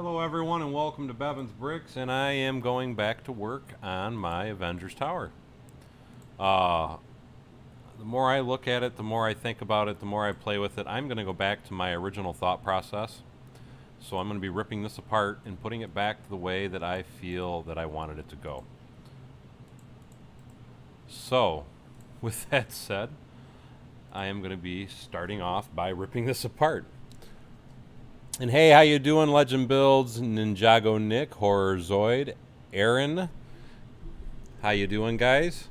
Hello everyone and welcome to Bevan's Bricks, and I am going back to work on my Avengers Tower. Uh, the more I look at it, the more I think about it, the more I play with it, I'm going to go back to my original thought process. So I'm going to be ripping this apart and putting it back the way that I feel that I wanted it to go. So, with that said, I am going to be starting off by ripping this apart. And hey, how you doing, Legend Builds, Ninjago Nick, Horror Zoid, Aaron? How you doing, guys?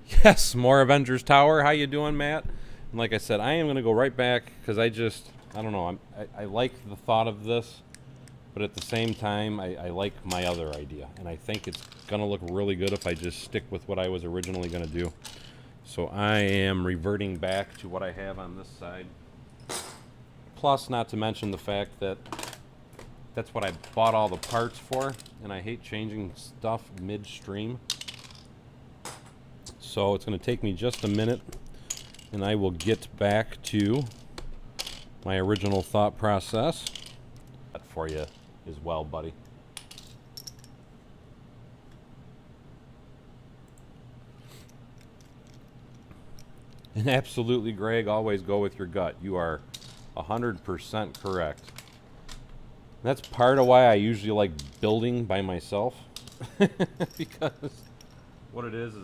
Yes, more Avengers Tower. How you doing, Matt? And like I said, I am going to go right back because I don't know, I like the thought of this, but at the same time, I like my other idea. And I think it's going to look really good if I just stick with what I was originally going to do. So I am reverting back to what I have on this side. Plus, not to mention the fact that that's what I bought all the parts for, and I hate changing stuff midstream. So it's going to take me just a minute, and I will get back to my original thought process. That for you as well, buddy. And absolutely, Greg, always go with your gut. You are 100% correct. That's part of why I usually like building by myself. Because what it is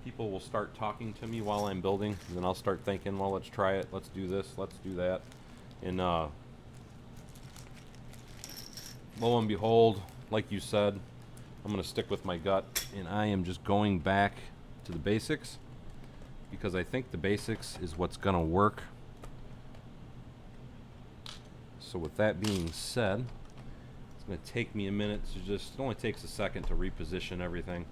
people will start talking to me while I'm building, and then I'll start thinking, well, let's try it, let's do this, let's do that. And lo and behold, like you said, I'm going to stick with my gut, and I am just going back to the basics, because I think the basics is what's going to work. So with that being said, it's going to take me a minute to it only takes a second to reposition everything,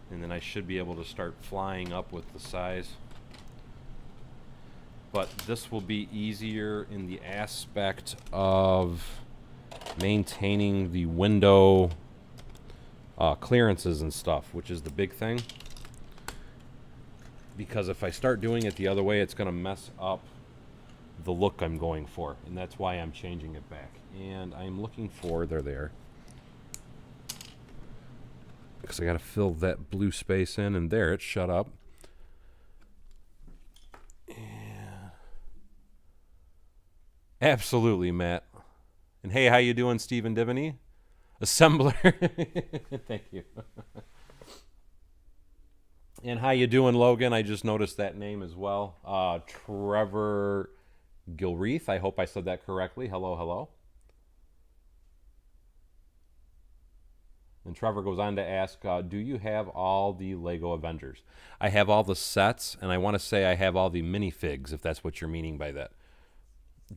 and then I should be able to start flying up with the size. But this will be easier in the aspect of maintaining the window clearances and stuff, which is the big thing. Because if I start doing it the other way, it's going to mess up the look I'm going for, and that's why I'm changing it back. And I'm looking for, they're there, because I got to fill that blue space in, and there, it's shut up. And absolutely, Matt. And hey, how you doing, Stephen Divany? Assembler. Thank you. And how you doing, Logan? I just noticed that name as well. Trevor Gilreath, I hope I said that correctly. Hello, hello. And Trevor goes on to ask, do you have all the Lego Avengers? I have all the sets, and I want to say I have all the minifigs, if that's what you're meaning by that.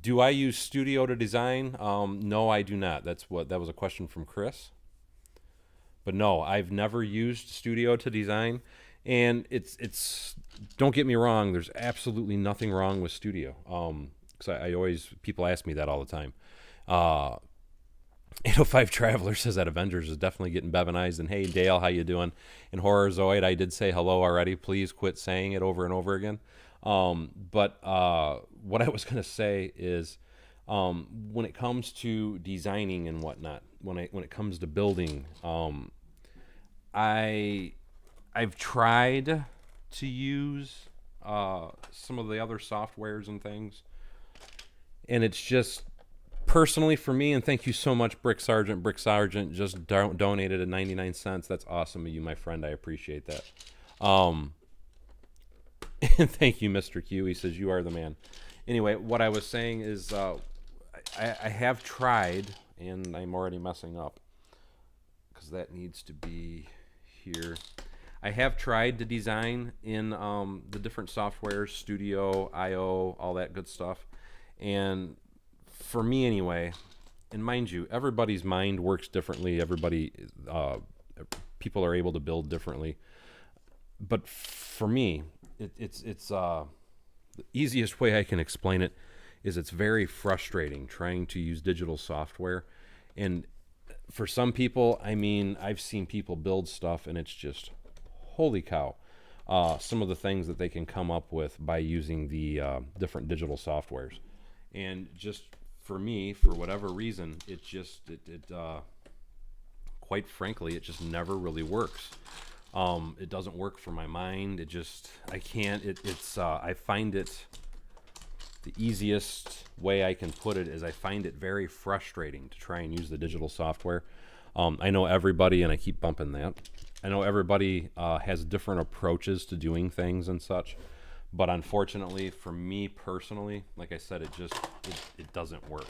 Do I use Studio to design? No, I do not. That was a question from Chris. But no, I've never used Studio to design. And it's don't get me wrong, there's absolutely nothing wrong with Studio. Because people ask me that all the time. 805 Traveler says that Avengers is definitely getting Bevanized. And hey, Dale, how you doing? And Horror Zoid, I did say hello already. Please quit saying it over and over again. But what I was going to say is, when it comes to designing and whatnot, when it comes to building, I've tried to use some of the other softwares and things, and it's just personally for me. And thank you so much, Brick Sergeant. Brick Sergeant just donated at 99 cents. That's awesome of you, my friend. I appreciate that. And thank you, Mr. Q. He says you are the man. Anyway, what I was saying is I have tried, and I'm already messing up because that needs to be here. I have tried to design in the different softwares, Studio, IO, all that good stuff. And for me anyway, and mind you, everybody's mind works differently. People are able to build differently. But for me, it's the easiest way I can explain it is it's very frustrating trying to use digital software. And for some people, I mean, I've seen people build stuff and it's just holy cow, some of the things that they can come up with by using the different digital softwares. And just for me, for whatever reason, it just quite frankly, it just never really works. It doesn't work for my mind. I can't. I find it, the easiest way I can put it is I find it very frustrating to try and use the digital software. I know everybody, and I keep bumping that. I know everybody has different approaches to doing things and such, but unfortunately, for me personally, like I said, it doesn't work.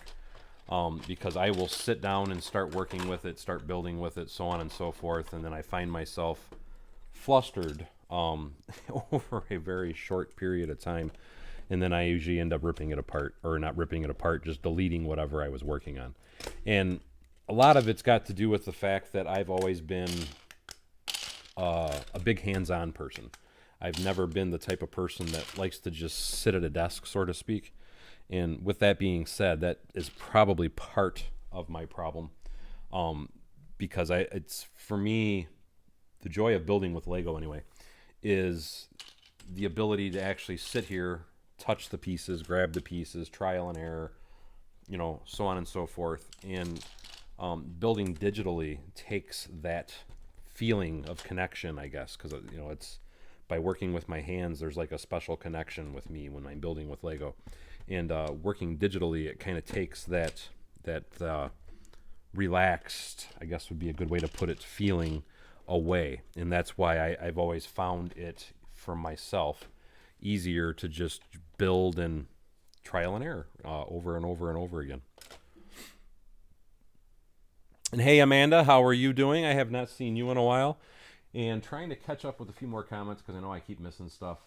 Because I will sit down and start working with it, start building with it, so on and so forth, and then I find myself flustered over a very short period of time, and then I usually end up ripping it apart, or not ripping it apart, just deleting whatever I was working on. And a lot of it's got to do with the fact that I've always been a big hands-on person. I've never been the type of person that likes to just sit at a desk, so to speak. And with that being said, that is probably part of my problem, because it's for me, the joy of building with Lego anyway, is the ability to actually sit here, touch the pieces, grab the pieces, trial and error, so on and so forth. And building digitally takes that feeling of connection, I guess, because it's by working with my hands, there's like a special connection with me when I'm building with Lego. And working digitally, it kind of takes that relaxed, I guess would be a good way to put it, feeling away. And that's why I've always found it, for myself, easier to just build and trial and error over and over and over again. And hey, Amanda, how are you doing? I have not seen you in a while. And trying to catch up with a few more comments because I know I keep missing stuff.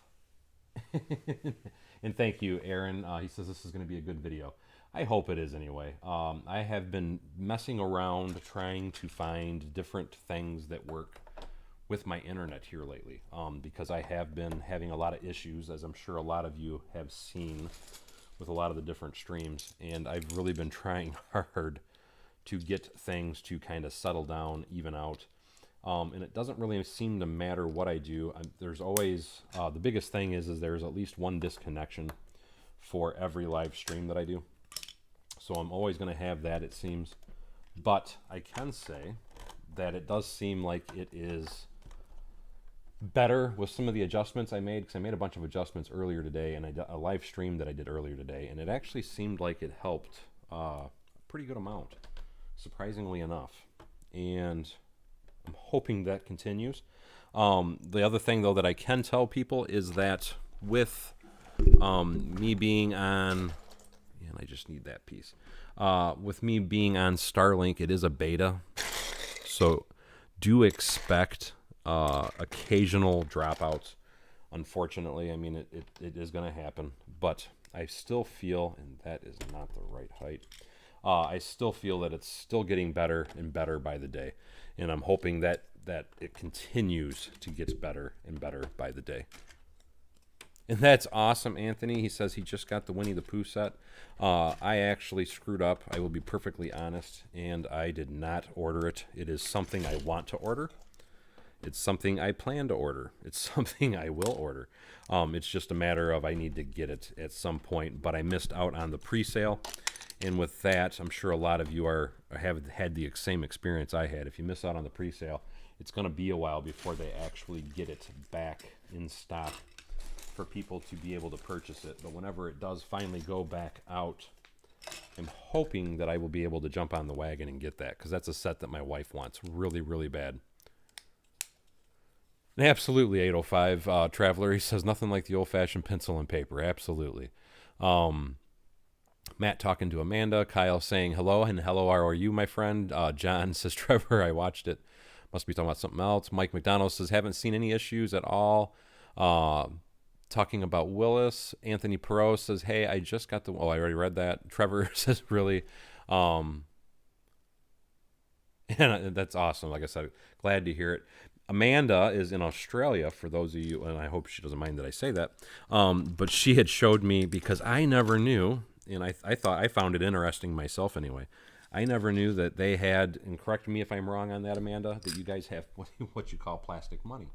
And thank you, Aaron. He says this is going to be a good video. I hope it is anyway. I have been messing around trying to find different things that work with my internet here lately, because I have been having a lot of issues, as I'm sure a lot of you have seen with a lot of the different streams. And I've really been trying hard to get things to kind of settle down, even out. And it doesn't really seem to matter what I do. There's always, the biggest thing is there's at least one disconnection for every live stream that I do. So I'm always going to have that, it seems. But I can say that it does seem like it is better with some of the adjustments I made, because I made a bunch of adjustments earlier today, and I did a live stream that I did earlier today, and it actually seemed like it helped a pretty good amount, surprisingly enough. And I'm hoping that continues. The other thing, though, that I can tell people is that with me being on, and I just need that piece, with me being on Starlink, it is a beta, so do expect occasional dropouts. Unfortunately, I mean, it is going to happen, but I still feel, and that is not the right height, I still feel that it's still getting better and better by the day. And I'm hoping that it continues to get better and better by the day. And that's awesome, Anthony. He says he just got the Winnie the Pooh set. I actually screwed up. I will be perfectly honest, and I did not order it. It is something I want to order. It's something I plan to order. It's something I will order. It's just a matter of I need to get it at some point, but I missed out on the pre-sale. And with that, I'm sure a lot of you have had the same experience I had. If you miss out on the pre-sale, it's going to be a while before they actually get it back in stock for people to be able to purchase it. But whenever it does finally go back out, I'm hoping that I will be able to jump on the wagon and get that, because that's a set that my wife wants really, really bad. Absolutely, 805 Traveler. He says nothing like the old-fashioned pencil and paper. Absolutely. Matt talking to Amanda. Kyle saying hello, and hello, how are you, my friend? John says, Trevor, I watched it. Must be talking about something else. Mike McDonald says, haven't seen any issues at all. Talking about Willis. Anthony Perot says, hey, I just got the... Oh, I already read that. Trevor says, really? And that's awesome. Like I said, glad to hear it. Amanda is in Australia, for those of you, and I hope she doesn't mind that I say that. But she had showed me, because I never knew... And I found it interesting myself anyway. I never knew that they had, and correct me if I'm wrong on that, Amanda, that you guys have what you call plastic money.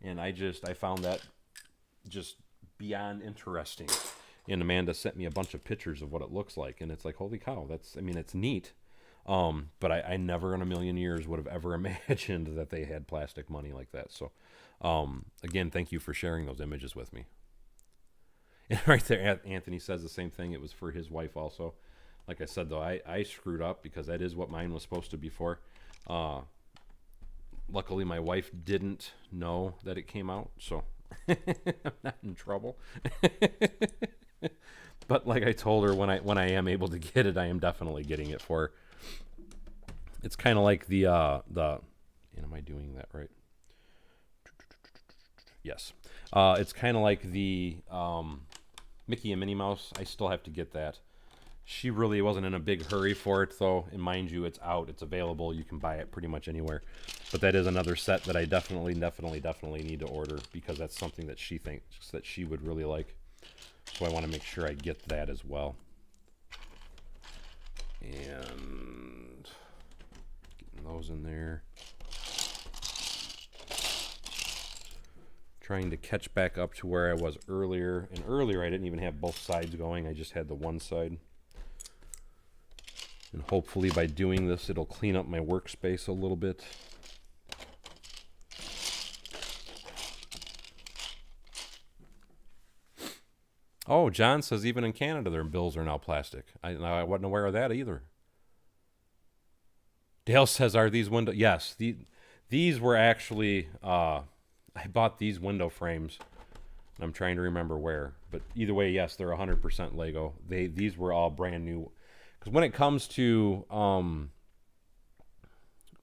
And I found that just beyond interesting. And Amanda sent me a bunch of pictures of what it looks like, and it's like, holy cow, I mean, it's neat. But I never in a million years would have ever imagined that they had plastic money like that. So, again, thank you for sharing those images with me. And right there, Anthony says the same thing. It was for his wife also. Like I said, though, I screwed up because that is what mine was supposed to be for. Luckily, my wife didn't know that it came out, so I'm not in trouble. But like I told her, when I am able to get it, I am definitely getting it for her. It's kind of like the and am I doing that right? Yes. It's kind of like the Mickey and Minnie Mouse. I still have to get that. She really wasn't in a big hurry for it, though. And mind you, it's out. It's available. You can buy it pretty much anywhere. But that is another set that I definitely need to order because that's something that she thinks that she would really like. So I want to make sure I get that as well. And getting those in there. Trying to catch back up to where I was earlier. And earlier I didn't even have both sides going. I just had the one side. And hopefully by doing this, it'll clean up my workspace a little bit. Oh, John says even in Canada their bills are now plastic. I wasn't aware of that either. Dale says, are these window? Yes, these were actually, I bought these window frames. I'm trying to remember where. But either way, yes, they're 100% Lego. These were all brand new. Because when it comes to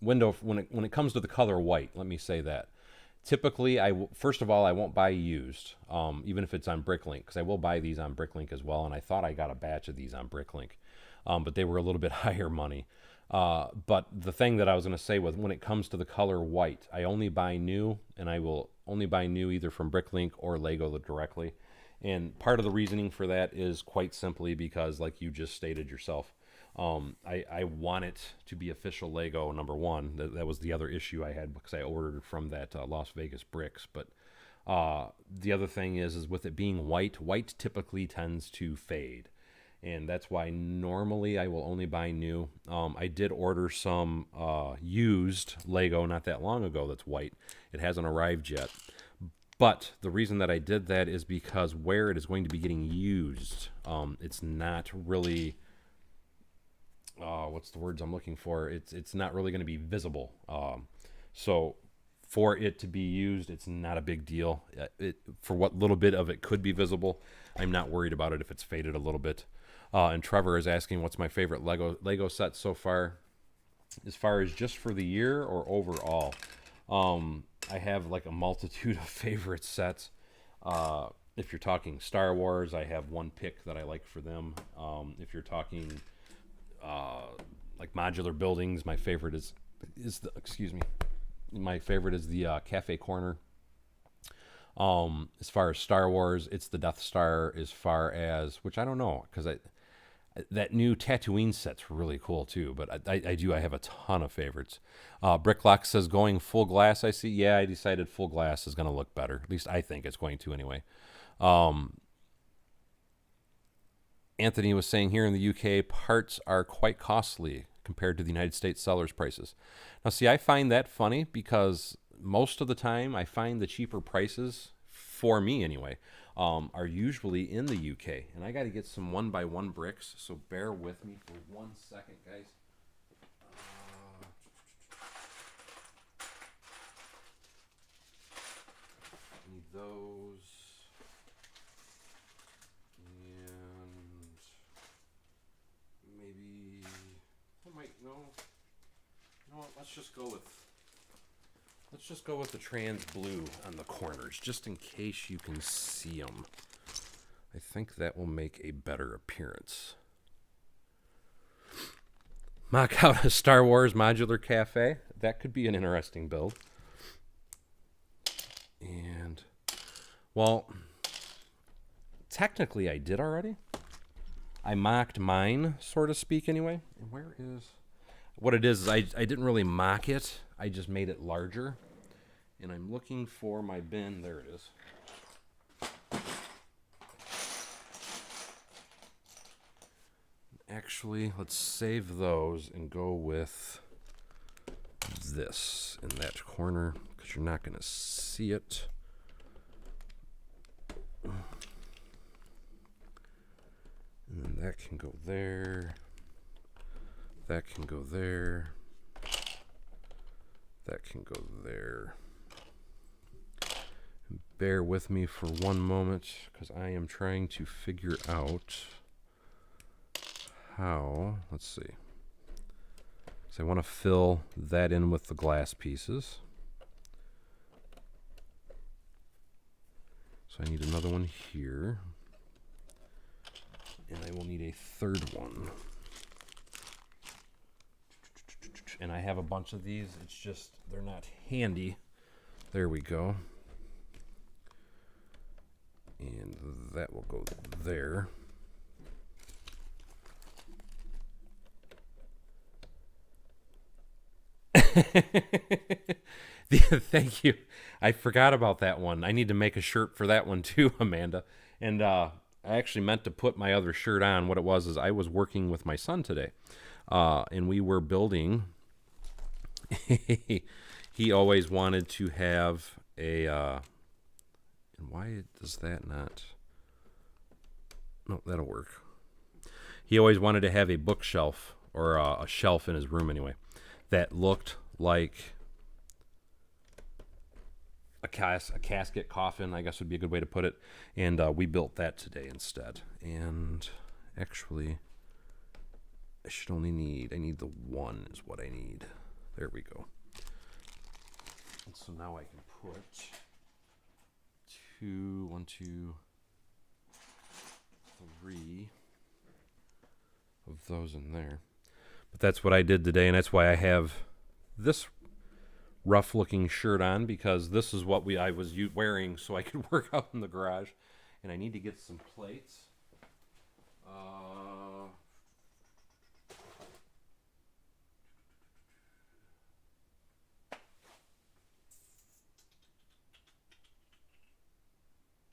when it comes to the color white, let me say that. Typically, first of all, I won't buy used, even if it's on Bricklink, because I will buy these on Bricklink as well. And I thought I got a batch of these on Bricklink, but they were a little bit higher money. But the thing that I was going to say was when it comes to the color white, I only buy new, and I will only buy new either from Bricklink or Lego directly. And part of the reasoning for that is quite simply because, like you just stated yourself, I want it to be official Lego, number one. That was the other issue I had because I ordered from that Las Vegas Bricks. But the other thing is with it being white typically tends to fade. And that's why normally I will only buy new. I did order some used Lego not that long ago that's white. It hasn't arrived yet. But the reason that I did that is because where it is going to be getting used, it's not really, what's the words I'm looking for? It's not really going to be visible. So for it to be used, it's not a big deal. For what little bit of it could be visible, I'm not worried about it if it's faded a little bit. And Trevor is asking, what's my favorite Lego set so far? As far as just for the year or overall? I have like a multitude of favorite sets. If you're talking Star Wars, I have one pick that I like for them. If you're talking like modular buildings, my favorite is the Cafe Corner. As far as Star Wars, it's the Death Star. As far as, which I don't know, because that new Tatooine set's really cool too, but I have a ton of favorites. Bricklock says going full glass, I see. Yeah, I decided full glass is going to look better. At least I think it's going to anyway. Anthony was saying here in the UK, parts are quite costly compared to the United States sellers' prices. Now, see, I find that funny because most of the time I find the cheaper prices, for me anyway, are usually in the UK. And I got to get some 1x1 bricks, so bear with me for 1 second, guys. Need those. And maybe, I might, no. You know what, let's just go with the trans blue on the corners, just in case you can see them. I think that will make a better appearance. Mock out a Star Wars modular cafe. That could be an interesting build. And, well, technically I did already. I mocked mine, so to speak, anyway. And where is... What it is I didn't really mock it. I just made it larger. And I'm looking for my bin. There it is. Actually, let's save those and go with this in that corner because you're not going to see it. And then that can go there. That can go there. That can go there. And bear with me for one moment because I am trying to figure out how. Let's see. So I want to fill that in with the glass pieces. So I need another one here. And I will need a third one. And I have a bunch of these. It's just, they're not handy. There we go. And that will go there. Thank you. I forgot about that one. I need to make a shirt for that one too, Amanda. And I actually meant to put my other shirt on. What it was is I was working with my son today. And we were building. He always wanted to have a... and why does that not... No, that'll work. He always wanted to have a bookshelf, or a shelf in his room anyway, that looked like a casket coffin, I guess would be a good way to put it. And we built that today instead. And actually, I should only need, I need the one is what I need. There we go. And so now I can put one, two, three of those in there. But that's what I did today, and that's why I have this rough-looking shirt on, because this is what I was wearing so I could work out in the garage. And I need to get some plates.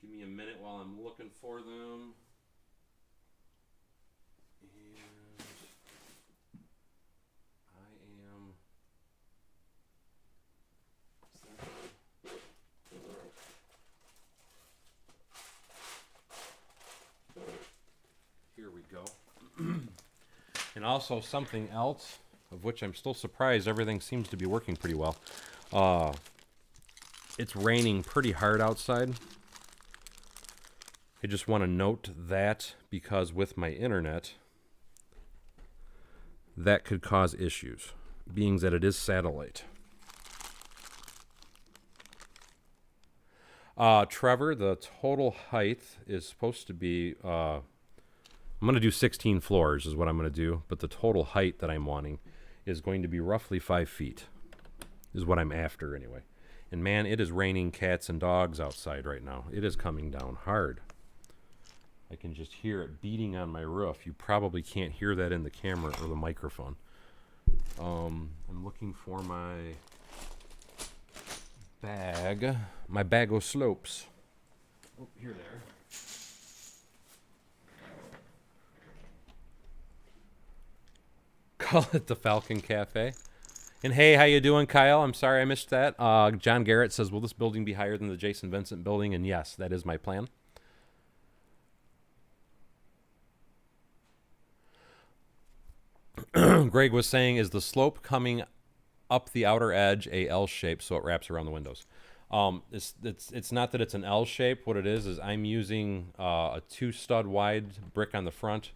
Give me a minute while I'm looking for them. And I am... Here we go. And also something else, of which I'm still surprised everything seems to be working pretty well. It's raining pretty hard outside. I just want to note that because with my internet, that could cause issues, being that it is satellite. Trevor, the total height is supposed to be, I'm going to do 16 floors is what I'm going to do, but the total height that I'm wanting is going to be roughly 5 feet, is what I'm after anyway. And man, it is raining cats and dogs outside right now. It is coming down hard. I can just hear it beating on my roof. You probably can't hear that in the camera or the microphone. I'm looking for my bag of slopes. Oh, here they are. Call it the Falcon Cafe. And hey, how you doing, Kyle? I'm sorry I missed that. John Garrett says, will this building be higher than the Jason Vincent building? And yes, that is my plan. Greg was saying, is the slope coming up the outer edge a L shape so it wraps around the windows? It's not that it's an L shape. What it is I'm using a 2 stud wide brick on the front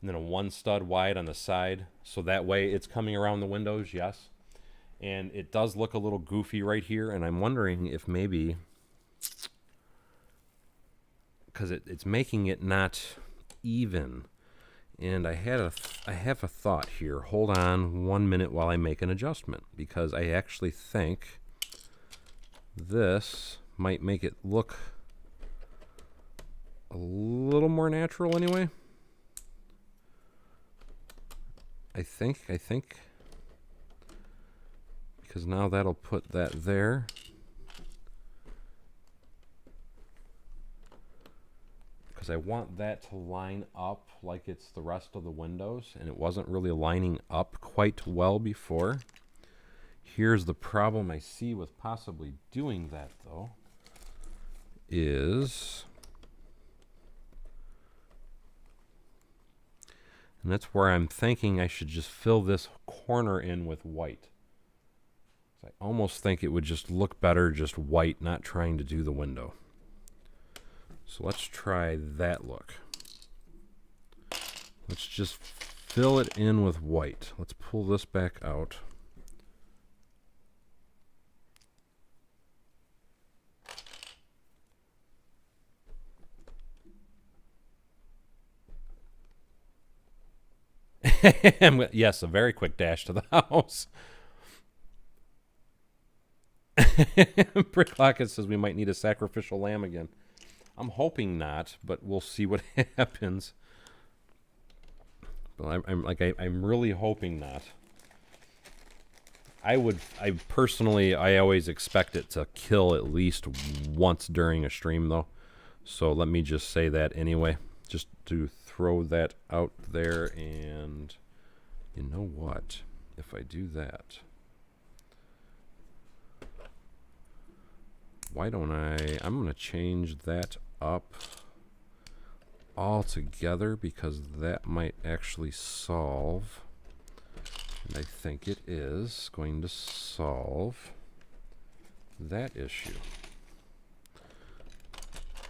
and then a 1 stud wide on the side. So that way it's coming around the windows, yes. And it does look a little goofy right here. And I'm wondering if maybe, because it's making it not even. And I have a thought here. Hold on 1 minute while I make an adjustment, because I actually think this might make it look a little more natural anyway. I think, because now that'll put that there. because I want that to line up like it's the rest of the windows, and it wasn't really lining up quite well before. Here's the problem I see with possibly doing that, though, is, and that's where I'm thinking I should just fill this corner in with white. I almost think it would just look better just white, not trying to do the window. So let's try that look. Let's just fill it in with white. Let's pull this back out. Yes, a very quick dash to the house. Bricklocket says we might need a sacrificial lamb again. I'm hoping not, but we'll see what happens. But I'm really hoping not. I personally always expect it to kill at least once during a stream, though. So let me just say that anyway, just to throw that out there. And you know what? If I do that, why don't I'm going to change that up altogether, because that might actually solve, and I think it is going to solve that issue.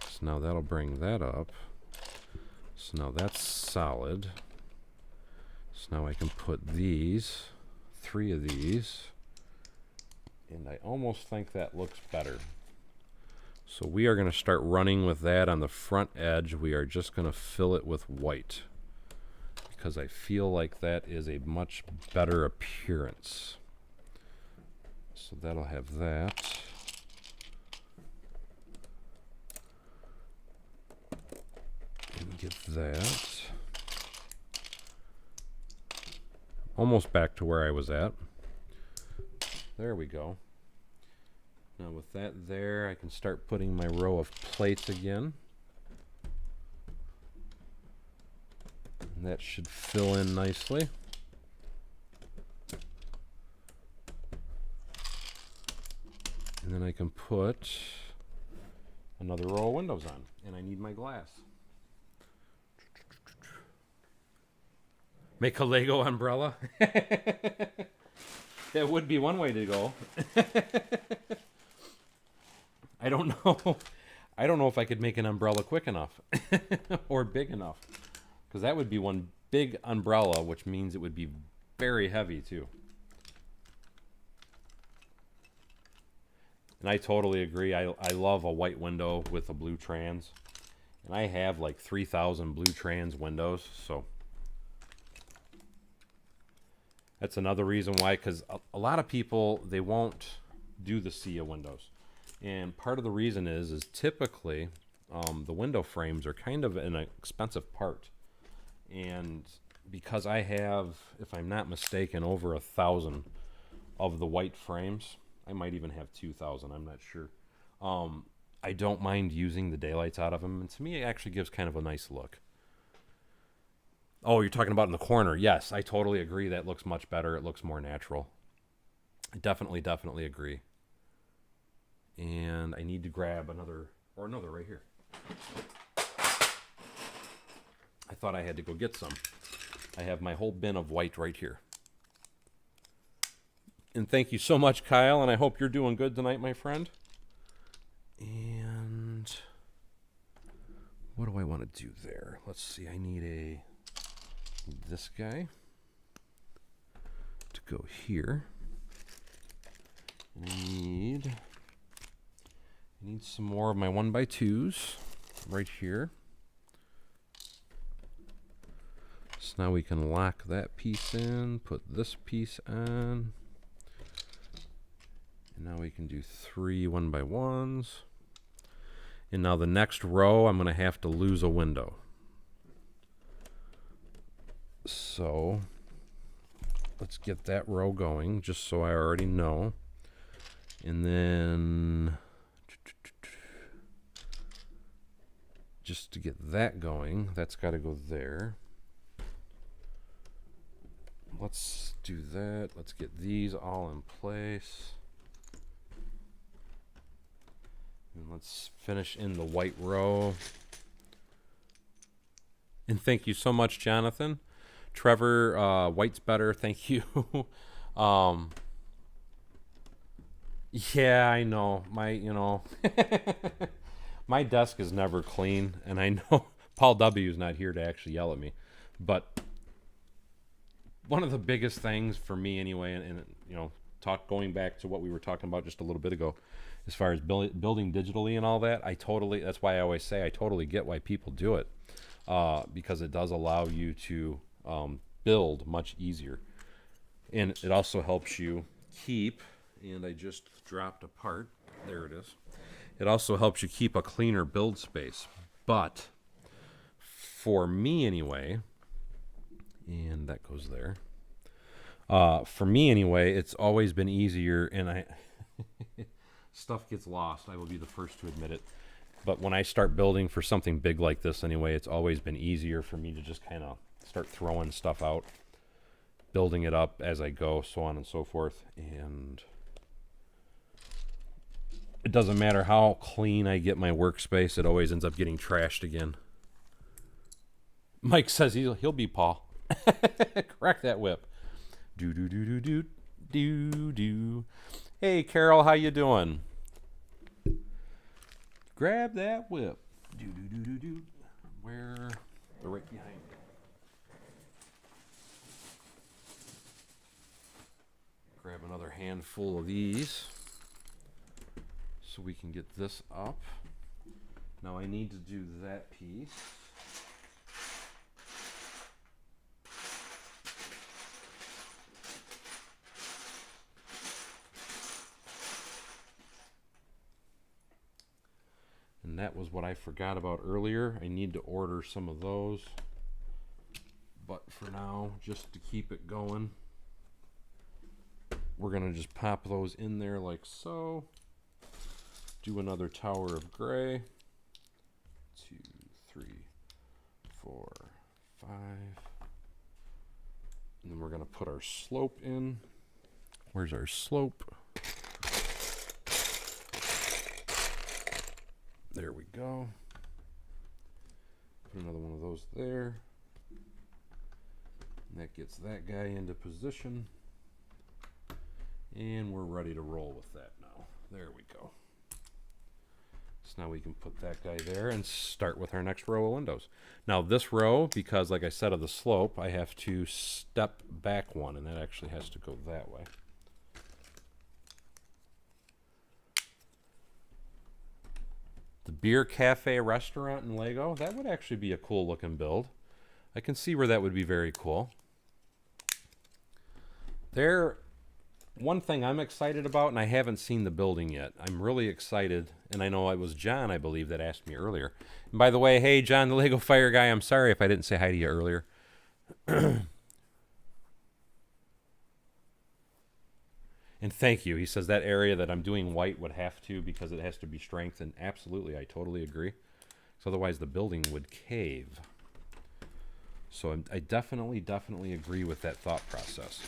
So now that'll bring that up. So now that's solid. So now I can put these, 3 of these, and I almost think that looks better. So we are going to start running with that on the front edge. We are just going to fill it with white, because I feel like that is a much better appearance. So that'll have that. And get that. Almost back to where I was at. There we go. Now with that there, I can start putting my row of plates again. And that should fill in nicely. And then I can put another row of windows on. And I need my glass. Make a Lego umbrella? That would be one way to go. I don't know. I don't know if I could make an umbrella quick enough or big enough, because that would be one big umbrella, which means it would be very heavy too. And I totally agree. I love a white window with a blue trans, and I have like 3,000 blue trans windows, so that's another reason why, because a lot of people, they won't do the Sia windows. And part of the reason is typically the window frames are kind of an expensive part. And because I have, if I'm not mistaken, over 1,000 of the white frames, I might even have 2,000, I'm not sure. I don't mind using the daylights out of them. And to me, it actually gives kind of a nice look. Oh, you're talking about in the corner. Yes, I totally agree. That looks much better. It looks more natural. I definitely agree. And I need to grab another right here. I thought I had to go get some. I have my whole bin of white right here. And thank you so much, Kyle, and I hope you're doing good tonight, my friend. And what do I want to do there? Let's see. I need this guy to go here. And I need some more of my 1x2s right here. So now we can lock that piece in, put this piece on. And now we can do 3 1x1s. And now the next row, I'm going to have to lose a window. So let's get that row going, just so I already know. And then just to get that going, that's got to go there. Let's do that. Let's get these all in place. And let's finish in the white row. And thank you so much, Jonathan. Trevor, white's better. Thank you. Yeah, I know. My desk is never clean, and I know Paul W. is not here to actually yell at me. But one of the biggest things for me anyway, and going back to what we were talking about just a little bit ago, as far as building digitally and all that, that's why I always say I totally get why people do it, because it does allow you to build much easier. And it also helps you keep, and I just dropped a part, there it is. It also helps you keep a cleaner build space. But for me anyway, and that goes there. For me anyway, it's always been easier, and stuff gets lost. I will be the first to admit it. But when I start building for something big like this anyway, it's always been easier for me to just kind of start throwing stuff out, building it up as I go, so on and so forth. And it doesn't matter how clean I get my workspace, it always ends up getting trashed again. Mike says he'll be Paul. Crack that whip. Do do do do do do do. Hey Carol, how you doing? Grab that whip. Do do do do do. Where? They're right behind me. Grab another handful of these so we can get this up. Now I need to do that piece. And that was what I forgot about earlier. I need to order some of those. But for now, just to keep it going, we're going to just pop those in there like so. Do another tower of gray. 2, 3, 4, 5. And then we're going to put our slope in. Where's our slope? There we go. Put another one of those there. And that gets that guy into position. And we're ready to roll with that now. There we go. So now we can put that guy there and start with our next row of windows. Now this row, because like I said of the slope, I have to step back one, and that actually has to go that way. The beer cafe restaurant in Lego, that would actually be a cool looking build. I can see where that would be very cool. One thing I'm excited about, and I haven't seen the building yet. I'm really excited, and I know it was John, I believe, that asked me earlier. And by the way, hey, John, the Lego Fire guy, I'm sorry if I didn't say hi to you earlier. And thank you. He says that area that I'm doing white would have to, because it has to be strengthened. Absolutely, I totally agree. So otherwise the building would cave. So I definitely agree with that thought process.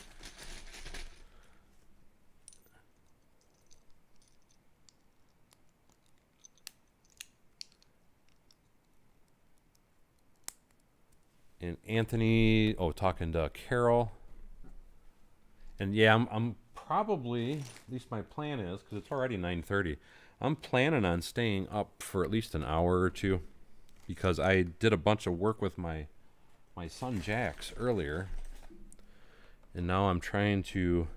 And Anthony, talking to Carol. And yeah, I'm probably, at least my plan is, because it's already 9:30, I'm planning on staying up for at least an hour or two, because I did a bunch of work with my son Jax earlier, and now I'm trying to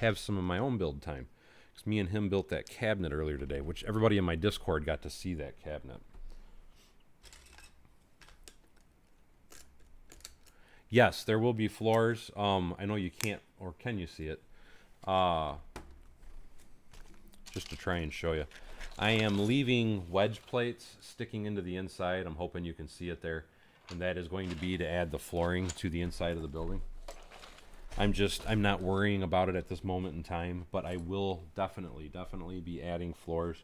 have some of my own build time, because me and him built that cabinet earlier today, which everybody in my Discord got to see that cabinet. Yes, there will be floors. I know you can't, or can you see it? Just to try and show you. I am leaving wedge plates sticking into the inside. I'm hoping you can see it there. And that is going to be to add the flooring to the inside of the building. I'm not worrying about it at this moment in time, but I will definitely be adding floors.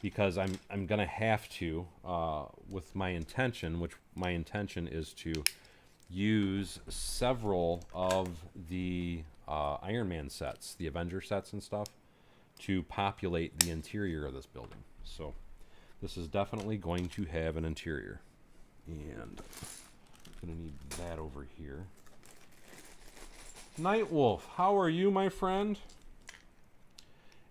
because I'm gonna have to with my intention, which my intention is to use several of the Iron Man sets, the Avengers sets and stuff, to populate the interior of this building. So this is definitely going to have an interior, and I'm gonna need that over here. Nightwolf, how are you, my friend?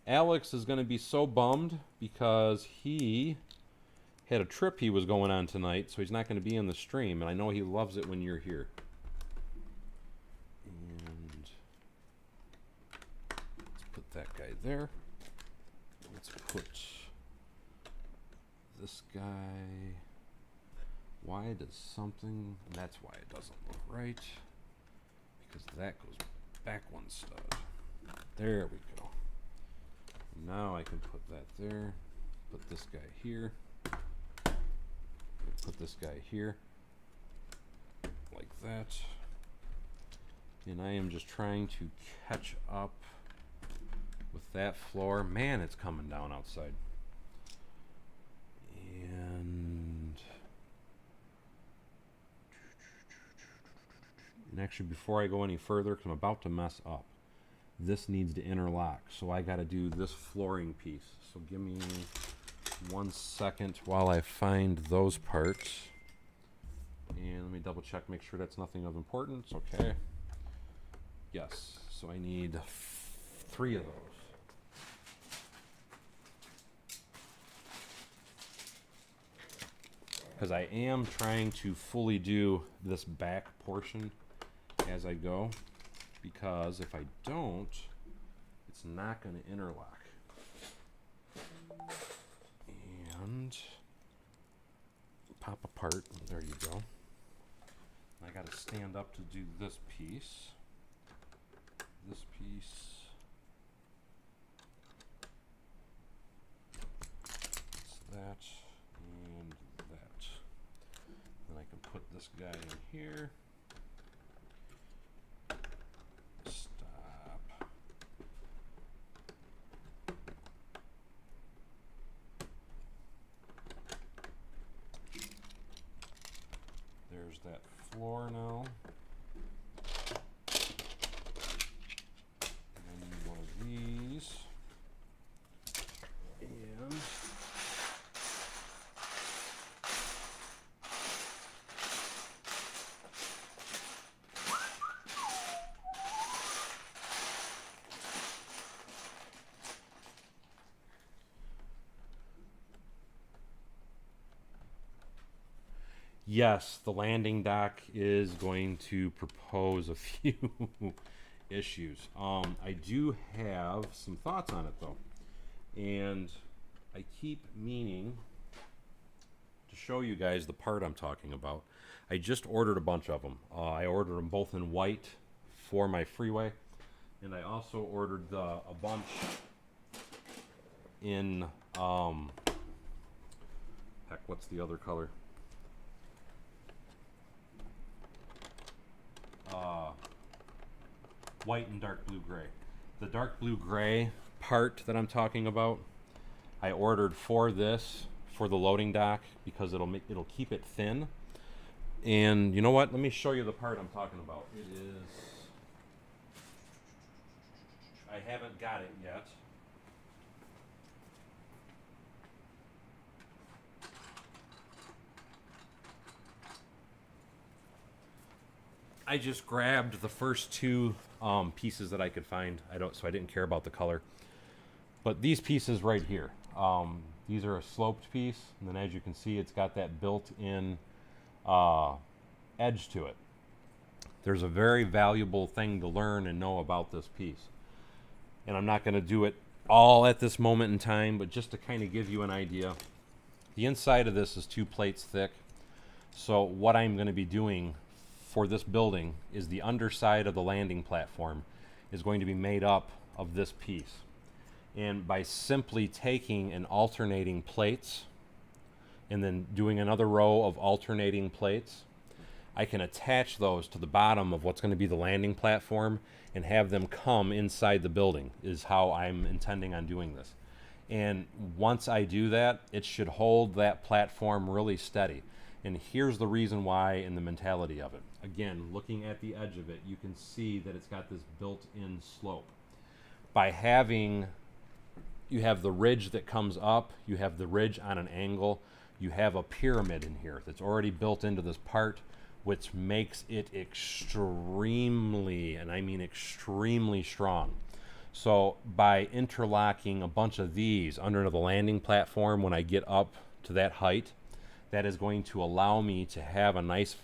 Alex is going to be so bummed because he had a trip he was going on tonight, so he's not going to be in the stream, and I know he loves it when you're here. And let's put that guy there. Let's put this guy. Why does something... That's why it doesn't look right. Because that goes back one stud. There we go. Now I can put that there. Put this guy here. Put this guy here. Like that. And I am just trying to catch up with that floor. Man, it's coming down outside. And actually, before I go any further, because I'm about to mess up, this needs to interlock. So I got to do this flooring piece. So give me 1 second while I find those parts. And let me double check, make sure that's nothing of importance. Okay. Yes. So I need 3 of those. Because I am trying to fully do this back portion as I go, because if I don't, it's not going to interlock. And pop apart. There you go. I got to stand up to do this piece. This piece. It's that and that. Then I can put this guy in here. Stop. There's that floor now. And then one of these. And yes, the landing dock is going to propose a few issues. I do have some thoughts on it, though. And I keep meaning to show you guys the part I'm talking about. I just ordered a bunch of them. I ordered them both in white for my freeway. And I also ordered a bunch in, heck, what's the other color? White and dark blue gray. The dark blue gray part that I'm talking about, I ordered for this, for the loading dock, because it'll keep it thin. And you know what? Let me show you the part I'm talking about. It is, I haven't got it yet. I just grabbed the first 2 pieces that I could find. So I didn't care about the color. But these pieces right here, these are a sloped piece, and then as you can see, it's got that built-in edge to it. There's a very valuable thing to learn and know about this piece. And I'm not going to do it all at this moment in time, but just to kind of give you an idea. The inside of this is 2 plates thick. So what I'm going to be doing for this building is the underside of the landing platform is going to be made up of this piece. And by simply taking and alternating plates and then doing another row of alternating plates, I can attach those to the bottom of what's going to be the landing platform and have them come inside the building, is how I'm intending on doing this. And once I do that, it should hold that platform really steady. And here's the reason why and the mentality of it. Again, looking at the edge of it, you can see that it's got this built-in slope. By having, you have the ridge that comes up, you have the ridge on an angle, you have a pyramid in here that's already built into this part, which makes it extremely, and I mean extremely strong. So by interlocking a bunch of these under the landing platform when I get up to that height, that is going to allow me to have a nice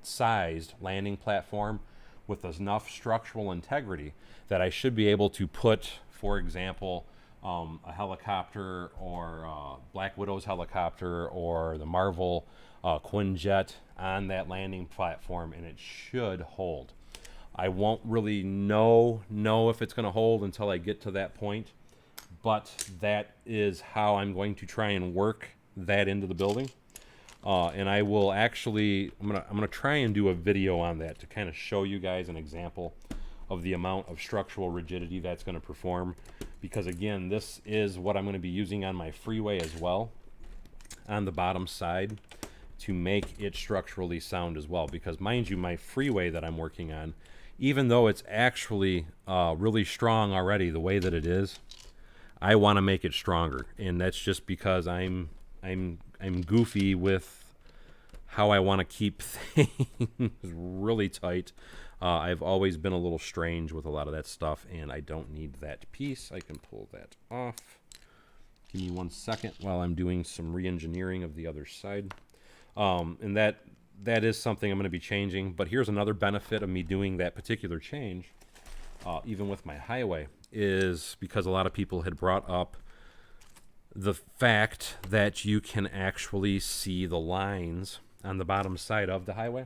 sized landing platform with enough structural integrity that I should be able to put, for example, a helicopter or Black Widow's helicopter or the Marvel Quinjet on that landing platform, and it should hold. I won't really know if it's going to hold until I get to that point, but that is how I'm going to try and work that into the building. And I will actually, I'm gonna try and do a video on that to kind of show you guys an example of the amount of structural rigidity that's going to perform, because again, this is what I'm going to be using on my freeway as well on the bottom side to make it structurally sound as well. Because mind you, my freeway that I'm working on, even though it's actually really strong already the way that it is, I want to make it stronger, and that's just because I'm goofy with how I want to keep things really tight. I've always been a little strange with a lot of that stuff, and I don't need that piece. I can pull that off. Give me 1 second while I'm doing some re-engineering of the other side. And that is something I'm going to be changing. But here's another benefit of me doing that particular change, even with my highway, is because a lot of people had brought up the fact that you can actually see the lines on the bottom side of the highway.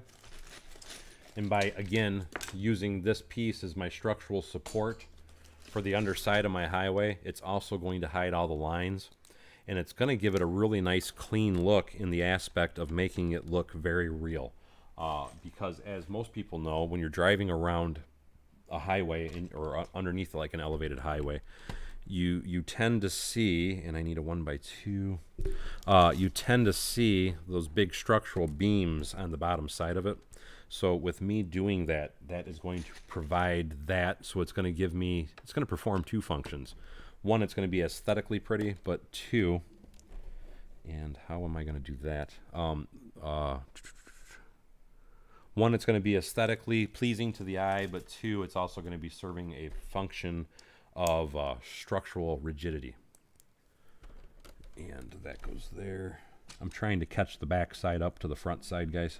And by, again, using this piece as my structural support for the underside of my highway, it's also going to hide all the lines. And it's going to give it a really nice clean look in the aspect of making it look very real. Because as most people know, when you're driving around a highway or underneath like an elevated highway, you tend to see, and I need a 1x2, you tend to see those big structural beams on the bottom side of it. So with me doing that, that is going to provide that. So it's going to give me, it's going to perform two functions. One, it's going to be aesthetically pretty, but two, and how am I going to do that? One, it's going to be aesthetically pleasing to the eye, but two, it's also going to be serving a function of structural rigidity. And that goes there. I'm trying to catch the back side up to the front side, guys.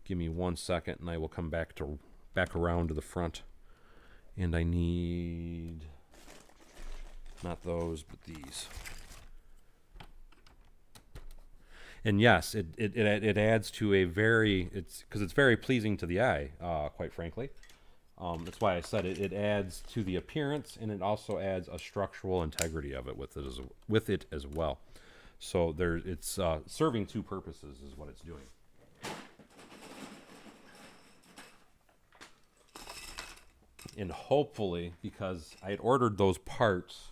Give me 1 second, and I will come back around to the front. And I need not those, but these. And yes, it adds to a very, because it's very pleasing to the eye, quite frankly. That's why I said it adds to the appearance, and it also adds a structural integrity of it with it as well. So it's serving two purposes is what it's doing. And hopefully, because I had ordered those parts,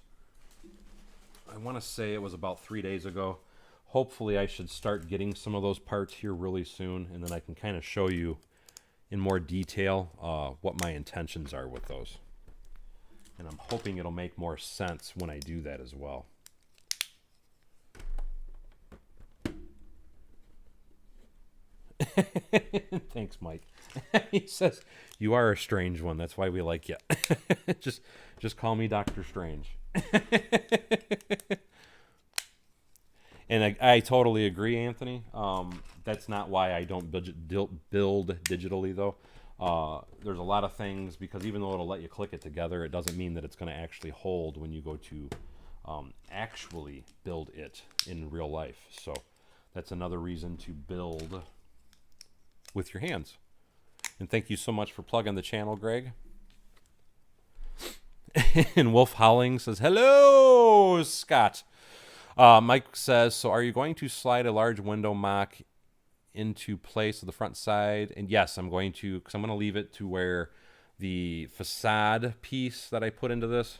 I want to say it was about 3 days ago. Hopefully I should start getting some of those parts here really soon, and then I can kind of show you in more detail what my intentions are with those. And I'm hoping it'll make more sense when I do that as well. Thanks, Mike. He says, you are a strange one. That's why we like you. just call me Dr. Strange. And I totally agree, Anthony. That's not why I don't build digitally, though. There's a lot of things, because even though it'll let you click it together, it doesn't mean that it's going to actually hold when you go to actually build it in real life. So that's another reason to build with your hands. And thank you so much for plugging the channel, Greg. And Wolf Howling says, hello, Scott. Mike says, so are you going to slide a large window mock into place of the front side? And yes, I'm going to, because I'm going to leave it to where the facade piece that I put into this.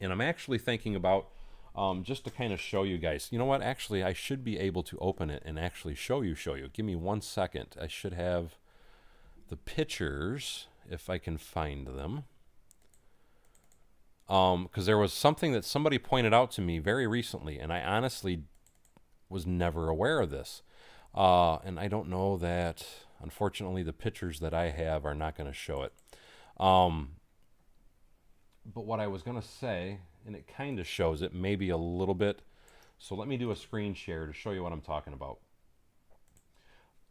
And I'm actually thinking about just to kind of show you guys. You know what? Actually, I should be able to open it and actually show you. Give me 1 second. I should have the pictures if I can find them. Because there was something that somebody pointed out to me very recently, and I honestly was never aware of this. And I don't know that, unfortunately, the pictures that I have are not going to show it. But what I was going to say, and it kind of shows it, maybe a little bit. So let me do a screen share to show you what I'm talking about.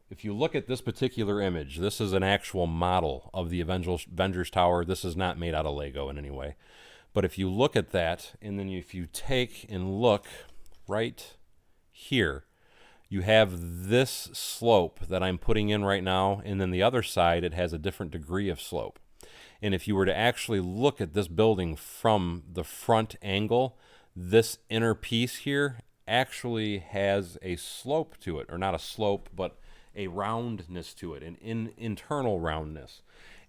If you look at this particular image, this is an actual model of the Avengers Tower. This is not made out of Lego in any way. But if you look at that, and then if you take and look right here, you have this slope that I'm putting in right now, and then the other side, it has a different degree of slope. And if you were to actually look at this building from the front angle, this inner piece here actually has a slope to it, or not a slope, but a roundness to it, an internal roundness.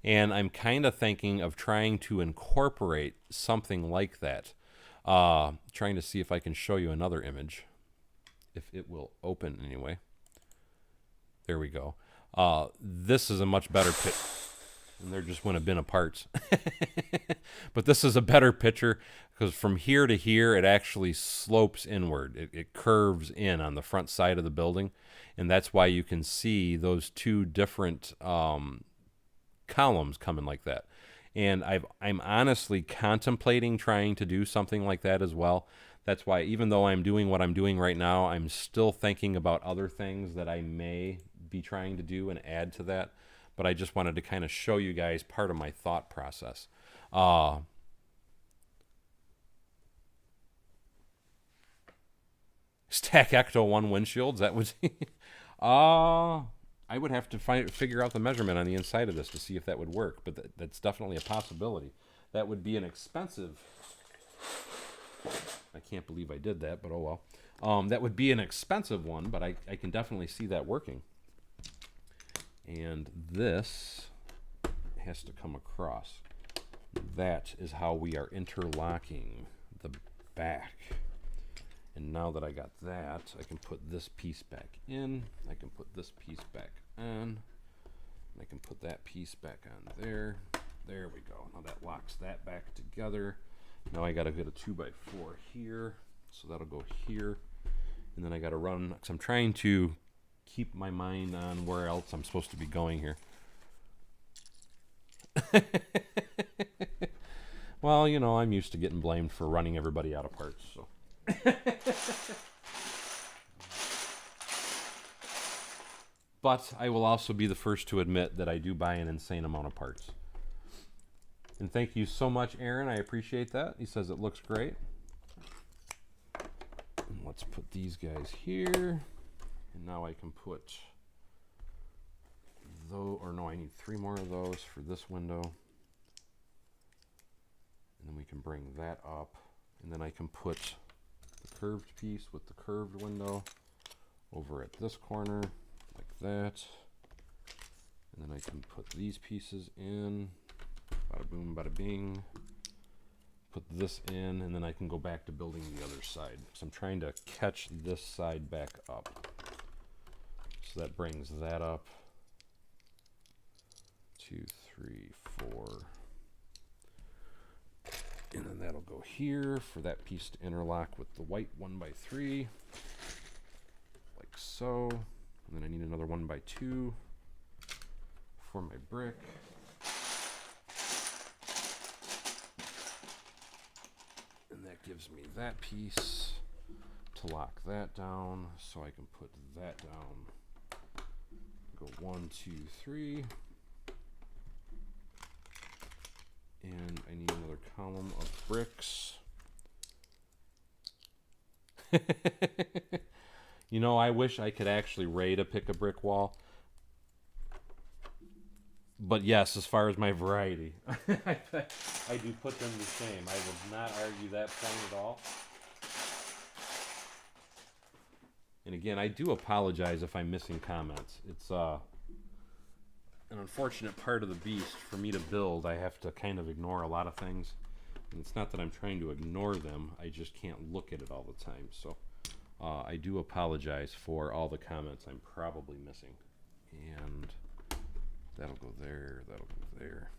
And I'm kind of thinking of trying to incorporate something like that. Trying to see if I can show you another image, if it will open anyway. There we go. This is a much better picture. And there just went a bin of parts. But this is a better picture because from here to here, it actually slopes inward. It curves in on the front side of the building. And that's why you can see those two different columns coming like that. And I'm honestly contemplating trying to do something like that as well. That's why even though I'm doing what I'm doing right now, I'm still thinking about other things that I may be trying to do and add to that. But I just wanted to kind of show you guys part of my thought process. Stack Ecto 1 windshields, that was... I would have to figure out the measurement on the inside of this to see if that would work, but that's definitely a possibility. That would be an expensive... I can't believe I did that, but oh well. That would be an expensive one, but I can definitely see that working. And this has to come across. That is how we are interlocking the back. And now that I got that, I can put this piece back in. I can put this piece back on. I can put that piece back on there. There we go. Now that locks that back together. Now I got to get a 2x4 here. So that'll go here. And then I got to run, because I'm trying to keep my mind on where else I'm supposed to be going here. Well, you know, I'm used to getting blamed for running everybody out of parts, so. But I will also be the first to admit that I do buy an insane amount of parts. And thank you so much, Aaron. I appreciate that. He says it looks great. And let's put these guys here. And now I can put those, or no, I need 3 more of those for this window. And then we can bring that up. And then I can put the curved piece with the curved window over at this corner, like that. And then I can put these pieces in. Bada boom, bada bing. Put this in, and then I can go back to building the other side. So I'm trying to catch this side back up. So that brings that up. 2, 3, 4. And then that'll go here for that piece to interlock with the white 1x3. Like so. And then I need another 1x2 for my brick. And that gives me that piece to lock that down, so I can put that down. Go 1, 2, 3. And I need another column of bricks. You know, I wish I could actually rate a pick a brick wall. But yes, as far as my variety, I do put them the same. I would not argue that point at all. And again, I do apologize if I'm missing comments. It's an unfortunate part of the beast for me to build. I have to kind of ignore a lot of things. And it's not that I'm trying to ignore them, I just can't look at it all the time. So I do apologize for all the comments I'm probably missing. And that'll go there, that'll go there.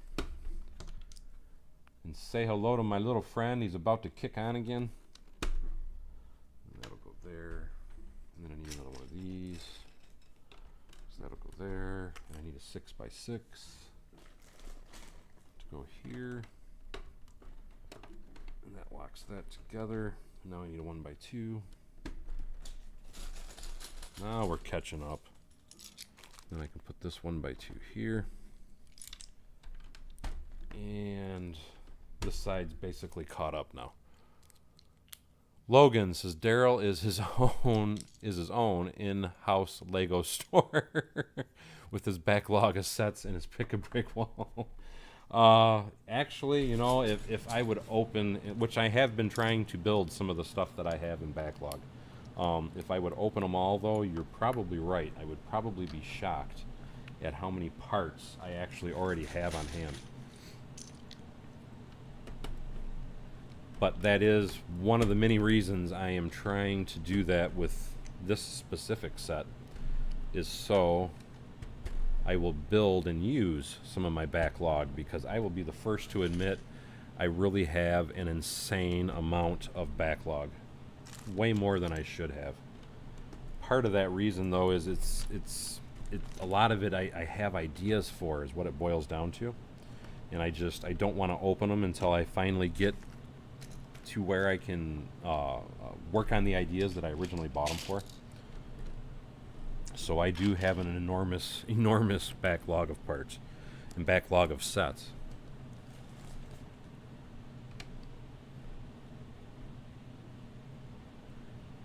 And say hello to my little friend. He's about to kick on again. And that'll go there. And then I need another one of these. So that'll go there. And I need a 6x6 to go here. And that locks that together. Now I need a 1x2. Now we're catching up. Then I can put this 1x2 here. And this side's basically caught up now. Logan says Daryl is his own in-house Lego store with his backlog of sets and his pick-a-brick wall. Actually, you know, if I would open, which I have been trying to build some of the stuff that I have in backlog. If I would open them all, though, you're probably right. I would probably be shocked at how many parts I actually already have on hand. But that is one of the many reasons I am trying to do that with this specific set, is so I will build and use some of my backlog, because I will be the first to admit I really have an insane amount of backlog. Way more than I should have. Part of that reason, though, is it's a lot of it I have ideas for, is what it boils down to. And I don't want to open them until I finally get to where I can work on the ideas that I originally bought them for. So I do have an enormous backlog of parts and backlog of sets.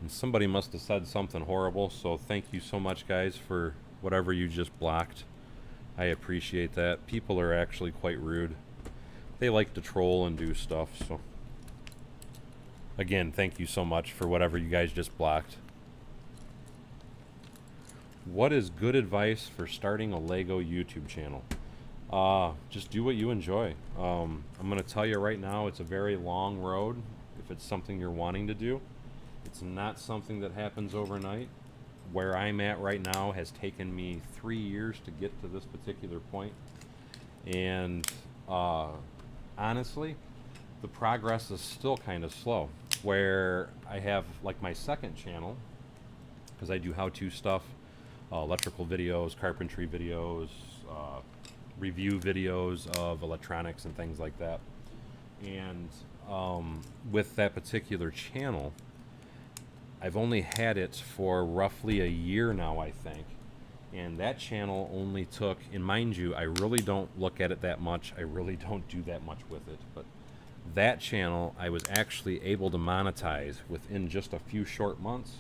And somebody must have said something horrible, so thank you so much, guys, for whatever you just blocked. I appreciate that. People are actually quite rude. They like to troll and do stuff, so again, thank you so much for whatever you guys just blocked. What is good advice for starting a Lego YouTube channel? Just do what you enjoy. I'm going to tell you right now, it's a very long road if it's something you're wanting to do. It's not something that happens overnight. Where I'm at right now has taken me 3 years to get to this particular point. And honestly, the progress is still kind of slow. Where I have like my second channel, because I do how-to stuff, electrical videos, carpentry videos, review videos of electronics and things like that. And with that particular channel, I've only had it for roughly a year now, I think. And that channel only took, and mind you, I really don't look at it that much. I really don't do that much with it. But that channel, I was actually able to monetize within just a few short months.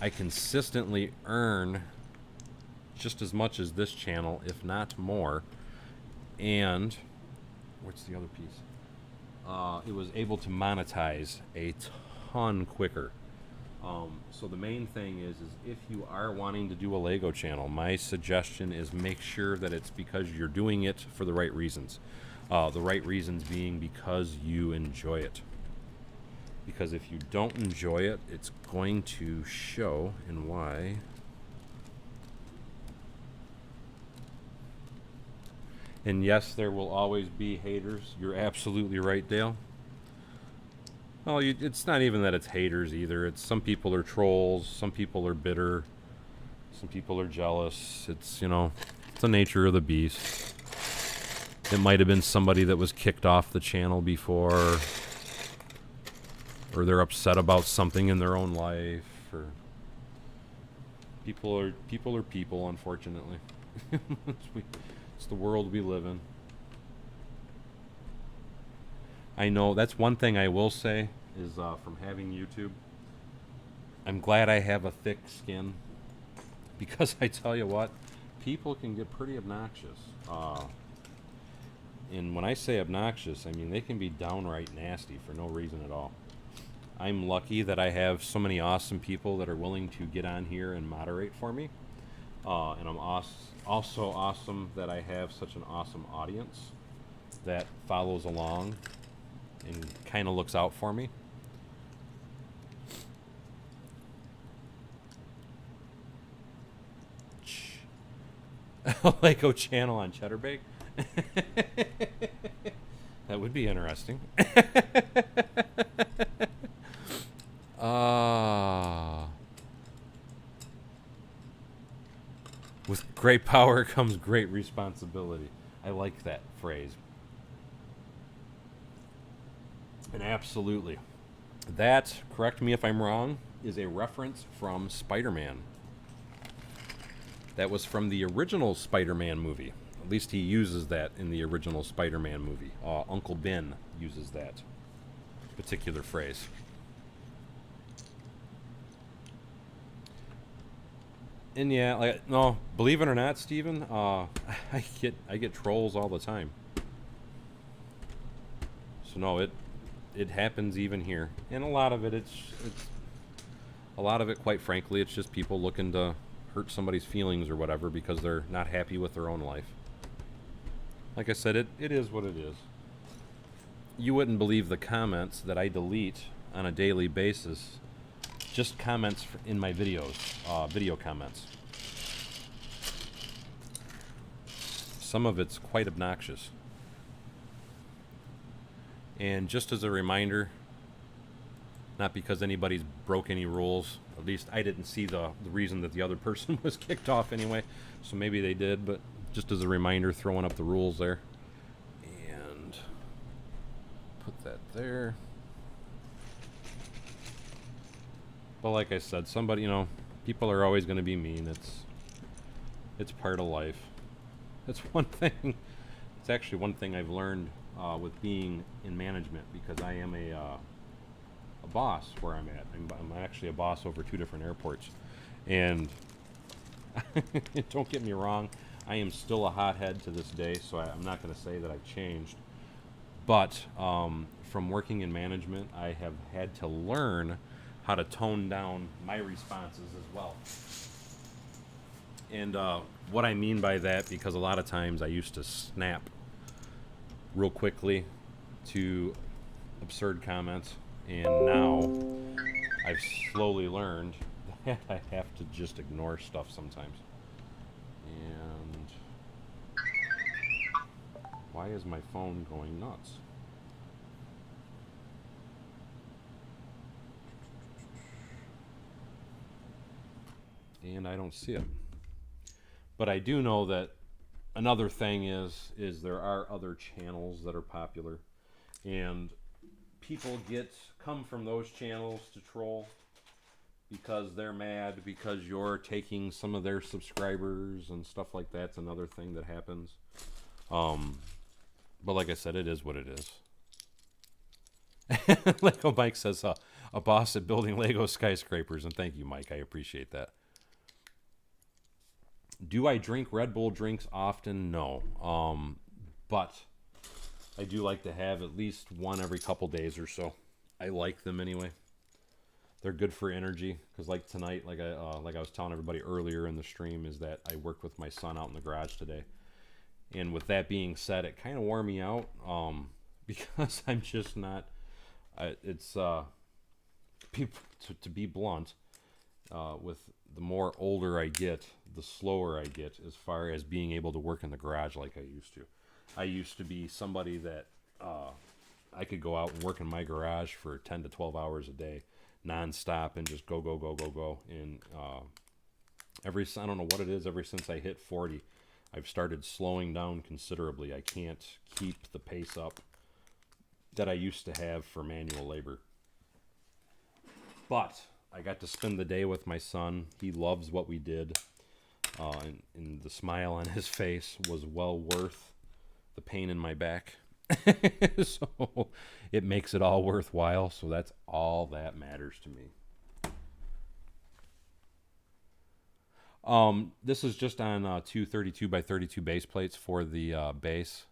I consistently earn just as much as this channel, if not more. And what's the other piece? It was able to monetize a ton quicker. So the main thing is if you are wanting to do a Lego channel, my suggestion is make sure that it's because you're doing it for the right reasons. The right reasons being because you enjoy it. Because if you don't enjoy it, it's going to show in why. And yes, there will always be haters. You're absolutely right, Dale. Well, it's not even that it's haters either. It's some people are trolls, some people are bitter, some people are jealous. It's, you know, it's the nature of the beast. It might have been somebody that was kicked off the channel before, or they're upset about something in their own life, or people are people, unfortunately. It's the world we live in. I know that's one thing I will say is from having YouTube, I'm glad I have a thick skin, because I tell you what, people can get pretty obnoxious. And when I say obnoxious, I mean they can be downright nasty for no reason at all. I'm lucky that I have so many awesome people that are willing to get on here and moderate for me. And I'm also awesome that I have such an awesome audience that follows along and kind of looks out for me. Lego channel on Cheddarbake. That would be interesting. With great power comes great responsibility. I like that phrase. And absolutely. That, correct me if I'm wrong, is a reference from Spider-Man. That was from the original Spider-Man movie. At least he uses that in the original Spider-Man movie. Uncle Ben uses that particular phrase. And yeah, like, no, believe it or not, Steven, I get trolls all the time. So no, it happens even here, and a lot of it, quite frankly, it's just people looking to hurt somebody's feelings or whatever because they're not happy with their own life. Like I said, it is what it is. You wouldn't believe the comments that I delete on a daily basis. Just comments in my videos, video comments. Some of it's quite obnoxious. And just as a reminder, not because anybody's broke any rules, at least I didn't see the reason that the other person was kicked off anyway, so maybe they did, but just as a reminder, throwing up the rules there. And put that there. But like I said, somebody, people are always going to be mean. It's part of life. It's one thing. It's actually one thing I've learned with being in management, because I am a boss where I'm at. I'm actually a boss over 2 different airports, and don't get me wrong, I am still a hothead to this day. So I'm not going to say that I've changed, but from working in management, I have had to learn how to tone down my responses as well. And what I mean by that, because a lot of times I used to snap real quickly to absurd comments, and now I've slowly learned that I have to just ignore stuff sometimes. And why is my phone going nuts? And I don't see it. But I do know that another thing is there are other channels that are popular, and people come from those channels to troll because they're mad because you're taking some of their subscribers and stuff like that's another thing that happens. But like I said, it is what it is. Lego Mike says, a boss at building Lego skyscrapers, and thank you, Mike. I appreciate that. Do I drink Red Bull drinks often? No. But I do like to have at least one every couple days or so. I like them anyway. They're good for energy, because like tonight, like I was telling everybody earlier in the stream, is that I worked with my son out in the garage today. And with that being said, it kind of wore me out, because I'm just not, to be blunt, with the more older I get, the slower I get as far as being able to work in the garage like I used to. I used to be somebody that I could go out and work in my garage for 10 to 12 hours a day, nonstop, and just go. And I don't know what it is, ever since I hit 40, I've started slowing down considerably. I can't keep the pace up that I used to have for manual labor. But I got to spend the day with my son. He loves what we did. And the smile on his face was well worth the pain in my back. So it makes it all worthwhile. So that's all that matters to me. This is just on 2 32 by 32 base plates for the base.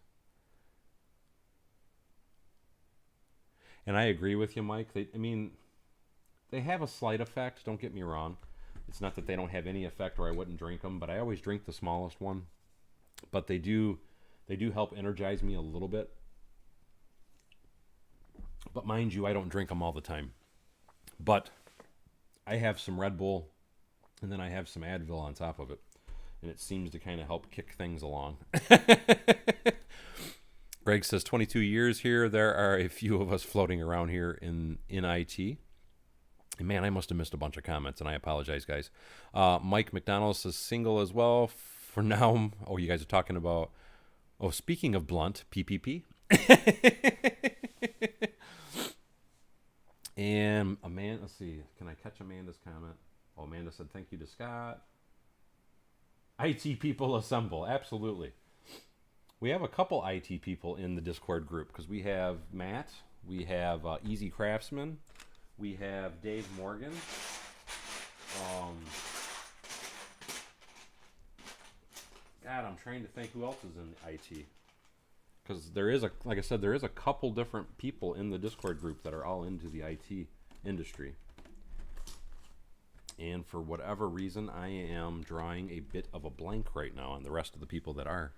And I agree with you, Mike. They have a slight effect, don't get me wrong. It's not that they don't have any effect or I wouldn't drink them, but I always drink the smallest one. But they do help energize me a little bit. But mind you, I don't drink them all the time. But I have some Red Bull, and then I have some Advil on top of it. And it seems to kind of help kick things along. Greg says, 22 years here. There are a few of us floating around here in IT. And man, I must have missed a bunch of comments, and I apologize, guys. Mike McDonald says, single as well. For now, oh, you guys are talking about, oh, speaking of blunt, PPP. And Amanda, let's see, can I catch Amanda's comment? Oh, Amanda said, thank you to Scott. IT people assemble. Absolutely. We have a couple IT people in the Discord group because we have Matt, we have Easy Craftsman, we have Dave Morgan. God, I'm trying to think who else is in IT. Because there is like I said, there is a couple different people in the Discord group that are all into the IT industry. And for whatever reason, I am drawing a bit of a blank right now on the rest of the people that are.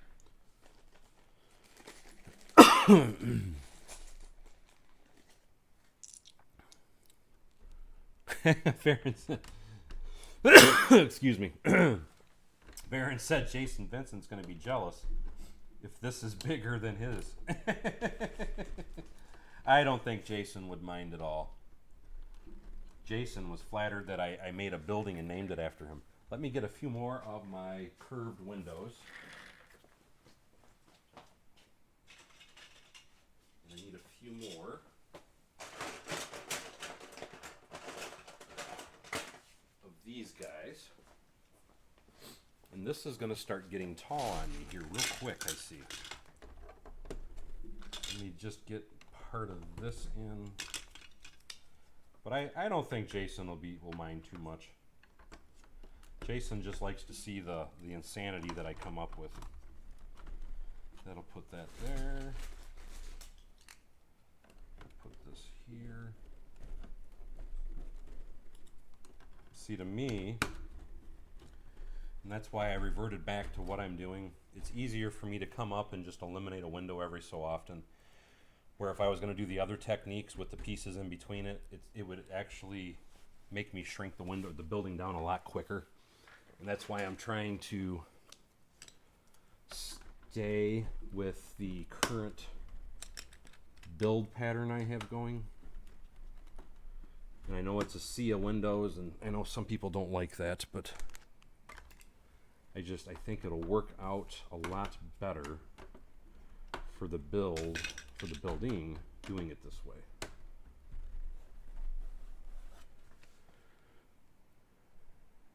Excuse me. Baron said Jason Vincent's going to be jealous if this is bigger than his. I don't think Jason would mind at all. Jason was flattered that I made a building and named it after him. Let me get a few more of my curved windows. And I need a few more. Of these guys. And this is going to start getting tall on me here real quick, I see. Let me just get part of this in. But I don't think Jason will mind too much. Jason just likes to see the insanity that I come up with. That'll put that there. Put this here. See, to me, and that's why I reverted back to what I'm doing. It's easier for me to come up and just eliminate a window every so often. Where if I was going to do the other techniques with the pieces in between it would actually make me shrink the building down a lot quicker. And that's why I'm trying to stay with the current build pattern I have going. And I know it's a sea of windows, and I know some people don't like that, but I think it'll work out a lot better for the building, doing it this way.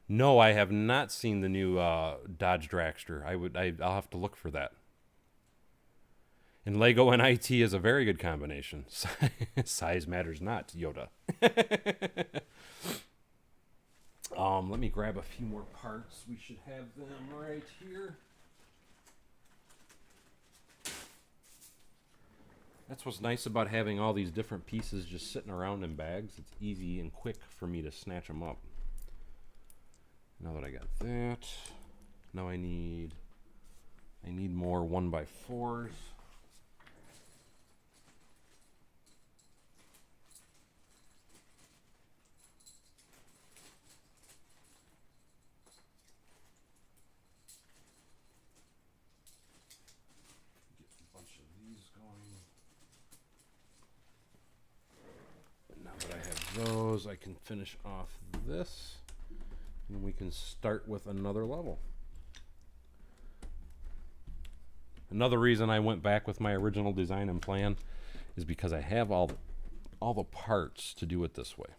No, I have not seen the new Dodge Dragster. I'll have to look for that. And Lego and IT is a very good combination. Size matters not, Yoda. Let me grab a few more parts. We should have them right here. That's what's nice about having all these different pieces just sitting around in bags. It's easy and quick for me to snatch them up. Now that I got that, now I need more 1x4s. Those, I can finish off this, and we can start with another level. Another reason I went back with my original design and plan is because I have all the parts to do it this way.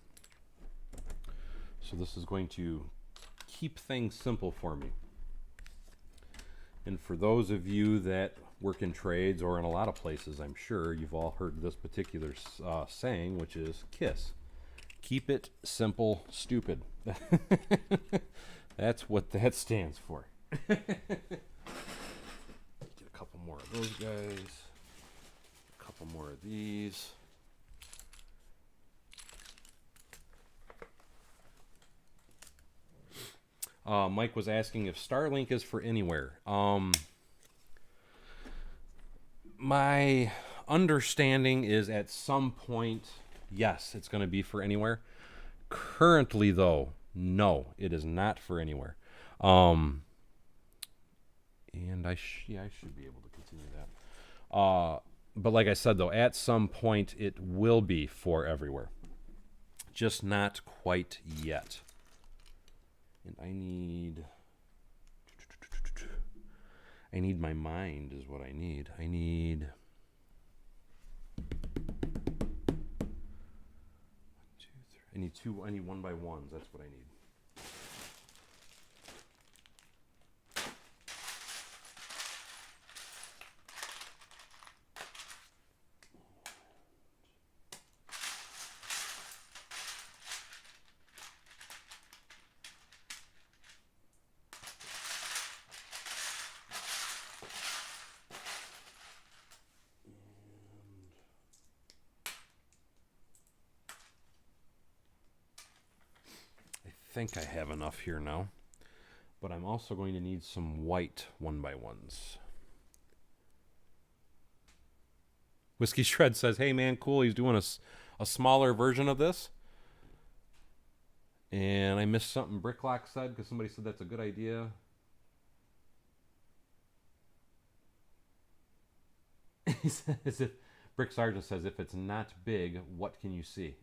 So this is going to keep things simple for me. And for those of you that work in trades or in a lot of places, I'm sure you've all heard this particular saying, which is KISS. Keep it simple, stupid. That's what that stands for. Get a couple more of those guys. A couple more of these. Mike was asking if Starlink is for anywhere. My understanding is at some point, yes, it's going to be for anywhere. Currently, though, no, it is not for anywhere. And I should be able to continue that. But like I said, though, at some point it will be for everywhere. Just not quite yet. And I need my mind is what I need. I need 1, 2, 3. I need 1 by 1s. That's what I need. I think I have enough here now, but I'm also going to need some white 1 by 1s. Whiskey Shred says, hey man, cool, he's doing a smaller version of this. And I missed something Bricklock said, because somebody said that's a good idea. He says, Brick Sergeant says, if it's not big, what can you see?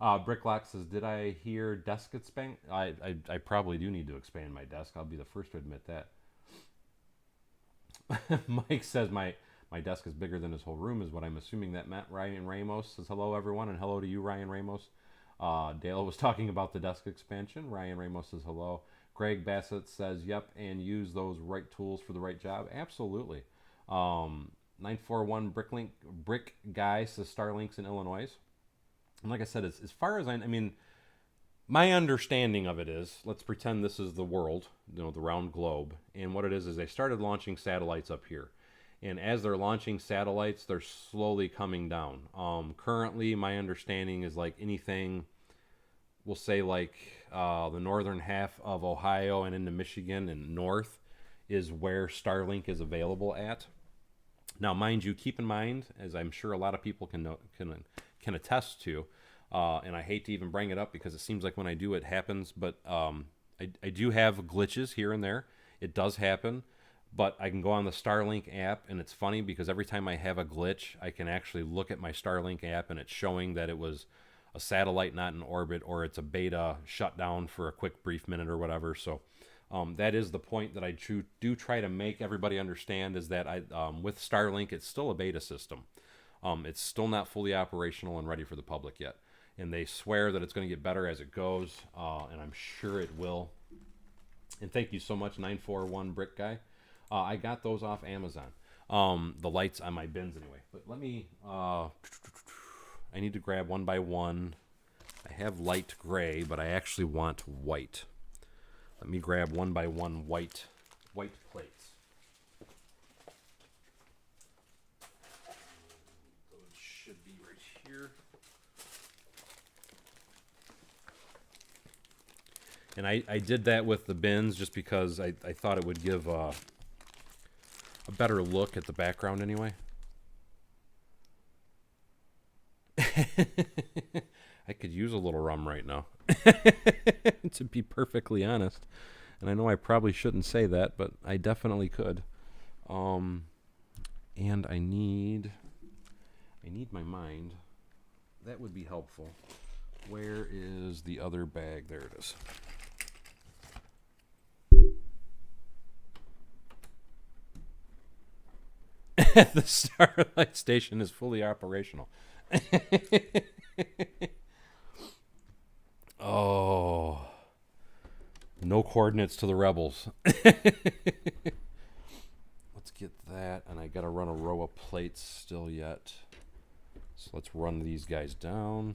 Bricklock says, did I hear desk expand? I probably do need to expand my desk. I'll be the first to admit that. Mike says, my desk is bigger than his whole room, is what I'm assuming that meant. Ryan Ramos says, hello, everyone, and hello to you, Ryan Ramos. Dale was talking about the desk expansion. Ryan Ramos says, hello. Greg Bassett says, yep, and use those right tools for the right job. Absolutely. 941 Brick Guy says, Starlink's in Illinois. And like I said, as far as I mean, my understanding of it is, let's pretend this is the world, the round globe. And what it is they started launching satellites up here. And as they're launching satellites, they're slowly coming down. Currently, my understanding is like anything, we'll say like the northern half of Ohio and into Michigan and north is where Starlink is available at. Now, mind you, keep in mind, as I'm sure a lot of people can attest to, and I hate to even bring it up because it seems like when I do it happens, but I do have glitches here and there. It does happen, but I can go on the Starlink app, and it's funny because every time I have a glitch, I can actually look at my Starlink app, and it's showing that it was a satellite not in orbit, or it's a beta shutdown for a quick brief minute or whatever. So that is the point that I do try to make everybody understand, is that with Starlink, it's still a beta system. It's still not fully operational and ready for the public yet. And they swear that it's going to get better as it goes, and I'm sure it will. And thank you so much, 941 Brick Guy. I got those off Amazon. The lights on my bins anyway. But let me, I need to grab 1 by 1. I have light gray, but I actually want white. Let me grab 1 by 1 white plates. Those should be right here. And I did that with the bins just because I thought it would give a better look at the background anyway. I could use a little rum right now, to be perfectly honest. And I know I probably shouldn't say that, but I definitely could. And I need my mind. That would be helpful. Where is the other bag? There it is. The Starlight Station is fully operational. Oh, no coordinates to the rebels. Let's get that, and I gotta run a row of plates still yet. So let's run these guys down.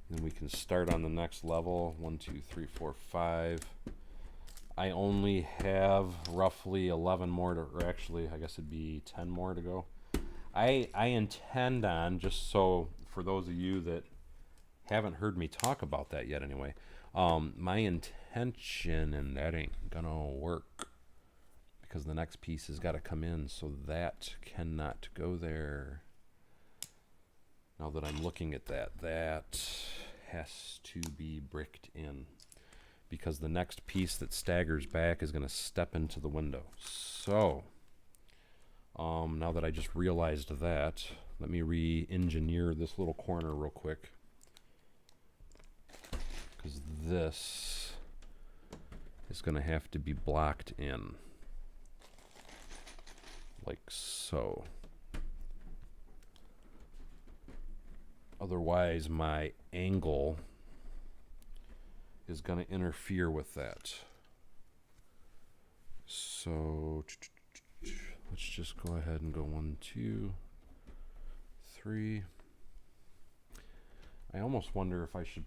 Then we can start on the next level. 1, 2, 3, 4, 5. I only have roughly 11 more to, or actually, I guess it'd be 10 more to go. I intend on, just so for those of you that haven't heard me talk about that yet anyway, my intention, and that ain't gonna work because the next piece has got to come in, so that cannot go there. Now that I'm looking at that, that has to be bricked in, because the next piece that staggers back is going to step into the window. So, now that I just realized that, let me re-engineer this little corner real quick, because this is going to have to be blocked in, like so. Otherwise, my angle is going to interfere with that. So let's just go ahead and go 1, 2, 3. I almost wonder if I should,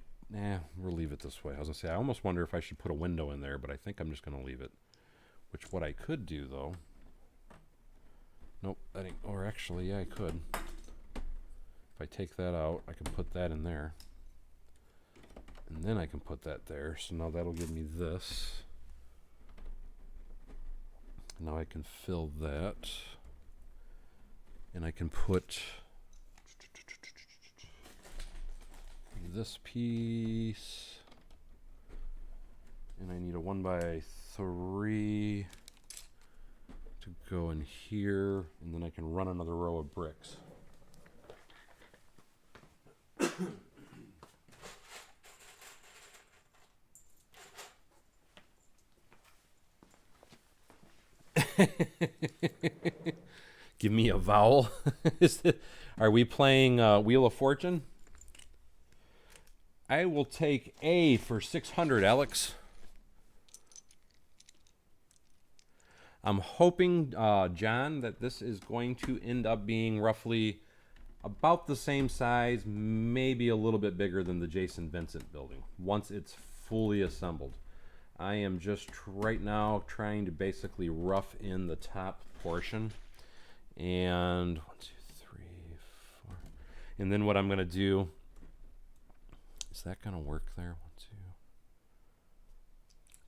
we'll leave it this way. I was going to say, I almost wonder if I should put a window in there, but I think I'm just going to leave it. Which, what I could do, though, nope, that ain't, or actually, yeah, I could. If I take that out, I can put that in there. And then I can put that there. So now that'll give me this. Now I can fill that. And I can put this piece. And I need a 1x3 to go in here. And then I can run another row of bricks. Give me a vowel. Are we playing Wheel of Fortune? I will take A for 600, Alex. I'm hoping, John, that this is going to end up being roughly about the same size, maybe a little bit bigger than the Jason Vincent building, once it's fully assembled. I am just right now trying to basically rough in the top portion. And 1, 2, 3, 4. And then what I'm going to do, is that going to work there? 1, 2.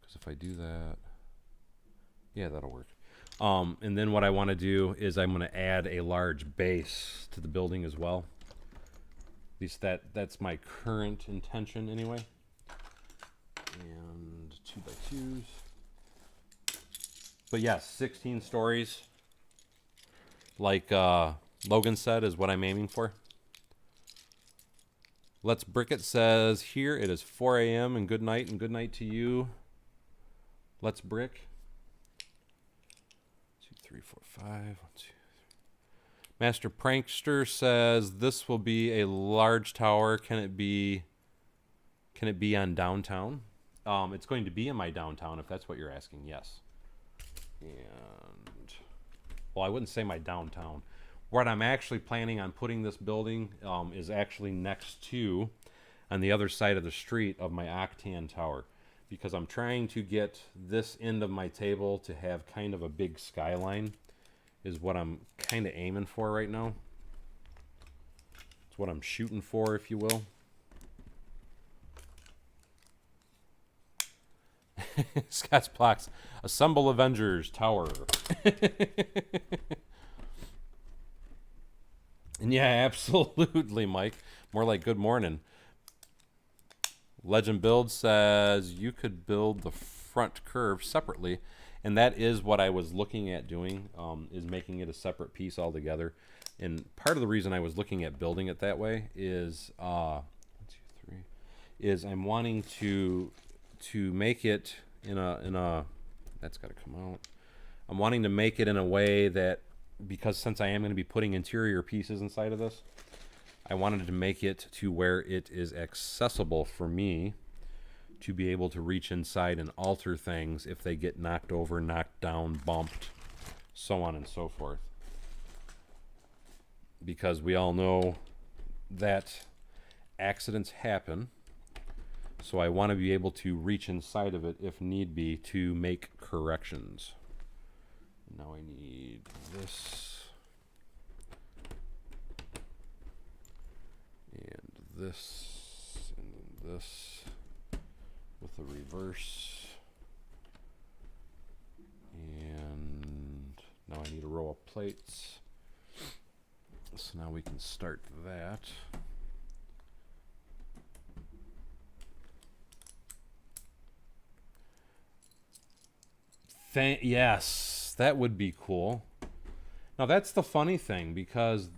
Because if I do that, yeah, that'll work. And then what I want to do is I'm going to add a large base to the building as well. At least that's my current intention anyway. And 2x2s. But yes, 16 stories, like Logan said, is what I'm aiming for. Let's Brick It says here it is 4 a.m. and good night to you. Let's Brick. 2, 3, 4, 5. 1, 2, 3. Master Prankster says this will be a large tower. Can it be on downtown? It's going to be in my downtown, if that's what you're asking. Yes. And well, I wouldn't say my downtown. What I'm actually planning on putting this building is actually next to, on the other side of the street of my Octan Tower, because I'm trying to get this end of my table to have kind of a big skyline, is what I'm kind of aiming for right now. It's what I'm shooting for, if you will. Scott's Blocks, assemble Avengers Tower. And yeah, absolutely, Mike. More like good morning. Legend Build says you could build the front curve separately, and that is what I was looking at doing, is making it a separate piece altogether. And part of the reason I was looking at building it that way is, 1, 2, 3, is I'm wanting to make it in a that's got to come out. I'm wanting to make it in a way that, because since I am going to be putting interior pieces inside of this, I wanted to make it to where it is accessible for me to be able to reach inside and alter things if they get knocked over, knocked down, bumped, so on and so forth. Because we all know that accidents happen. So I want to be able to reach inside of it if need be to make corrections. Now I need this and this and this with the reverse, and Now I need a row of plates. So now we can start that. Yes, that would be cool. Now that's the funny thing, because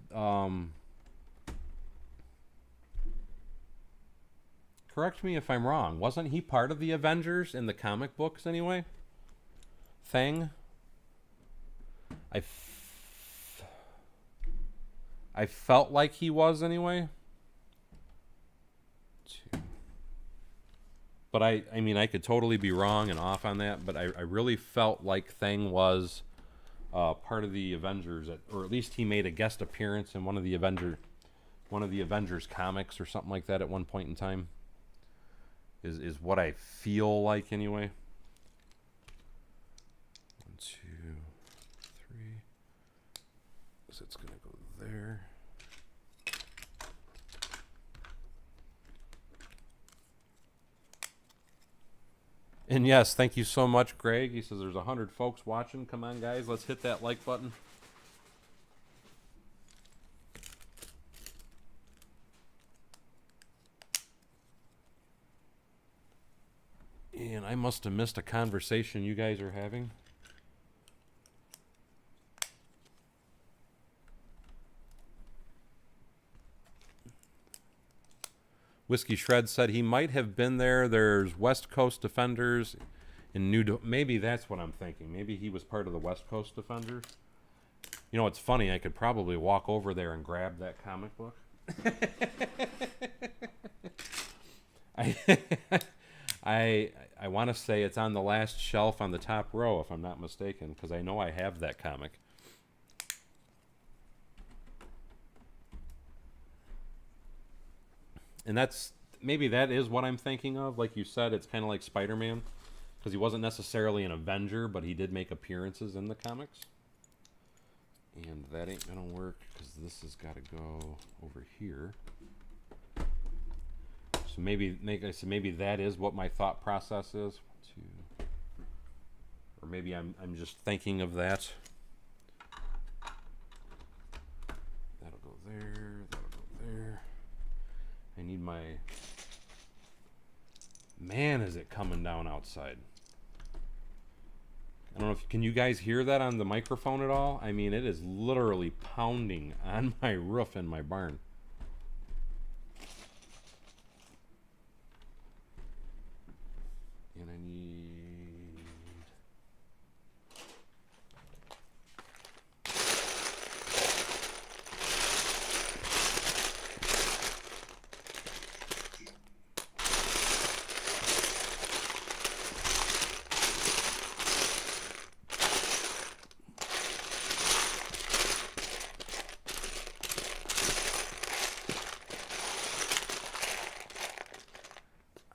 correct me if I'm wrong, wasn't he part of the Avengers in the comic books anyway? Thing? I felt like he was anyway. But I mean, I could totally be wrong and off on that, but I really felt like Thing was part of the Avengers, or at least he made a guest appearance in one of the Avengers comics or something like that at one point in time. Is what I feel like anyway. 1, 2, 3. So it's gonna go there. And yes, thank you so much, Greg. He says there's 100 folks watching. Come on, guys, let's hit that like button. And I must have missed a conversation you guys are having. Whiskey Shred said he might have been there. There's West Coast Defenders in maybe that's what I'm thinking. Maybe he was part of the West Coast Defenders. You know, it's funny. I could probably walk over there and grab that comic book. I want to say it's on the last shelf on the top row, if I'm not mistaken, because I know I have that comic. And maybe that is what I'm thinking of. Like you said, it's kind of like Spider-Man, because he wasn't necessarily an Avenger, but he did make appearances in the comics. And that ain't gonna work, because this has got to go over here. So maybe that is what my thought process is. 1, 2, or maybe I'm just thinking of that. That'll go there. That'll go there. I need my... Man, is it coming down outside. I don't know if... Can you guys hear that on the microphone at all? I mean, it is literally pounding on my roof in my barn. And I need...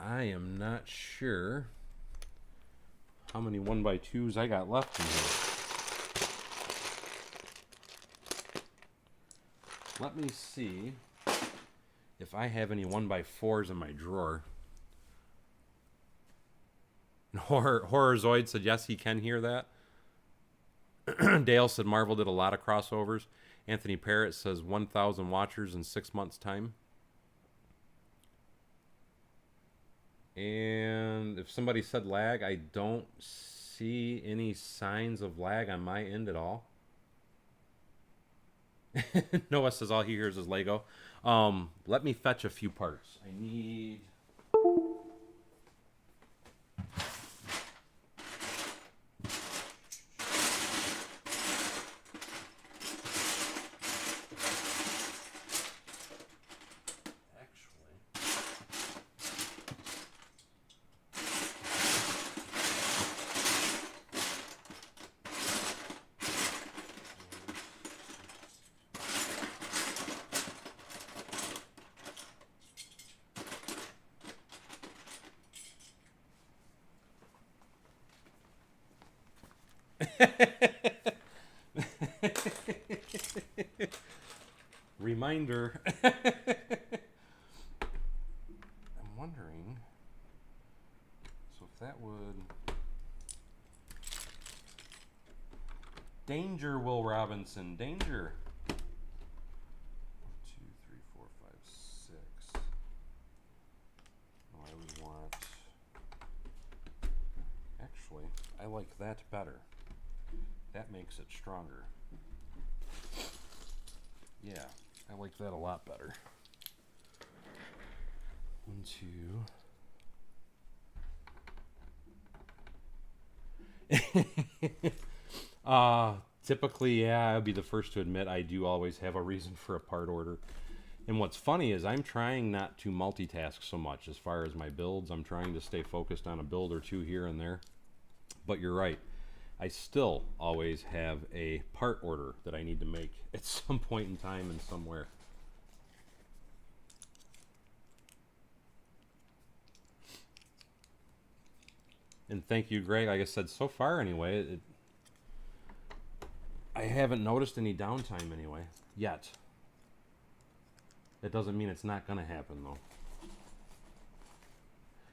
I am not sure how many 1x2s I got left in here. Let me see if I have any 1x4s in my drawer. Horrorzoid said yes, he can hear that. Dale said Marvel did a lot of crossovers. Anthony Parrott says 1,000 watchers in 6 months' time. And if somebody said lag, I don't see any signs of lag on my end at all. Noah says all he hears is Lego. Let me fetch a few parts. I need... Reminder. I'm wondering, so if that would... Danger, Will Robinson. Danger. 1, 2, 3, 4, 5, 6. Oh, I would want... Actually, I like that better. That makes it stronger. Yeah, I like that a lot better. 1, 2. Typically, yeah, I'll be the first to admit I do always have a reason for a part order. And what's funny is I'm trying not to multitask so much as far as my builds. I'm trying to stay focused on a build or two here and there. But you're right. I still always have a part order that I need to make at some point in time and somewhere. And thank you, Greg. Like I said, so far anyway, I haven't noticed any downtime anyway, yet. That doesn't mean it's not going to happen, though.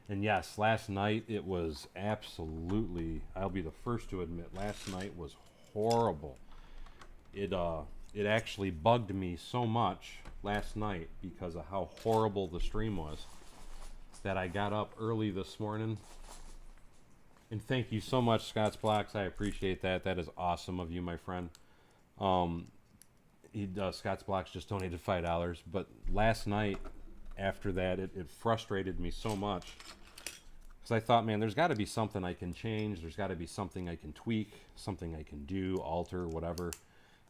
And yes, last night it was absolutely, I'll be the first to admit, last night was horrible. It actually bugged me so much last night because of how horrible the stream was that I got up early this morning. And thank you so much, Scott's Blocks. I appreciate that. That is awesome of you, my friend. Scott's Blocks just donated $5. But last night, after that, it frustrated me so much. Because I thought, man, there's got to be something I can change. There's got to be something I can tweak, something I can do, alter, whatever.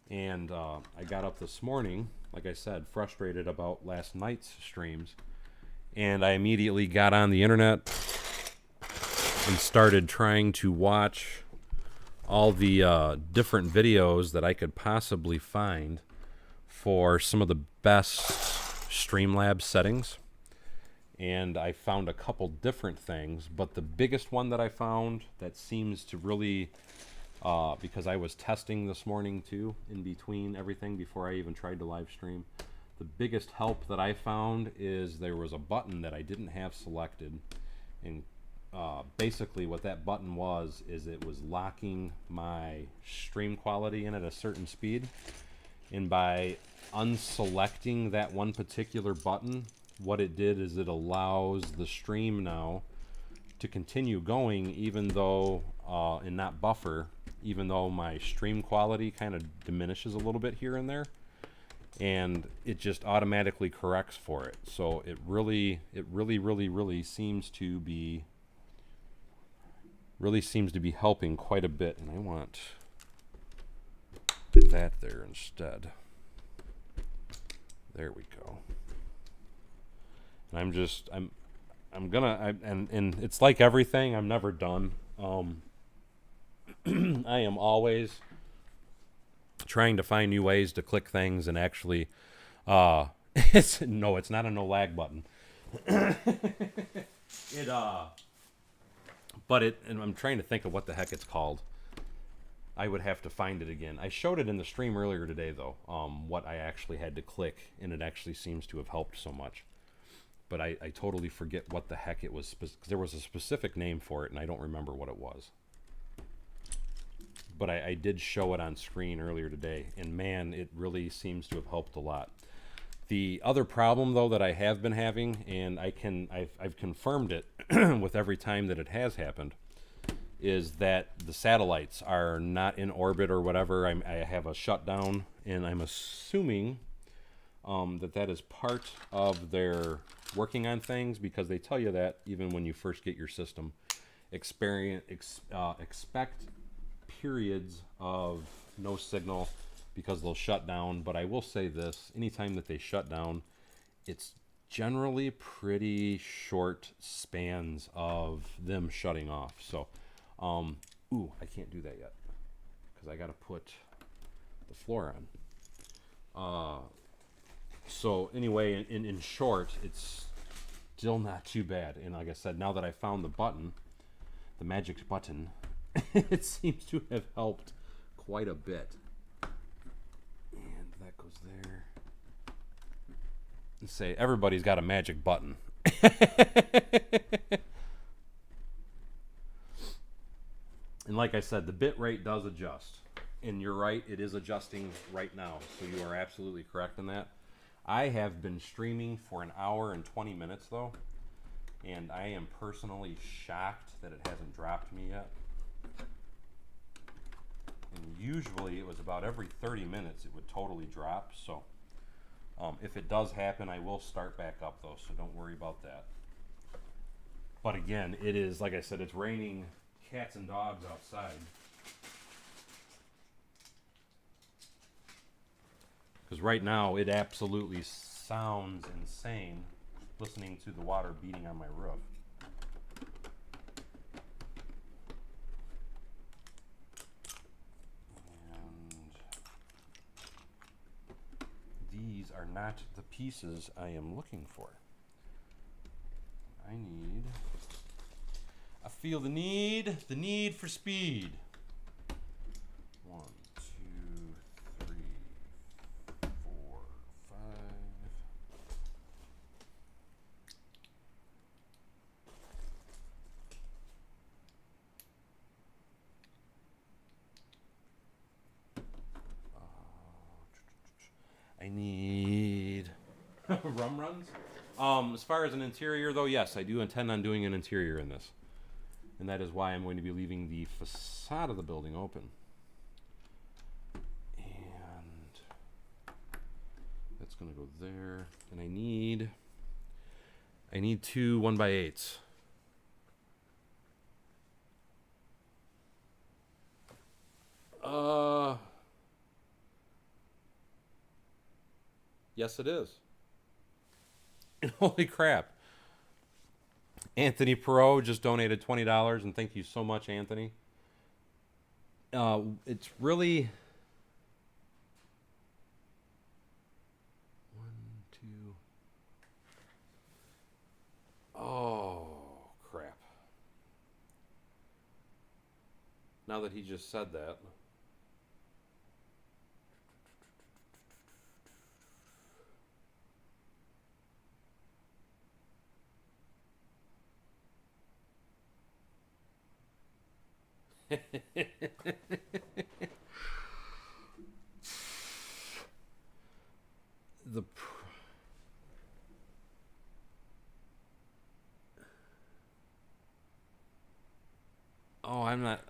And I got up this morning, like I said, frustrated about last night's streams. And I immediately got on the internet and started trying to watch all the different videos that I could possibly find for some of the best Streamlabs settings. And I found a couple different things, but the biggest one that I found that seems to really, because I was testing this morning too, in between everything before I even tried to live stream, the biggest help that I found is there was a button that I didn't have selected, and basically what that button was is it was locking my stream quality in at a certain speed, and by unselecting that one particular button, what it did is it allows the stream now to continue going even though and not buffer, even though my stream quality kind of diminishes a little bit here and there, and it just automatically corrects for it. So it really seems to be helping quite a bit. And I want that there instead. There we go. And and it's like everything, I'm never done. I am always trying to find new ways to click things and actually it's not a no lag button. And I'm trying to think of what the heck it's called. I would have to find it again. I showed it in the stream earlier today, though, what I actually had to click, and it actually seems to have helped so much. But I totally forget what the heck it was. There was a specific name for it, and I don't remember what it was. But I did show it on screen earlier today, and man, it really seems to have helped a lot. The other problem, though, that I have been having, and I've confirmed it with every time that it has happened, is that the satellites are not in orbit or whatever. I have a shutdown, and I'm assuming that is part of their working on things, because they tell you that even when you first get your system. Expect periods of no signal because they'll shut down. But I will say this, anytime that they shut down, it's generally pretty short spans of them shutting off. So I can't do that yet because I got to put the floor on. So anyway, in short, it's still not too bad. And like I said, now that I found the button, the magic button, it seems to have helped quite a bit. And that goes there. And say, everybody's got a magic button. And like I said, the bit rate does adjust. And you're right, it is adjusting right now. So you are absolutely correct in that. I have been streaming for an hour and 20 minutes though, and I am personally shocked that it hasn't dropped me yet. And usually it was about every 30 minutes it would totally drop. So if it does happen, I will start back up though, so don't worry about that. But again, it is, like I said, it's raining cats and dogs outside. Because right now it absolutely sounds insane listening to the water beating on my roof. And these are not the pieces I am looking for. I feel the need for speed. 1, 2, 3, 4, 5. I need rum runs. As far as an interior, though, yes, I do intend on doing an interior in this. And that is why I'm going to be leaving the facade of the building open. And that's going to go there. And I need 2 1x8s. Yes, it is. And holy crap. Anthony Perot just donated $20, and thank you so much, Anthony. It's really 1, 2. Oh, crap. Now that he just said that.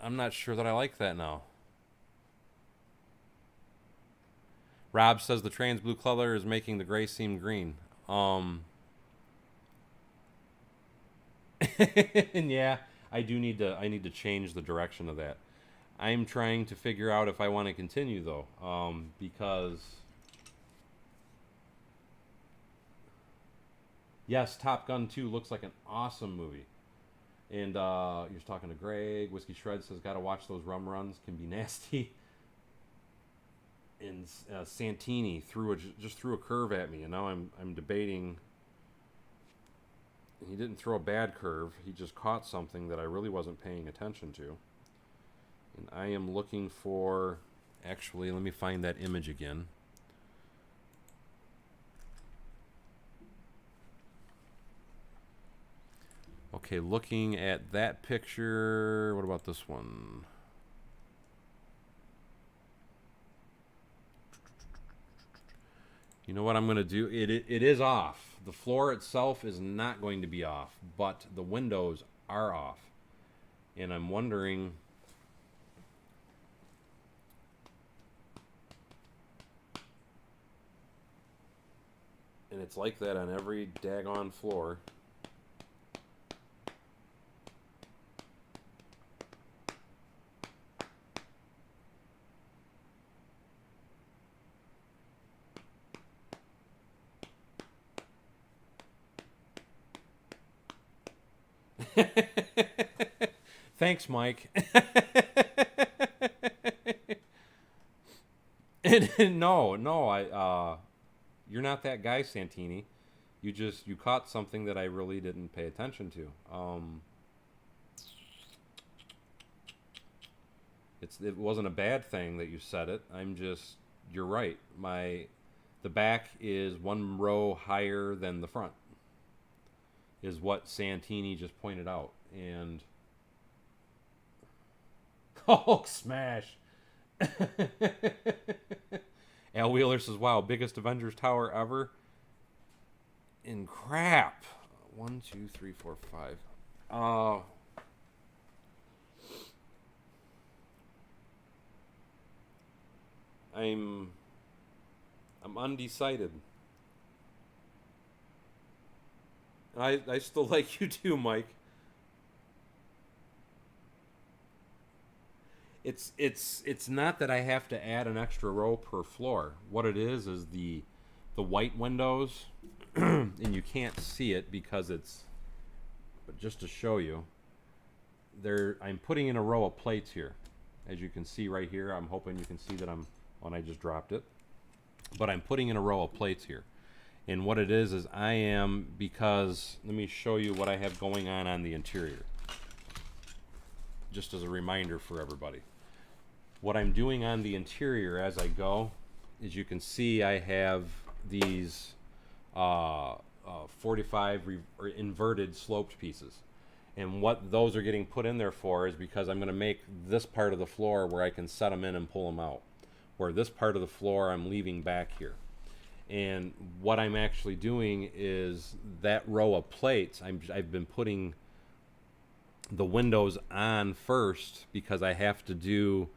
I'm not sure that I like that now. Rob says the trans blue color is making the gray seem green. And yeah, I need to change the direction of that. I'm trying to figure out if I want to continue though, because yes, Top Gun 2 looks like an awesome movie. And you're talking to Greg. Whiskey Shred says, "Gotta watch those rum runs. Can be nasty." And Santini just threw a curve at me, and now I'm debating. He didn't throw a bad curve. He just caught something that I really wasn't paying attention to. And I am looking for. Actually, let me find that image again. Okay, looking at that picture, what about this one? You know what I'm going to do? It is off. The floor itself is not going to be off, but the windows are off. And I'm wondering... And it's like that on every daggone floor. Thanks, Mike. No, you're not that guy, Santini. You caught something that I really didn't pay attention to. It wasn't a bad thing that you said it. You're right. The back is one row higher than the front, is what Santini just pointed out. And Hulk smash. Al Wheeler says, wow, biggest Avengers Tower ever. In crap. 1, 2, 3, 4, 5. I'm undecided. And I still like you too, Mike. It's not that I have to add an extra row per floor. What it is the white windows, and you can't see it because it's. But just to show you, I'm putting in a row of plates here, as you can see right here. I'm hoping you can see that I just dropped it, but I'm putting in a row of plates here. And what it is I am, because let me show you what I have going on the interior, just as a reminder for everybody. What I'm doing on the interior as I go is, you can see I have these 45 or inverted sloped pieces. And what those are getting put in there for is because I'm going to make this part of the floor where I can set them in and pull them out. Where this part of the floor I'm leaving back here. And what I'm actually doing is that row of plates, I've been putting the windows on first because I have to do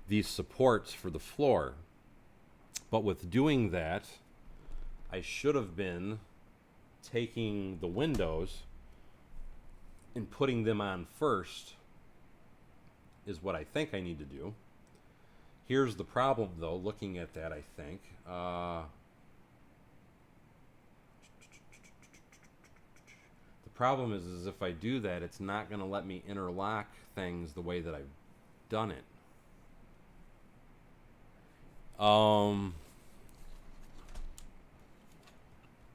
these supports for the floor. But with doing that, I should have been taking the windows and putting them on first, is what I think I need to do. Here's the problem, though, looking at that, I think. The problem is if I do that, it's not going to let me interlock things the way that I've done it.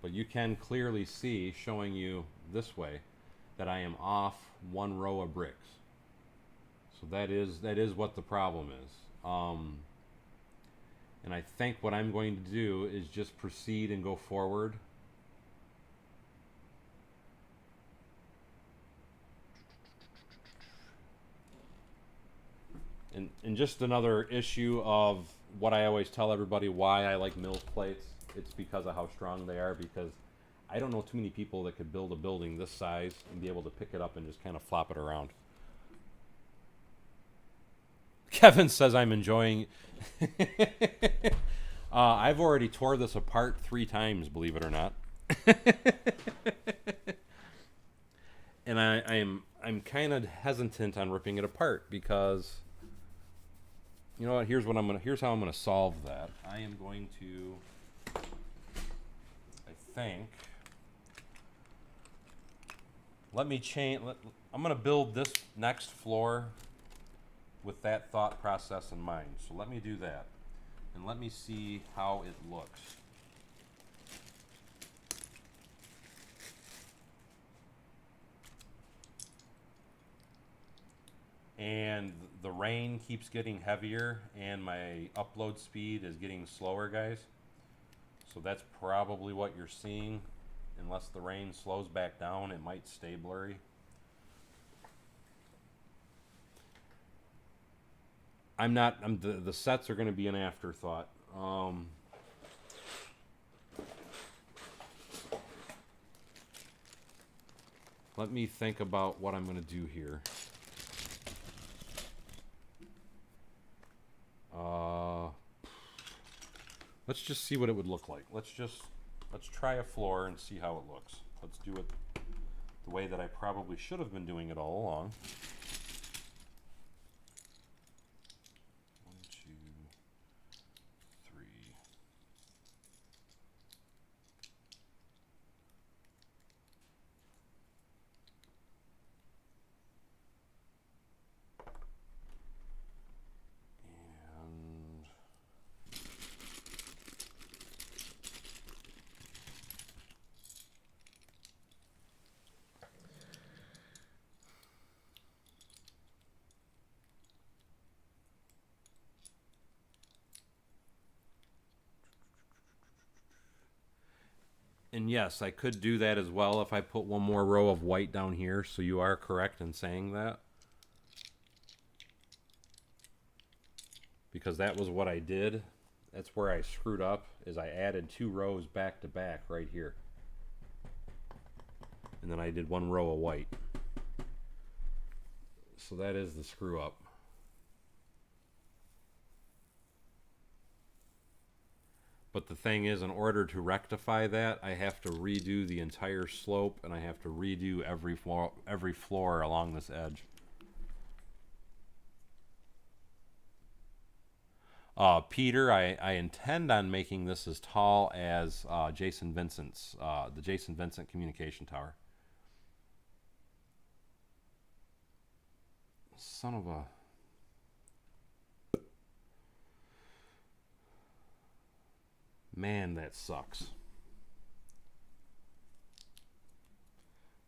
But you can clearly see, showing you this way, that I am off one row of bricks. So that is what the problem is. And I think what I'm going to do is just proceed and go forward. And just another issue of what I always tell everybody why I like mill plates. It's because of how strong they are, because I don't know too many people that could build a building this size and be able to pick it up and just kind of flop it around. Kevin says I'm enjoying. I've already tore this apart 3 times, believe it or not. And I'm kind of hesitant on ripping it apart because, you know what? Here's how I'm gonna solve that. I am going to, I think, let me change. I'm gonna build this next floor with that thought process in mind. So let me do that, and let me see how it looks. And the rain keeps getting heavier, and my upload speed is getting slower, guys. So that's probably what you're seeing. Unless the rain slows back down, it might stay blurry. The sets are going to be an afterthought. Let me think about what I'm going to do here. Let's just see what it would look like. Let's try a floor and see how it looks. Let's do it the way that I probably should have been doing it all along. 1, 2, 3. And yes, I could do that as well if I put one more row of white down here, so you are correct in saying that. because that was what I did. That's where I screwed up, is I added 2 rows back to back right here. And then I did 1 row of white. So that is the screw up. But the thing is, in order to rectify that, I have to redo the entire slope, and I have to redo every floor along this edge. Peter, I intend on making this as tall as Jason Vincent's, the Jason Vincent communication tower. Son of a... Man, that sucks. At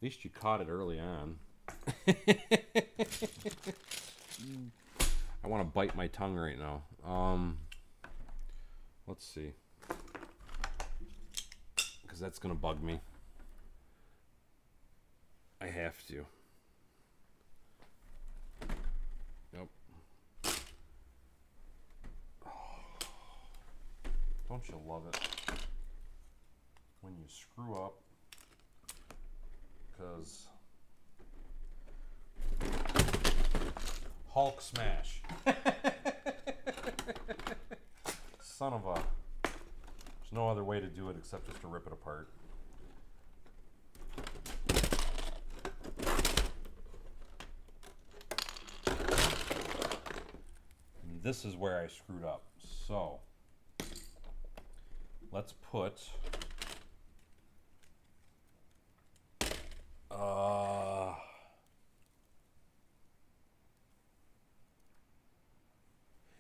least you caught it early on. I want to bite my tongue right now. Let's see. Because that's going to bug me. I have to. Nope. Don't you love it when you screw up? Because Hulk smash. Son of a... There's no other way to do it except just to rip it apart. And this is where I screwed up. So let's put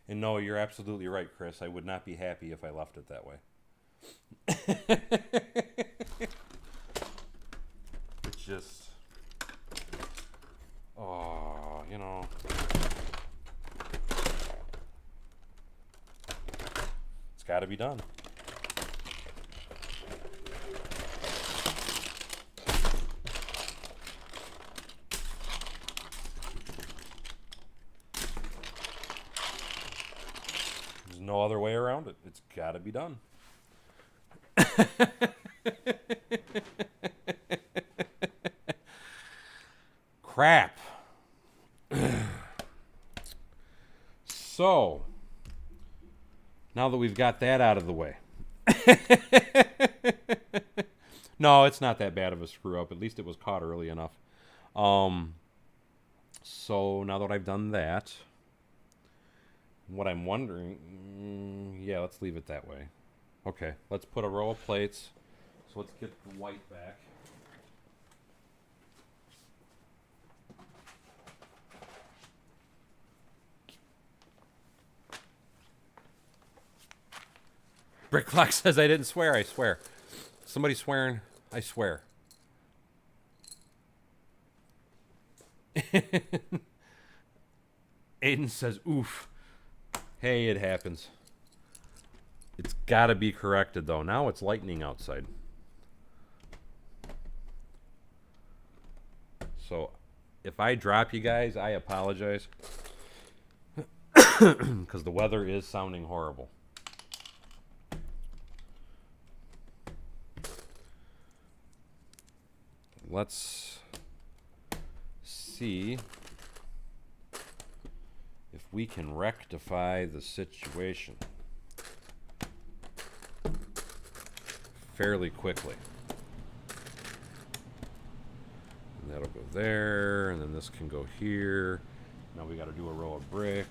and no, you're absolutely right, Chris. I would not be happy if I left it that way. It's just, oh, you know. It's got to be done. No other way around it. It's got to be done. Crap. So, now that we've got that out of the way. No, it's not that bad of a screw up. At least it was caught early enough. So, now that I've done that, what I'm wondering, yeah, let's leave it that way. Okay, let's put a row of plates. So let's get the white back. Brick Clock says I didn't swear. I swear. Somebody swearing. I swear. Aiden says, oof. Hey, it happens. It's got to be corrected, though. Now it's lightning outside. So, if I drop you guys, I apologize. Because the weather is sounding horrible. Let's see if we can rectify the situation fairly quickly. And that'll go there, and then this can go here. Now we got to do a row of brick.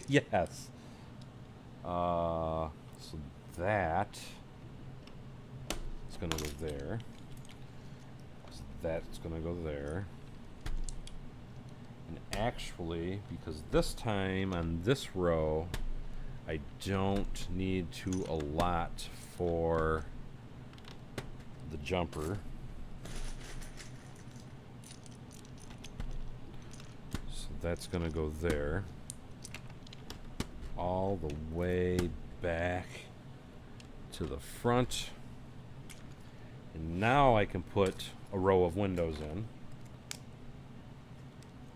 Yes. So that is going to go there. So that's going to go there. And actually, because this time on this row, I don't need to allot for the jumper. So that's going to go there. All the way back to the front. And now I can put a row of windows in.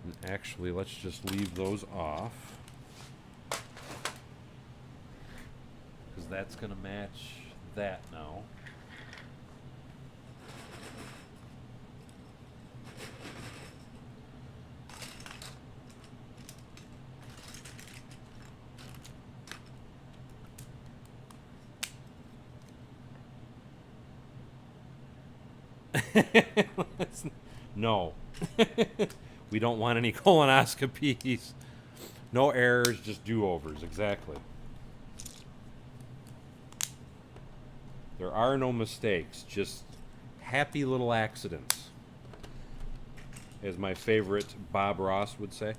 And actually, let's just leave those off, because that's going to match that now. No. We don't want any colonoscopies. No errors, just do-overs, exactly. There are no mistakes, just happy little accidents, as my favorite Bob Ross would say.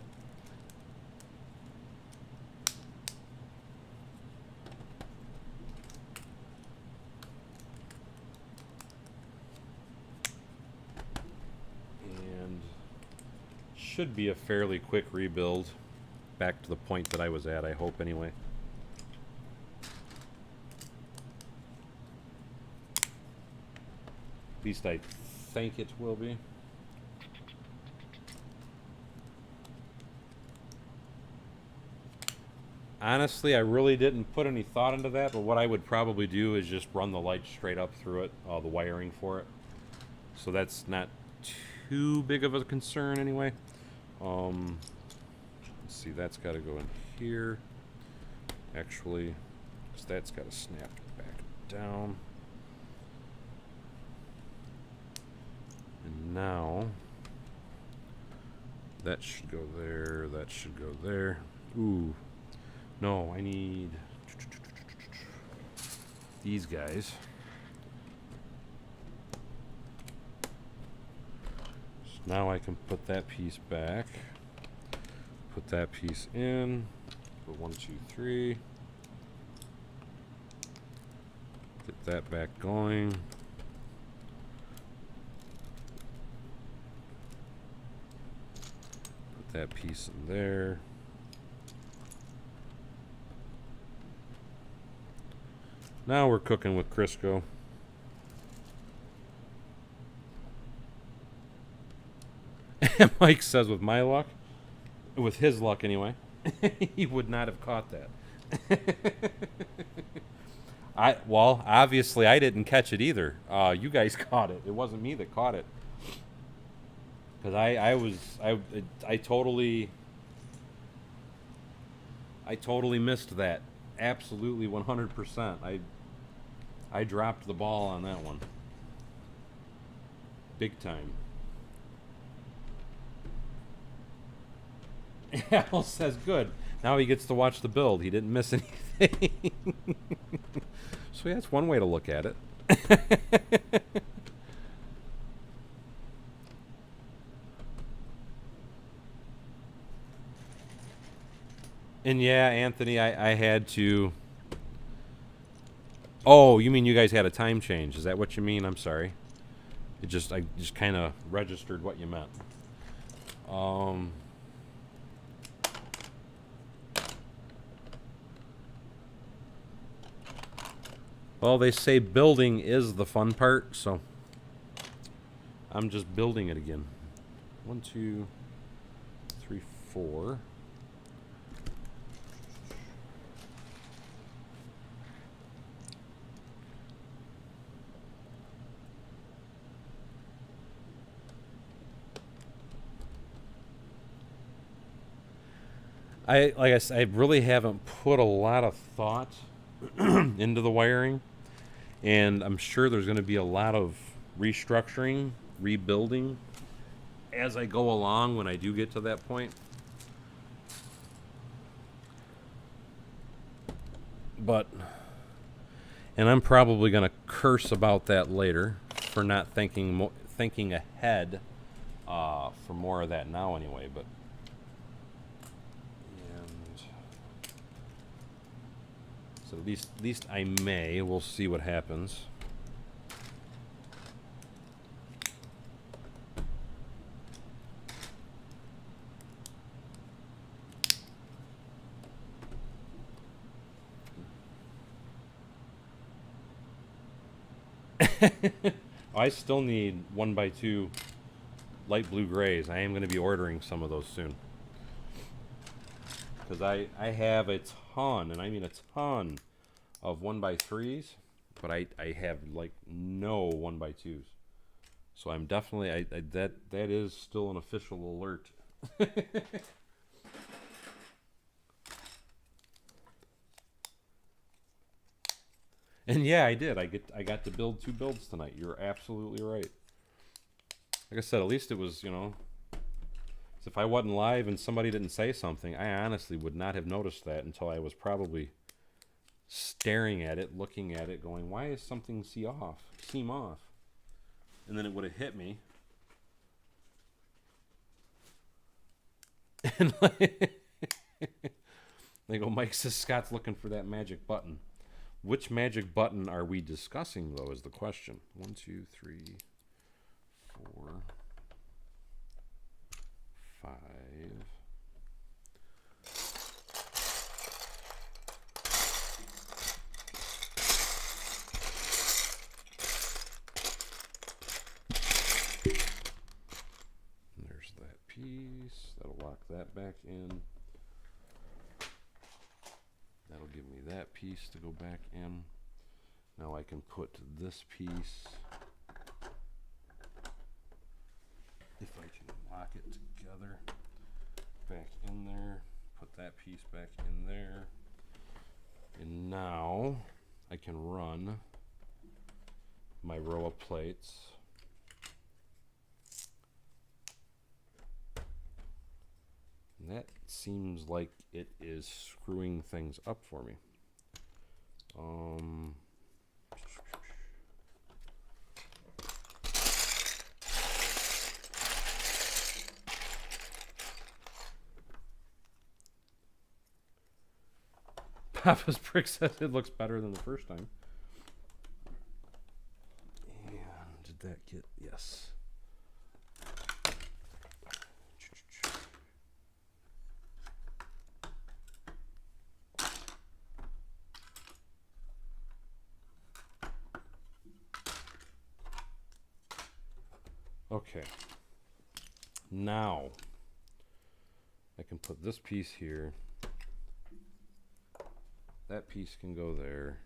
Should be a fairly quick rebuild back to the point that I was at, I hope anyway. At least I think it will be. Honestly, I really didn't put any thought into that, but what I would probably do is just run the light straight up through it, the wiring for it. So that's not too big of a concern anyway. Let's see, that's got to go in here. Actually, because that's got to snap back down. And now, that should go there, that should go there. Ooh, no, I need these guys. Now I can put that piece back, put that piece in, put 1, 2, 3, get that back going. Put that piece in there. Now we're cooking with Crisco. Mike says with my luck, with his luck anyway, he would not have caught that. Well, obviously I didn't catch it either. You guys caught it. It wasn't me that caught it. Because I totally missed that. Absolutely 100%. I dropped the ball on that one. Big time. Al says, good. Now he gets to watch the build. He didn't miss anything. So yeah, that's one way to look at it. And yeah, Anthony, I had to... Oh, you mean you guys had a time change? Is that what you mean? I'm sorry. I just kind of registered what you meant. Well, they say building is the fun part, so I'm just building it again. 1, 2, 3, 4. Like I said, I really haven't put a lot of thought into the wiring, and I'm sure there's going to be a lot of restructuring, rebuilding as I go along when I do get to that point. And I'm probably going to curse about that later for not thinking ahead for more of that now anyway, but so at least I may. We'll see what happens. I still need 1x2 light blue grays. I am going to be ordering some of those soon. Because I have a ton, and I mean a ton, of 1x3s, but I have like no 1x2s. So I'm definitely, that is still an official alert. And yeah, I did. I got to build 2 builds tonight. You're absolutely right. Like I said, at least it was, you know, if I wasn't live and somebody didn't say something, I honestly would not have noticed that until I was probably staring at it, looking at it, going, why is something seem off? And then it would have hit me. And they go, Mike says Scott's looking for that magic button. Which magic button are we discussing, though, is the question. 1, 2, 3, 4, 5. And there's that piece. That'll lock that back in. That'll give me that piece to go back in. Now I can put this piece, if I can lock it together, back in there. Put that piece back in there. And now I can run my row of plates. And that seems like it is screwing things up for me. Papa's Brick says it looks better than the first time. And did that get, yes. Okay, now I can put this piece here. That piece can go there.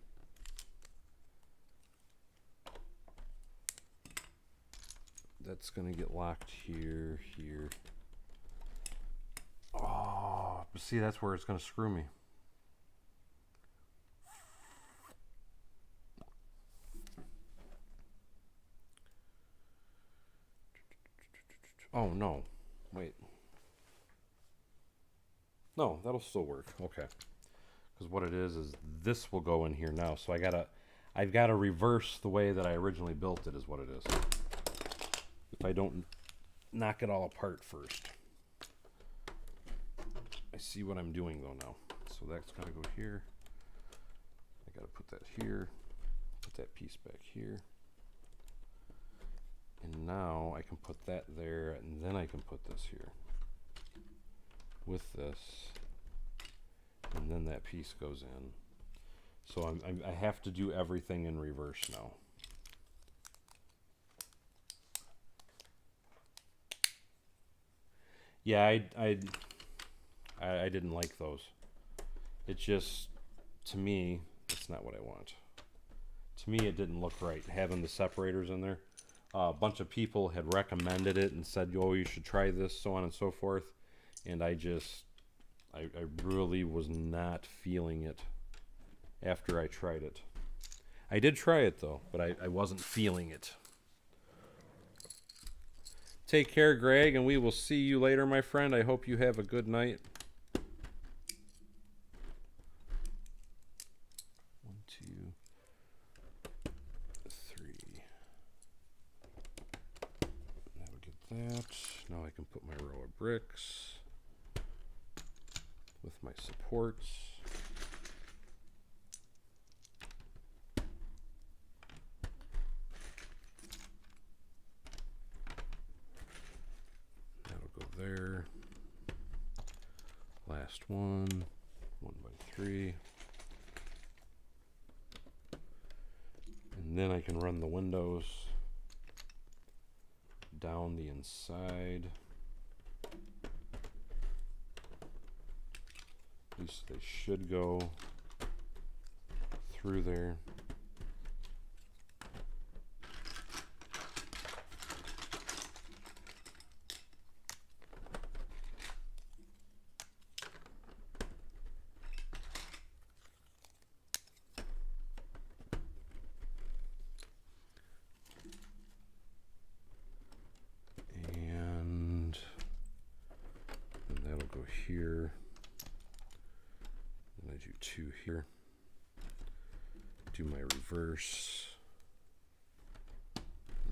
That's gonna get locked here, here. Oh, but see, that's where it's gonna screw me. Oh, no. Wait. No, that'll still work. Okay. Because what it is this will go in here now. So I've gotta reverse the way that I originally built it is what it is. If I don't knock it all apart first. I see what I'm doing though now. So that's gotta go here. I gotta put that here. Put that piece back here. And now I can put that there, and then I can put this here with this, and then that piece goes in. So I have to do everything in reverse now. Yeah, I didn't like those. It just, to me, it's not what I want. To me, it didn't look right having the separators in there. A bunch of people had recommended it and said, oh, you should try this, so on and so forth. And I really was not feeling it after I tried it. I did try it, though, but I wasn't feeling it. Take care, Greg, and we will see you later, my friend. I hope you have a good night. 1, 2, 3. That'll get that. Now I can put my row of bricks with my supports. That'll go there. Last one, 1 by 3. And then I can run the windows down the inside. At least they should go through there. Here, and I do 2 here, do my reverse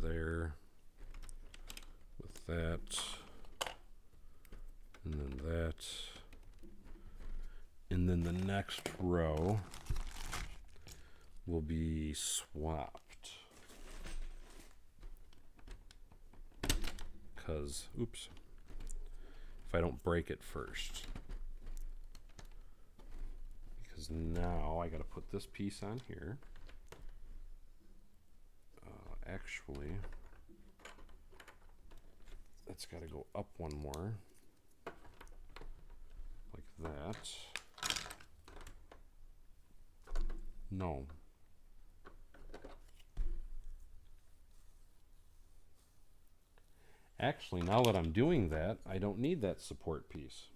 there with that, and then that, and then the next row will be swapped, because, oops, if I don't break it first. Because now I got to put this piece on here. Actually, that's got to go up one more. Like that. No. Actually, now that I'm doing that, I don't need that support piece.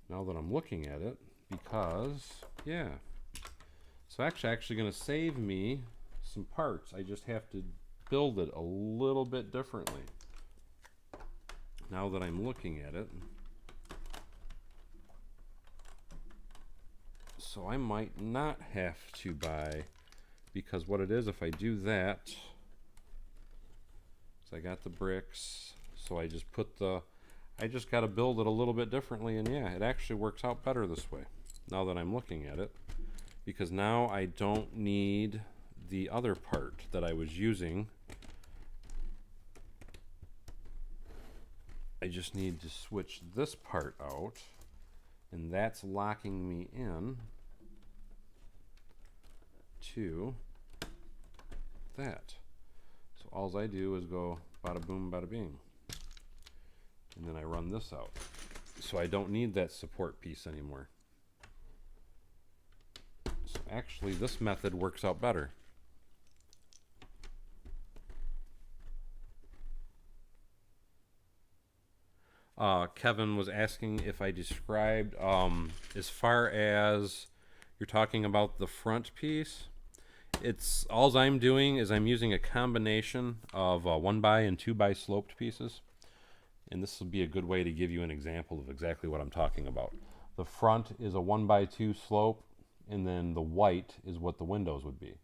Now that I'm looking at it, because, yeah. So actually going to save me some parts. I just have to build it a little bit differently. Now that I'm looking at it. So I might not have to buy, because what it is, if I do that, I got the bricks, so I just put I just got to build it a little bit differently, and yeah, it actually works out better this way, now that I'm looking at it, because now I don't need the other part that I was using. I just need to switch this part out, and that's locking me in to that. All I do is go bada boom, bada bing. And then I run this out. So I don't need that support piece anymore. So actually, this method works out better. Kevin was asking if I described, as far as you're talking about the front piece, it's all I'm doing is I'm using a combination of 1x and 2x sloped pieces, and this will be a good way to give you an example of exactly what I'm talking about. The front is a 1x2 slope, and then the white is what the windows would be.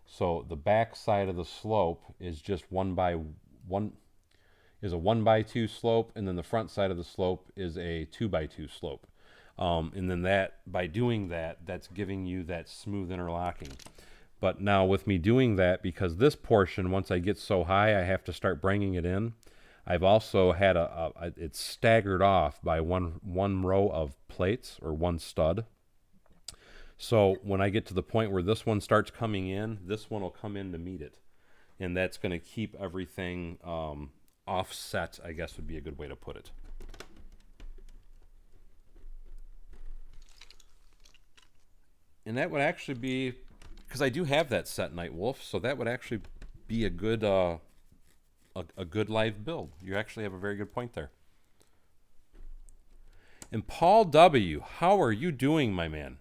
So the back side of the slope is just 1x1 is a 1x2 slope, and then the front side of the slope is a 2x2 slope. And then that, by doing that, that's giving you that smooth interlocking. But now with me doing that, because this portion, once I get so high, I have to start bringing it in. I've also had it's staggered off by one row of plates, or one stud. So when I get to the point where this one starts coming in, this one will come in to meet it. And that's going to keep everything offset, I guess would be a good way to put it. And that would actually be, because I do have that set Night Wolf, so that would actually be a good good live build. You actually have a very good point there. And Paul W., how are you doing, my man?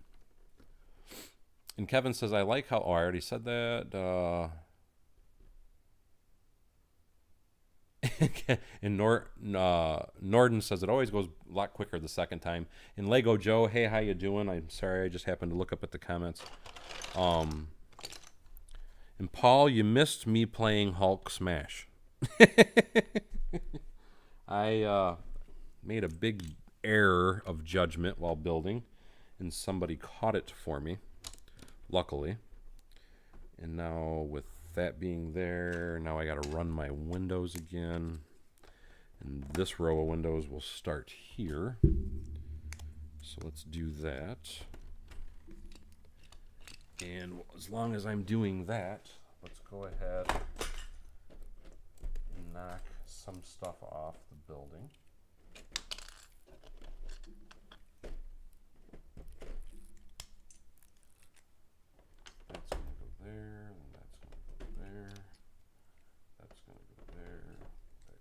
And Kevin says, I like how, oh, I already said that. And Norden says it always goes a lot quicker the second time. And Lego Joe, hey, how you doing? I'm sorry, I just happened to look up at the comments. And Paul, you missed me playing Hulk Smash. I made a big error of judgment while building, and somebody caught it for me, luckily. And now with that being there, now I got to run my windows again. And this row of windows will start here. So let's do that. And as long as I'm doing that, let's go ahead knock some stuff off the building. That's going to go there, and that's going to go there. That's going to go there. That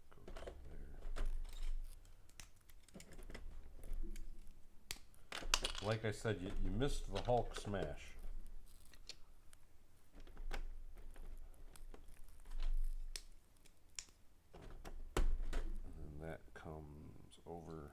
goes there. Like I said, you missed the Hulk smash. And then that comes over.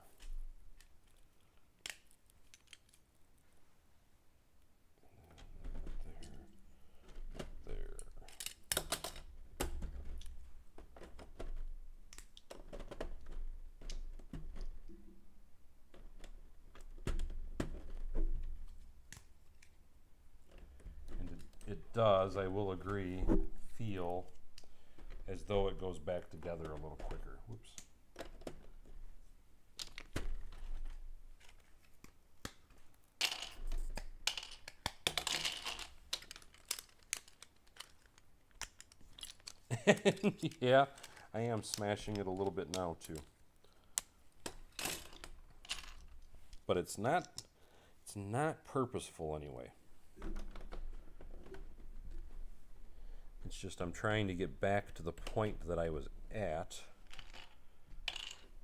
It does, I will agree, feel as though it goes back together a little quicker. Whoops. Yeah, I am smashing it a little bit now too. But it's not purposeful anyway. It's just I'm trying to get back to the point that I was at.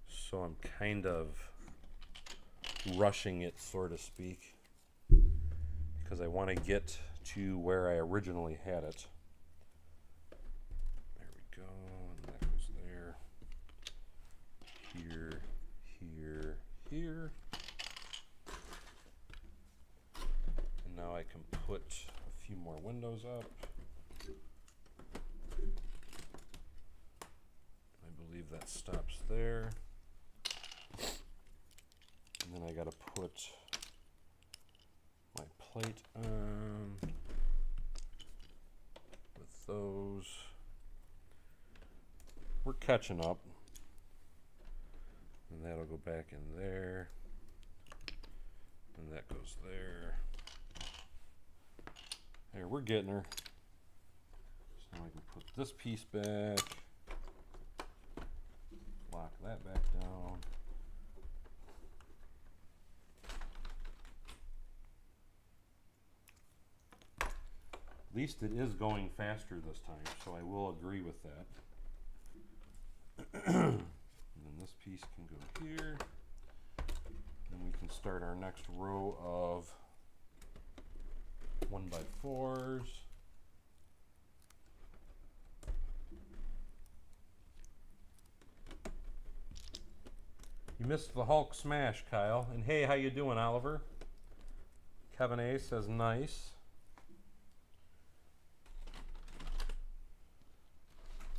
So I'm kind of rushing it, so to speak, because I want to get to where I originally had it. There we go, and that goes there. Here, here, here. And now I can put a few more windows up. I believe that stops there. And then I gotta put my plate on with those. We're catching up. And that'll go back in there. And that goes there. There, we're getting her. So now I can put this piece back. Lock that back down. At least it is going faster this time, so I will agree with that. And then this piece can go here. Then we can start our next row of 1x4s. You missed the Hulk smash, Kyle. And hey, how you doing, Oliver? Kevin A says nice.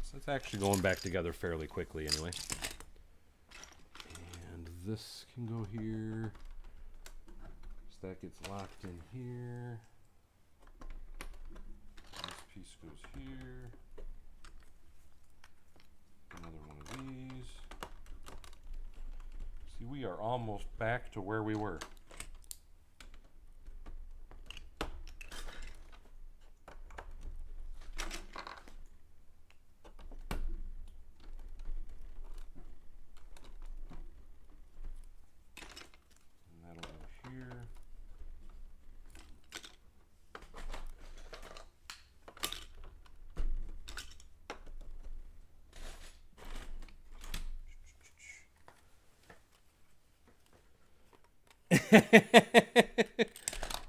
So it's actually going back together fairly quickly anyway. And this can go here. So that gets locked in here. This piece goes here. Another one of these. See, we are almost back to where we were. And that'll go here.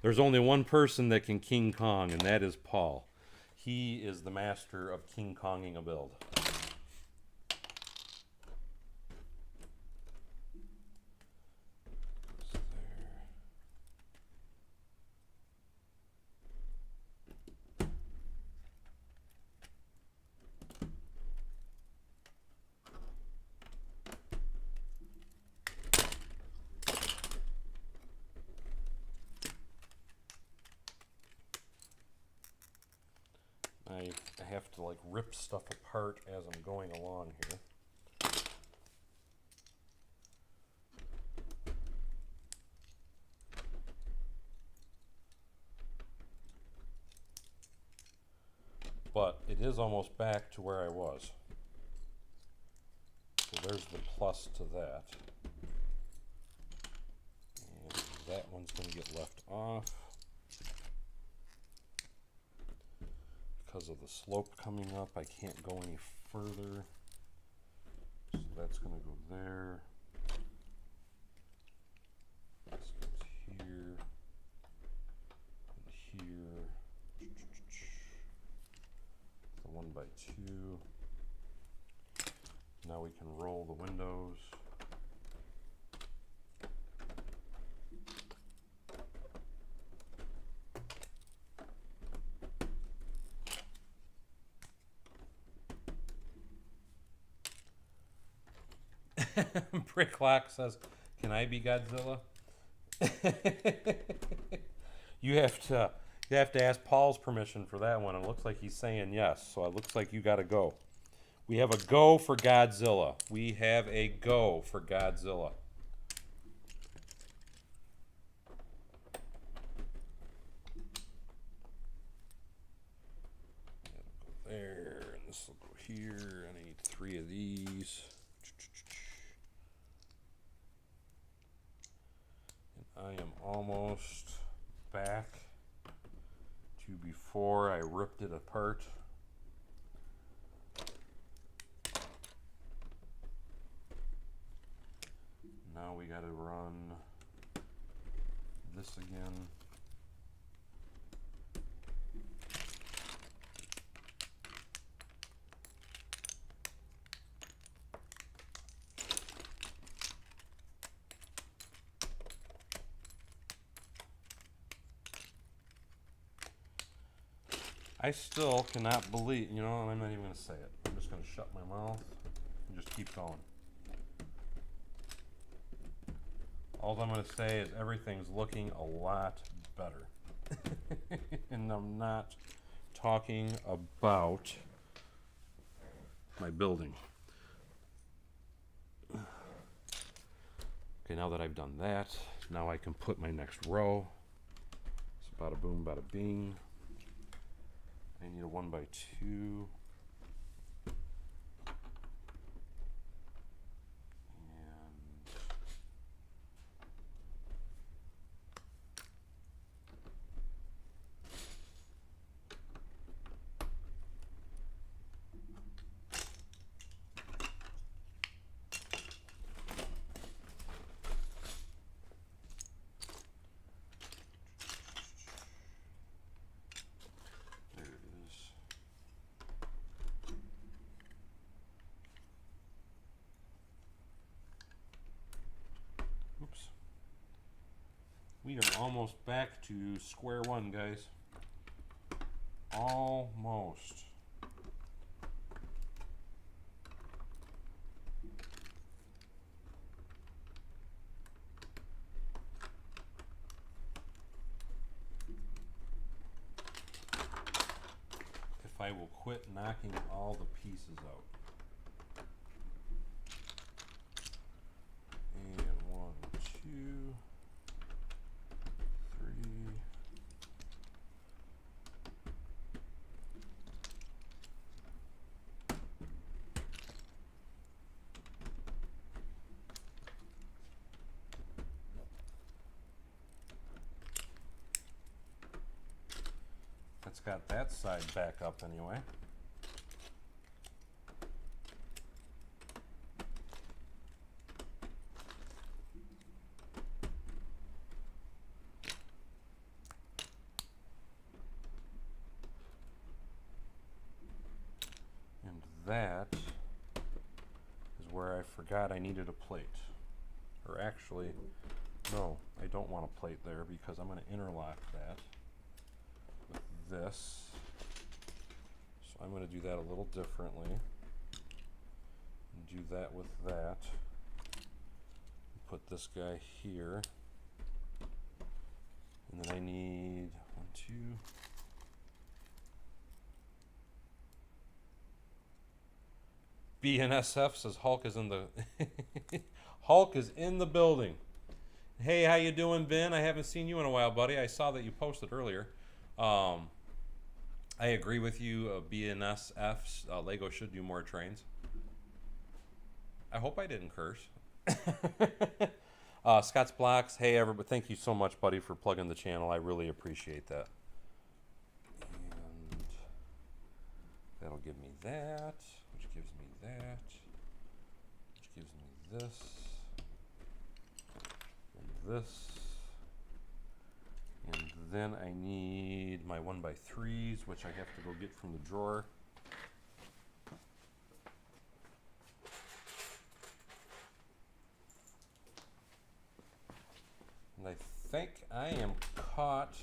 There's only one person that can King Kong, and that is Paul. He is the master of King Konging a build. I have to like rip stuff apart as I'm going along here. But it is almost back to where I was. So there's the plus to that. And that one's going to get left off because of the slope coming up. I can't go any further. So that's going to go there. This goes here and here. The 1x2. Now we can roll the windows. Bricklock says, "Can I be Godzilla?" You have to ask Paul's permission for that one. It looks like he's saying yes, so it looks like you got to go. We have a go for Godzilla. We have a go for Godzilla. That'll go there, and this will go here. And I need 3 of these. And I am almost back to before I ripped it apart. Now we got to run this again. I still cannot believe, you know, I'm not even going to say it. I'm just going to shut my mouth and just keep going. All I'm going to say is everything's looking a lot better. And I'm not talking about my building. Okay, now that I've done that, now I can put my next row. It's bada boom, bada bing. I need a 1x2. Oops. We are almost back to square one, guys. Almost. If I will quit knocking all the pieces out. And 1, 2, 3. That's got that side back up anyway. And that is where I forgot I needed a plate. Or actually, no, I don't want a plate there because I'm going to interlock that with this. So I'm going to do that a little differently. And do that with that. Put this guy here. And then I need 1, 2. BNSF says Hulk is in the Hulk is in the building. Hey, how you doing, Ben? I haven't seen you in a while, buddy. I saw that you posted earlier. I agree with you. BNSF Lego should do more trains. I hope I didn't curse. Scott's Blocks. Hey, everybody. Thank you so much, buddy, for plugging the channel. I really appreciate that. And that'll give me that, which gives me that, which gives me this, and this. And then I need my 1x3s, which I have to go get from the drawer. And I think I am caught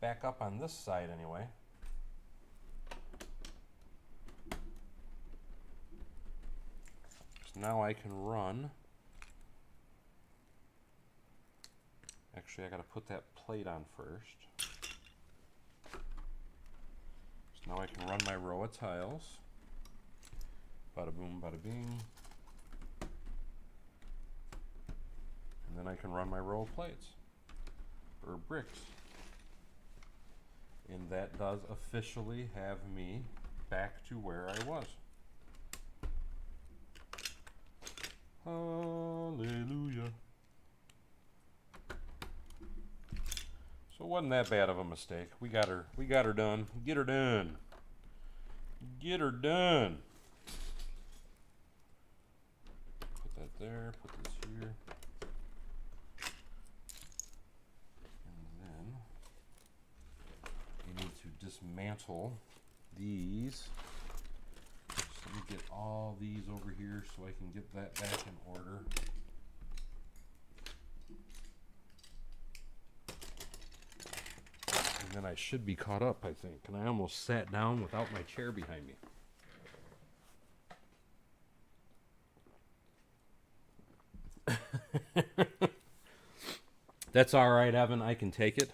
back up on this side anyway. So now I can run. Actually, I got to put that plate on first. So now I can run my row of tiles. Bada boom, bada bing. And then I can run my row of plates, or bricks. And that does officially have me back to where I was. Hallelujah. So it wasn't that bad of a mistake. We got her done. Get her done. Get her done. Put that there, put this here. To dismantle these. So let me get all these over here so I can get that back in order. And then I should be caught up, I think. And I almost sat down without my chair behind me. That's all right, Evan. I can take it.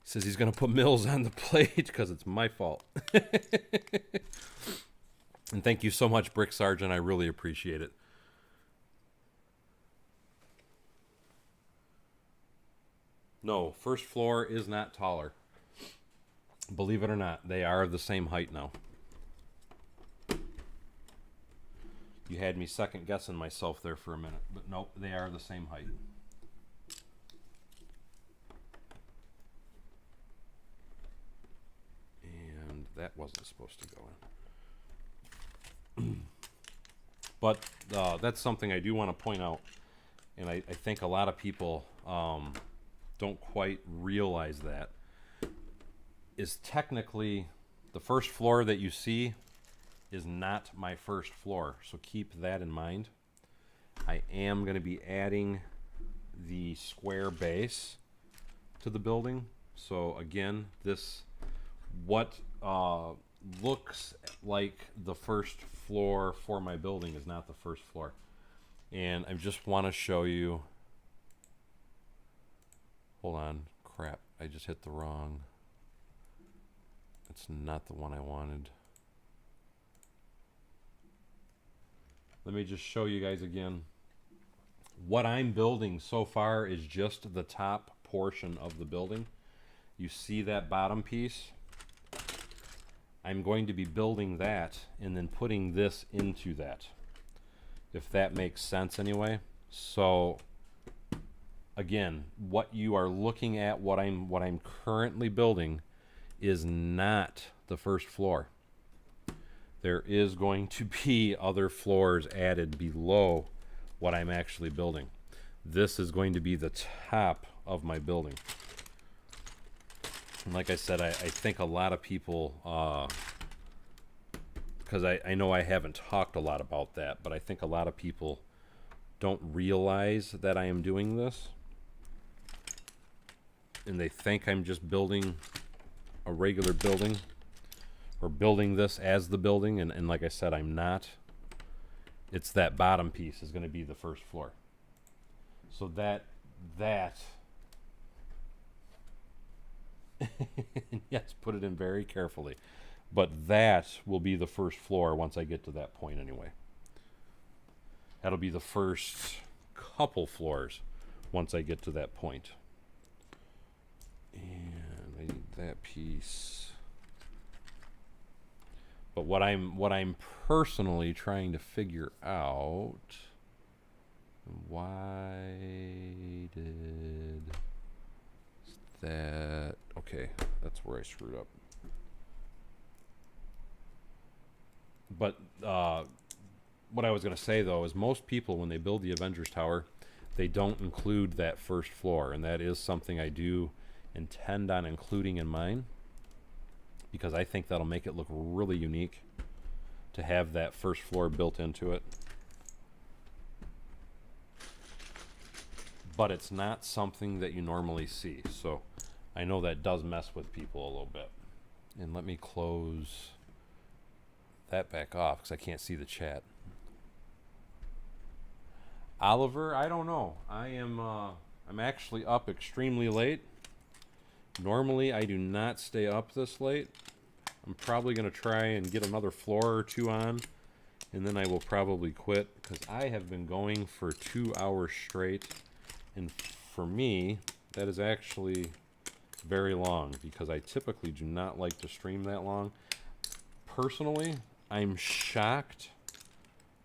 Says he's going to put Mills on the plate because it's my fault. And thank you so much, Brick Sergeant. I really appreciate it. No, first floor is not taller. Believe it or not, they are the same height now. You had me second guessing myself there for a minute, but nope, they are the same height. That wasn't supposed to go in. But that's something I do want to point out, and I think a lot of people don't quite realize that, is technically the first floor that you see is not my first floor, so keep that in mind. I am going to be adding the square base to the building. So again, this what looks like the first floor for my building is not the first floor. And I just want to show you, hold on, crap, I just hit the wrong, it's not the one I wanted. Let me just show you guys again. What I'm building so far is just the top portion of the building. You see that bottom piece? I'm going to be building that and then putting this into that, if that makes sense anyway. So again, what you are looking at, what I'm currently building, is not the first floor. There is going to be other floors added below what I'm actually building. This is going to be the top of my building. And like I said, I think a lot of people, because I know I haven't talked a lot about that, but I think a lot of people don't realize that I am doing this. And they think I'm just building a regular building, or building this as the building, and like I said, I'm not. It's that bottom piece is going to be the first floor. So that yes, put it in very carefully. But that will be the first floor once I get to that point anyway. That'll be the first couple floors once I get to that point. And I need that piece. But what I'm personally trying to figure out, why did that, okay, that's where I screwed up. But what I was going to say, though, is most people, when they build the Avengers Tower, they don't include that first floor. And that is something I do intend on including in mine, because I think that'll make it look really unique to have that first floor built into it. But it's not something that you normally see. So I know that does mess with people a little bit. And let me close that back off because I can't see the chat. Oliver, I don't know. I'm actually up extremely late. Normally I do not stay up this late. I'm probably going to try and get another floor or two on, and then I will probably quit because I have been going for 2 hours straight, and for me that is actually very long because I typically do not like to stream that long. Personally, I'm shocked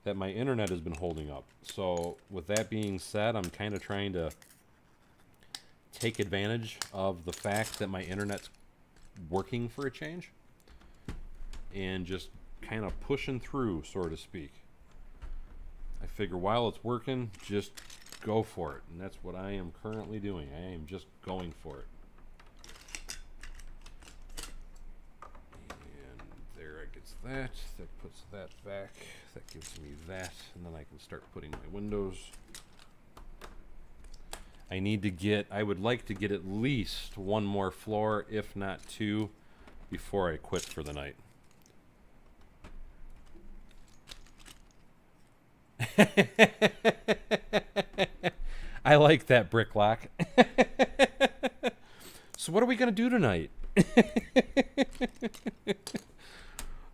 that my internet has been holding up. So with that being said, I'm kind of trying to take advantage of the fact that my internet's working for a change and just kind of pushing through, so to speak. I figure while it's working, just go for it. And that's what I am currently doing. I am just going for it. And there it gets that. That puts that back. That gives me that. And then I can start putting my windows. I would like to get at least one more floor, if not two, before I quit for the night. I like that brick lock. So what are we going to do tonight?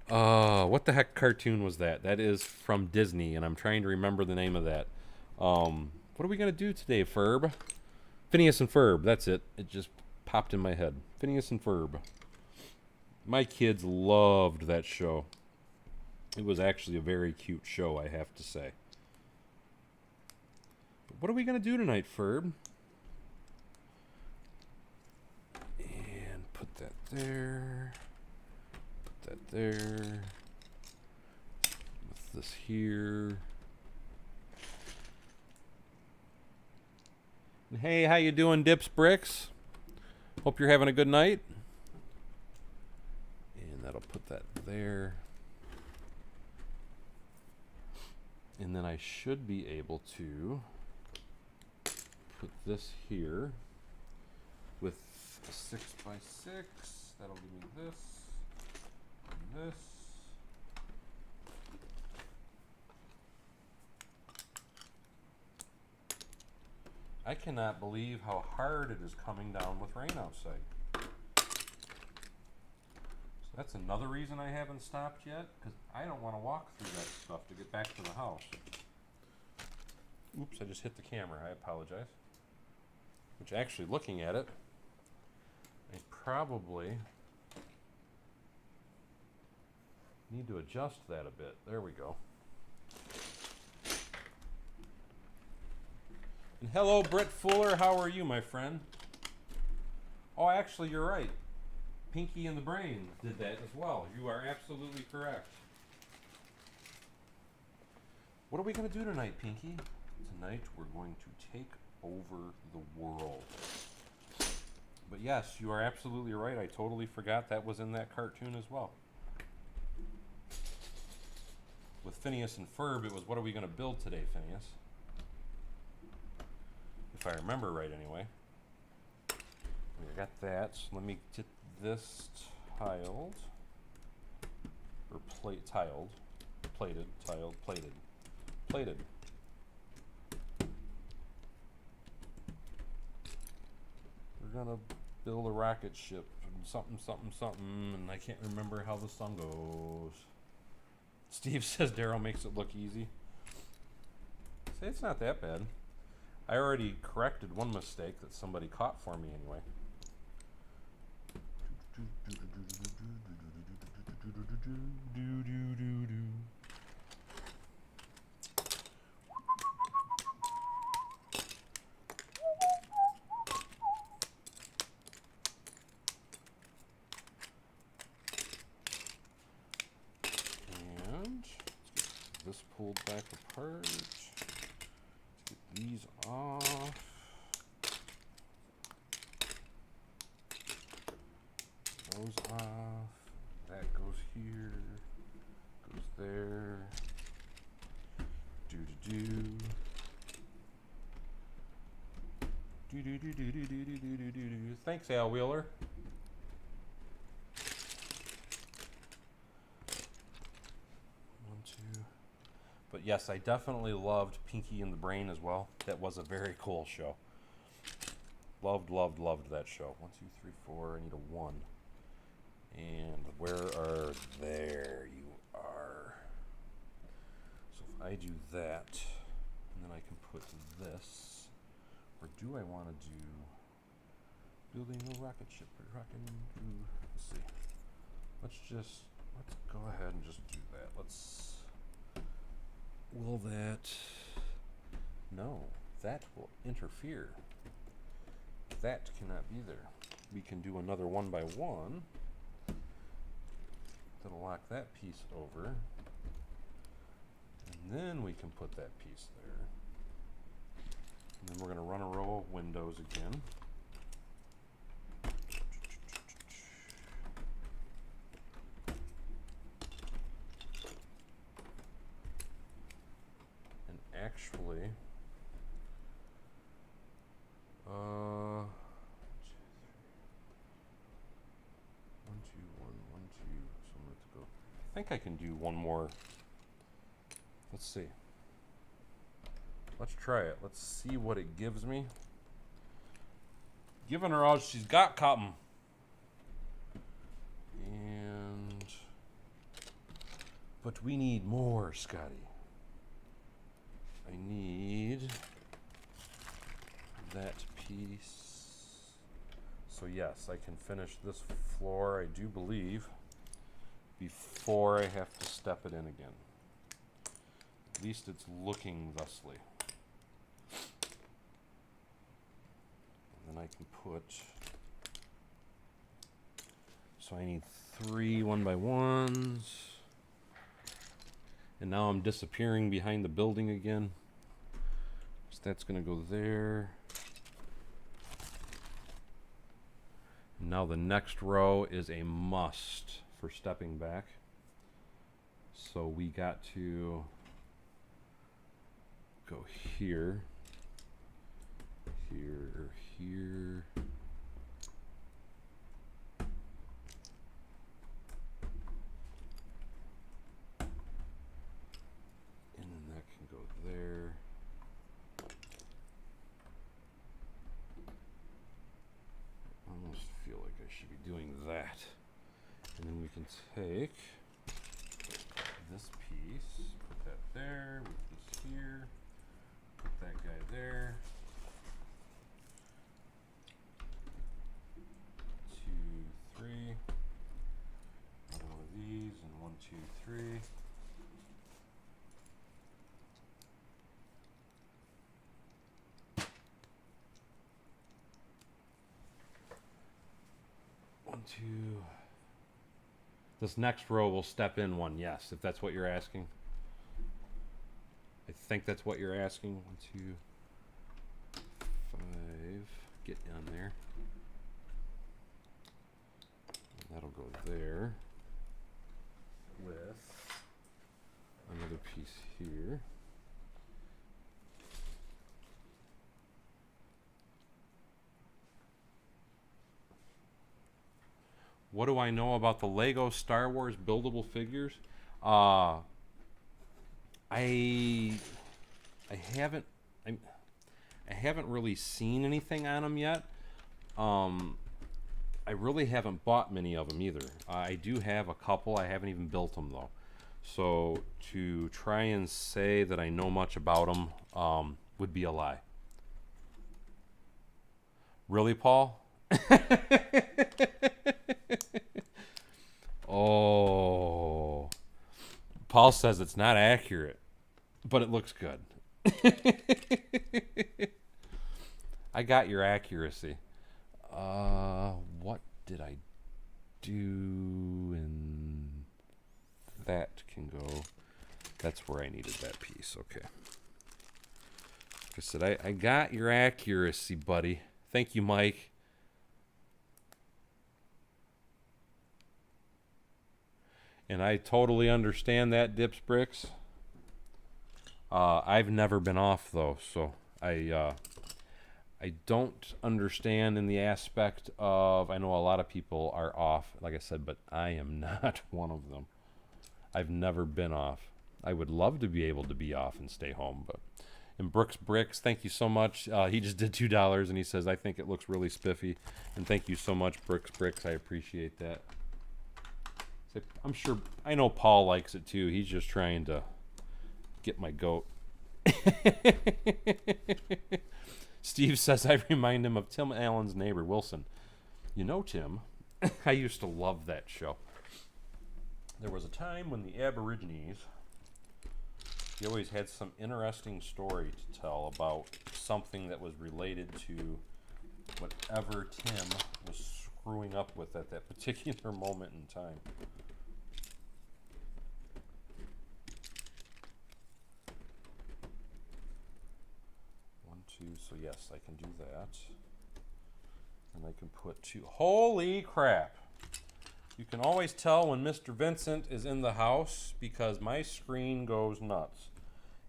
What the heck cartoon was that? That is from Disney, and I'm trying to remember the name of that. What are we going to do today, Ferb? Phineas and Ferb, that's it. It just popped in my head. Phineas and Ferb. My kids loved that show. It was actually a very cute show, I have to say. But what are we going to do tonight, Ferb? And put that there. Put that there. With this here. And hey, how you doing, Dips Bricks? Hope you're having a good night. And that'll put that there. And then I should be able to put this here with a 6x6. That'll give me this and this. I cannot believe how hard it is coming down with rain outside. That's another reason I haven't stopped yet, because I don't want to walk through that stuff to get back to the house. Oops, I just hit the camera. I apologize. Which, actually, looking at it, I probably need to adjust that a bit. There we go. And hello, Britt Fuller. How are you, my friend? Oh, actually, you're right. Pinky and the Brain did that as well. You are absolutely correct. What are we going to do tonight, Pinky? Tonight we're going to take over the world. But yes, you are absolutely right. I totally forgot that was in that cartoon as well. With Phineas and Ferb, it was what are we going to build today, Phineas? If I remember right, anyway. We got that. So let me get this tiled, or tiled, plated, tiled, plated, plated. We're gonna build a rocket ship, and something, something, something, and I can't remember how the song goes. Steve says Daryl makes it look easy. Say it's not that bad. I already corrected one mistake that somebody caught for me anyway. And let's get this pulled back apart. Let's get these off. Those off. That goes here. Goes there. Do. Thanks, Al Wheeler. One, two. But yes, I definitely loved Pinky and the Brain as well. That was a very cool show. Loved that show. 1, 2, 3, 4. I need a 1. And where are there? You are. So if I do that, and then I can put this, or do I want to do building a rocket ship or rocking? Let's see. Let's go ahead and just do that. Will that? No, that will interfere. That cannot be there. We can do another 1 by 1. That'll lock that piece over. And then we can put that piece there. And then we're going to run a row of windows again. And actually, 1, 2, 1, 1, 2. So I'm going to go. I think I can do one more. Let's see. Let's try it. Let's see what it gives me. Giving her all she's got, Cotton. But we need more, Scotty. I need that piece. So yes, I can finish this floor, I do believe, before I have to step it in again. At least it's looking thusly. And then I can put, so I need 3 1 by 1s. And now I'm disappearing behind the building again. So that's gonna go there. And now the next row is a must for stepping back. So we got to go here, here. And then that can go there. I almost feel like I should be doing that. And then we can take this piece, put that there, with this here, put that guy there. 2, 3. Another one of these, and 1, 2, 3. This next row will step in 1, yes, if that's what you're asking. I think that's what you're asking. 1, 2, 5. Get down there. And that'll go there with another piece here. What do I know about the Lego Star Wars buildable figures? I haven't really seen anything on them yet. I really haven't bought many of them either. I do have a couple. I haven't even built them though. So to try and say that I know much about them would be a lie. Really, Paul? Oh. Paul says it's not accurate, but it looks good. I got your accuracy. What did I do? And that can go. That's where I needed that piece. Okay. Like I said, I got your accuracy, buddy. Thank you, Mike. And I totally understand that, Dips Bricks. I've never been off, though, so I don't understand in the aspect of, I know a lot of people are off, like I said, but I am not one of them. I've never been off. I would love to be able to be off and stay home, but... And Brooks Bricks, thank you so much. He just did $2, and he says, I think it looks really spiffy. And thank you so much, Brooks Bricks. I appreciate that. I'm sure, I know Paul likes it too. He's just trying to get my goat. Steve says, I remind him of Tim Allen's neighbor, Wilson. You know, Tim, I used to love that show. There was a time when the Aborigines, he always had some interesting story to tell about something that was related to whatever Tim was screwing up with at that particular moment in time. So yes, I can do that. And I can put 2. Holy crap! You can always tell when Mr. Vincent is in the house because my screen goes nuts.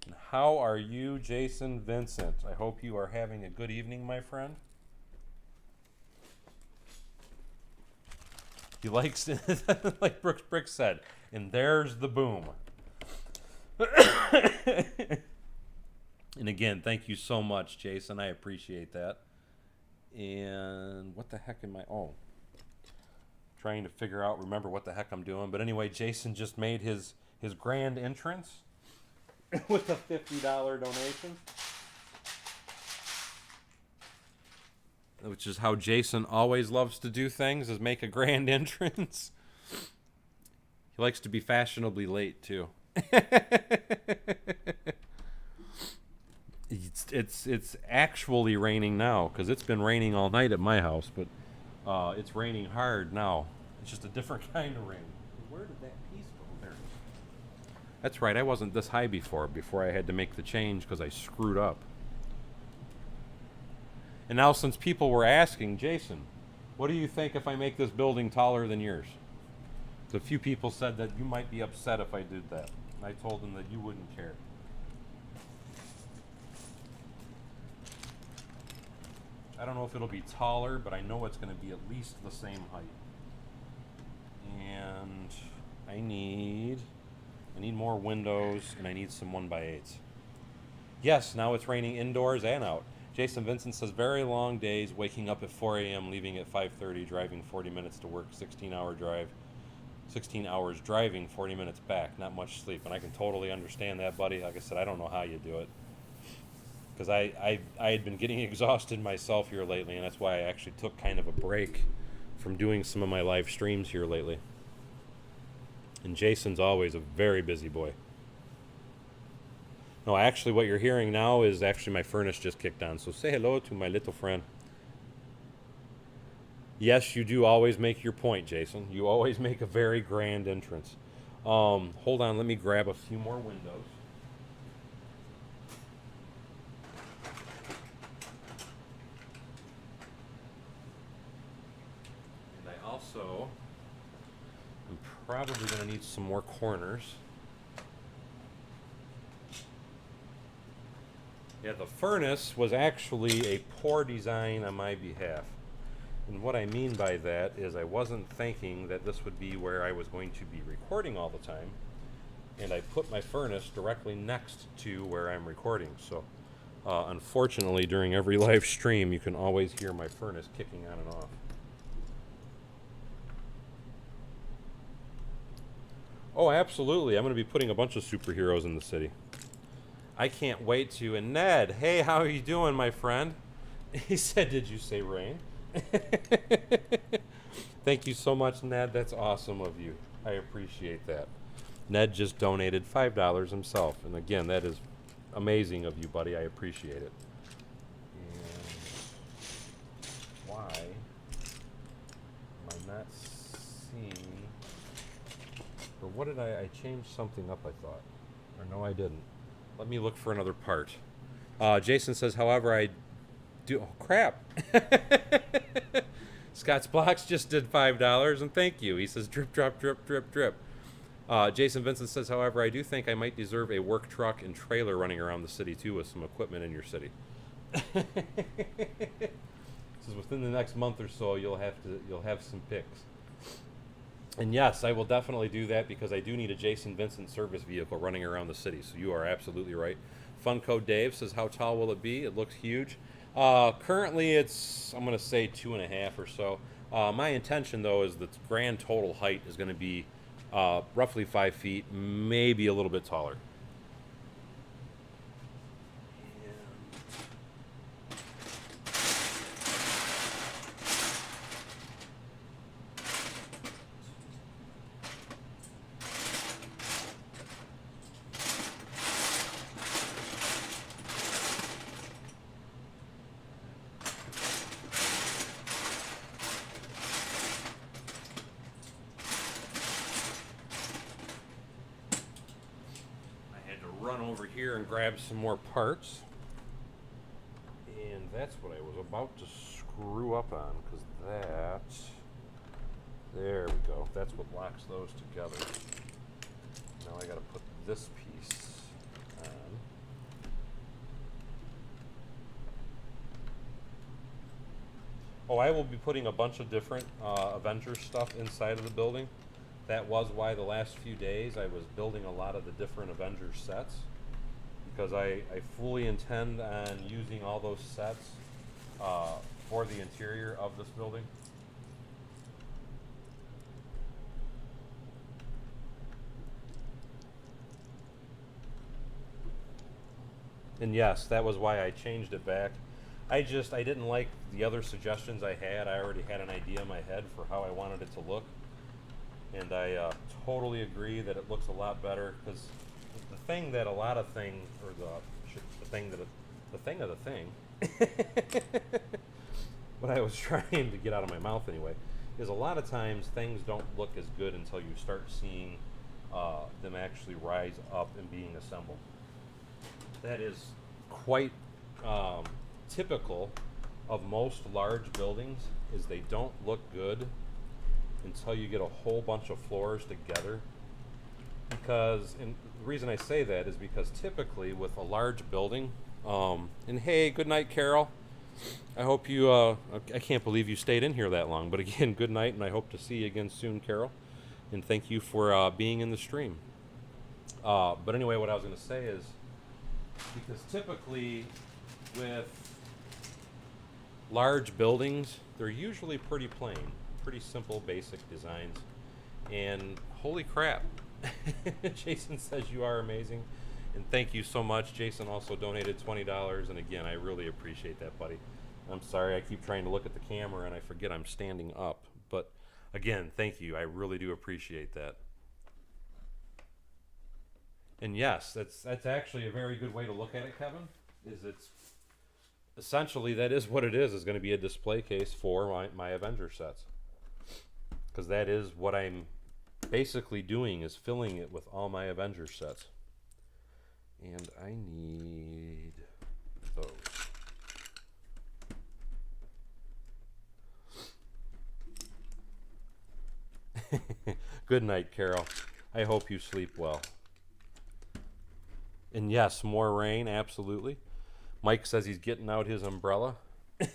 And how are you, Jason Vincent? I hope you are having a good evening, my friend. He likes it, like Brooks Bricks said, and there's the boom. And again, thank you so much, Jason. I appreciate that. And what the heck am I... Oh. Trying to figure out, remember what the heck I'm doing. But anyway, Jason just made his grand entrance with a $50 donation. Which is how Jason always loves to do things, is make a grand entrance. He likes to be fashionably late, too. It's actually raining now, because it's been raining all night at my house, but it's raining hard now. It's just a different kind of rain. Where did that piece go? There. That's right, I wasn't this high before I had to make the change because I screwed up. And now since people were asking, Jason, what do you think if I make this building taller than yours? So a few people said that you might be upset if I did that. And I told them that you wouldn't care. I don't know if it'll be taller, but I know it's going to be at least the same height. And I need more windows, and I need some 1x8s. Yes, now it's raining indoors and out. Jason Vincent says, very long days, waking up at 4 a.m., leaving at 5:30, driving 40 minutes to work, 16-hour drive, 16 hours driving, 40 minutes back, not much sleep. And I can totally understand that, buddy. Like I said, I don't know how you do it. Because I had been getting exhausted myself here lately, and that's why I actually took kind of a break from doing some of my live streams here lately. And Jason's always a very busy boy. No, actually what you're hearing now is actually my furnace just kicked on, so say hello to my little friend. Yes, you do always make your point, Jason. You always make a very grand entrance. Hold on, let me grab a few more windows. Also, I'm probably going to need some more corners. Yeah, the furnace was actually a poor design on my behalf. And what I mean by that is I wasn't thinking that this would be where I was going to be recording all the time. And I put my furnace directly next to where I'm recording. So, unfortunately, during every live stream, you can always hear my furnace kicking on and off. Oh, absolutely. I'm going to be putting a bunch of superheroes in the city. I can't wait to. And Ned, hey, how are you doing, my friend? He said, did you say rain? Thank you so much, Ned. That's awesome of you. I appreciate that. Ned just donated $5 himself. And again, that is amazing of you, buddy. I appreciate it. And why am I not seeing... Or what did I changed something up, I thought. Or no, I didn't. Let me look for another part. Jason says, however, I do... Oh, crap. Scott's Blocks just did $5, and thank you. He says, drip, drop, drip, drip, drip. Jason Vincent says, however, I do think I might deserve a work truck and trailer running around the city, too, with some equipment in your city. Says, within the next month or so, you'll have some picks. And yes, I will definitely do that because I do need a Jason Vincent service vehicle running around the city. So you are absolutely right. Funko Dave says, how tall will it be? It looks huge. Currently, it's, I'm going to say 2.5 or so. My intention, though, is that the grand total height is going to be roughly 5 feet, maybe a little bit taller. Run over here and grab some more parts, and that's what I was about to screw up on, because there we go, that's what locks those together. Now I got to put this piece on. Oh, I will be putting a bunch of different Avengers stuff inside of the building. That was why the last few days I was building a lot of the different Avengers sets, because I fully intend on using all those sets for the interior of this building. And yes, that was why I changed it back. I didn't like the other suggestions I had. I already had an idea in my head for how I wanted it to look. And I totally agree that it looks a lot better, because the thing that a lot of things, or the thing of the thing, what I was trying to get out of my mouth anyway, is a lot of times things don't look as good until you start seeing them actually rise up and being assembled. That is quite typical of most large buildings, is they don't look good until you get a whole bunch of floors together. Because, and the reason I say that is because typically with a large building, and hey, good night, Carol. I hope you, I can't believe you stayed in here that long, but again, good night, and I hope to see you again soon, Carol. And thank you for being in the stream. But anyway, what I was going to say is, because typically with large buildings, they're usually pretty plain. Pretty simple, basic designs, and holy crap, Jason says you are amazing, and thank you so much. Jason also donated $20, and again, I really appreciate that, buddy. I'm sorry, I keep trying to look at the camera and I forget I'm standing up, but again, thank you. I really do appreciate that. And yes, that's actually a very good way to look at it, Kevin. It's essentially, that is what it is going to be a display case for my Avengers sets. Because that is what I'm basically doing, is filling it with all my Avengers sets. And I need those. Good night, Carol. I hope you sleep well. And yes, more rain, absolutely. Mike says he's getting out his umbrella. I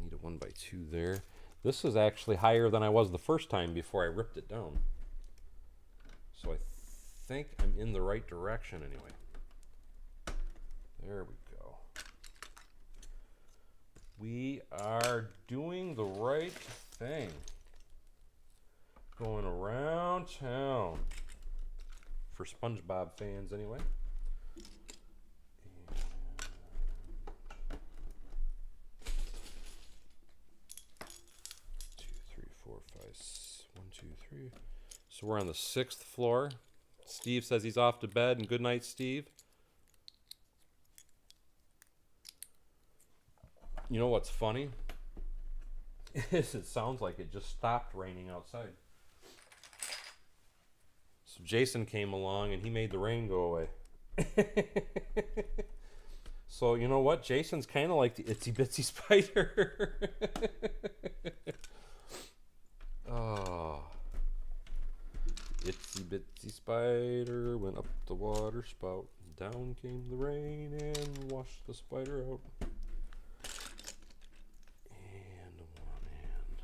need a 1x2 there. This is actually higher than I was the first time before I ripped it down. So I think I'm in the right direction anyway. There we go. We are doing the right thing. Going around town. For SpongeBob fans anyway. So we're on the 6th floor. Steve says he's off to bed, and good night, Steve. You know what's funny? Is it sounds like it just stopped raining outside. So Jason came along and he made the rain go away. So you know what? Jason's kind of like the itsy bitsy spider. Oh. Itsy bitsy spider went up the water spout. Down came the rain and washed the spider out. And one hand.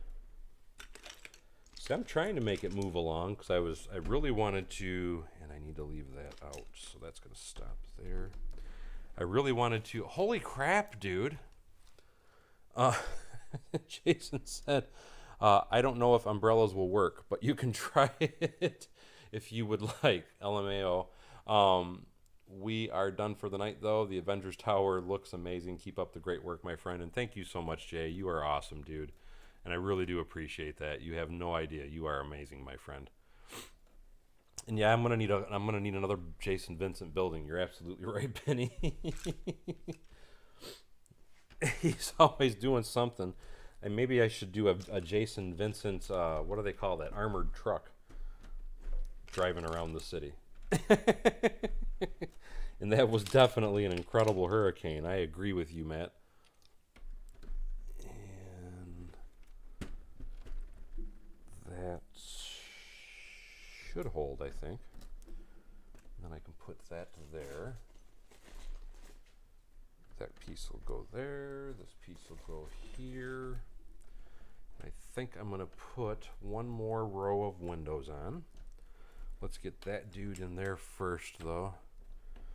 See, I'm trying to make it move along because I really wanted to, and I need to leave that out, so that's gonna stop there. I really wanted to. Holy crap, dude! Jason said, I don't know if umbrellas will work, but you can try it if you would like. LMAO. We are done for the night, though. The Avengers Tower looks amazing. Keep up the great work, my friend. And thank you so much, Jay. You are awesome, dude. And I really do appreciate that. You have no idea. You are amazing, my friend. And yeah, I'm gonna need another Jason Vincent building. You're absolutely right, Penny. He's always doing something. And maybe I should do a Jason Vincent, what do they call that? Armored truck. Driving around the city. And that was definitely an incredible hurricane. I agree with you, Matt. And that should hold, I think. And then I can put that there. That piece will go there. This piece will go here. I think I'm going to put one more row of windows on. Let's get that dude in there first, though.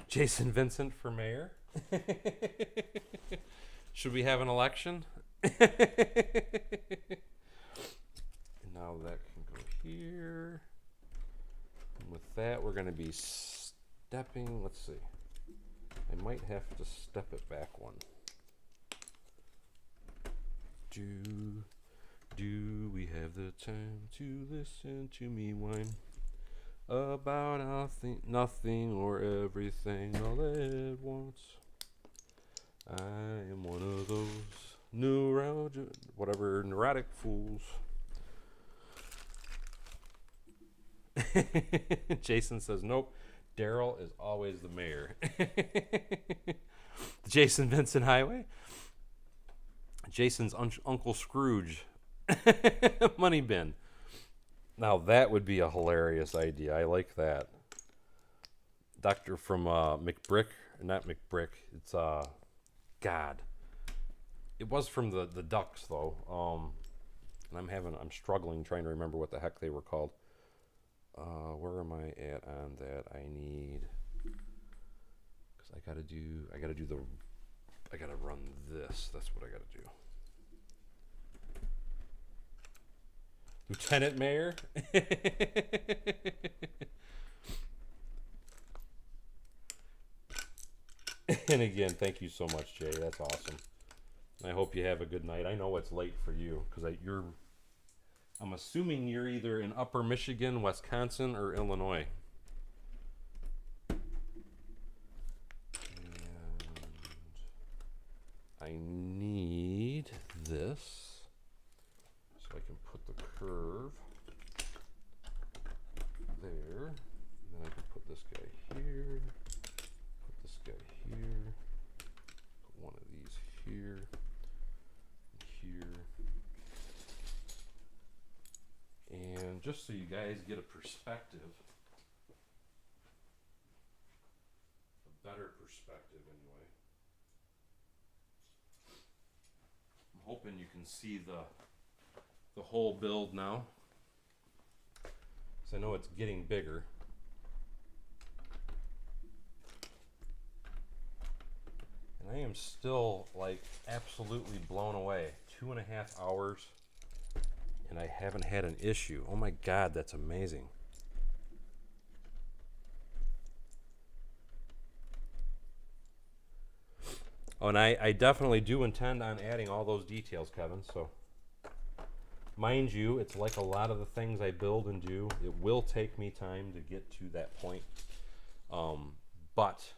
Jason Vincent for mayor. Should we have an election? And now that can go here. And with that, we're going to be stepping. Let's see. I might have to step it back one. Do we have the time to listen to me whine about nothing or everything all at once? I am one of those neurotic fools. Jason says, nope, Daryl is always the mayor. The Jason Vincent Highway. Jason's Uncle Scrooge money bin. Now that would be a hilarious idea. I like that. Doctor from McBrick, not McBrick. It's God. It was from the Ducks though. And I'm struggling trying to remember what the heck they were called. Where am I at on that? I need, because I gotta run this. That's what I gotta do. Lieutenant Mayor. And again, thank you so much, Jay. That's awesome. I hope you have a good night. I know it's late for you because I'm assuming you're either in Upper Michigan, Wisconsin, or Illinois. And I need this so I can put the curve there. And then I can put this guy here, put this guy here, put one of these here, here. And just so you guys get a perspective, a better perspective anyway, I'm hoping you can see the whole build now, because I know it's getting bigger. And I am still like absolutely blown away. 2.5 hours. And I haven't had an issue. Oh my God, that's amazing. Oh, and I definitely do intend on adding all those details, Kevin. So Mind you, it's like a lot of the things I build and do. It will take me time to get to that point. But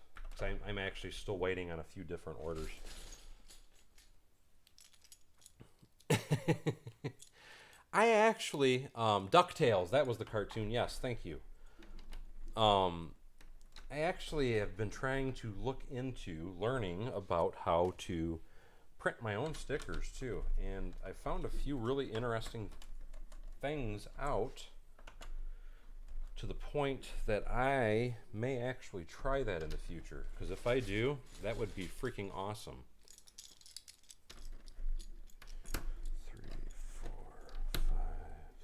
I'm actually still waiting on a few different orders. I actually, DuckTales, that was the cartoon. Yes, thank you. I actually have been trying to look into learning about how to print my own stickers too. And I found a few really interesting things out to the point that I may actually try that in the future. Because if I do, that would be freaking awesome. 3, 4, 5,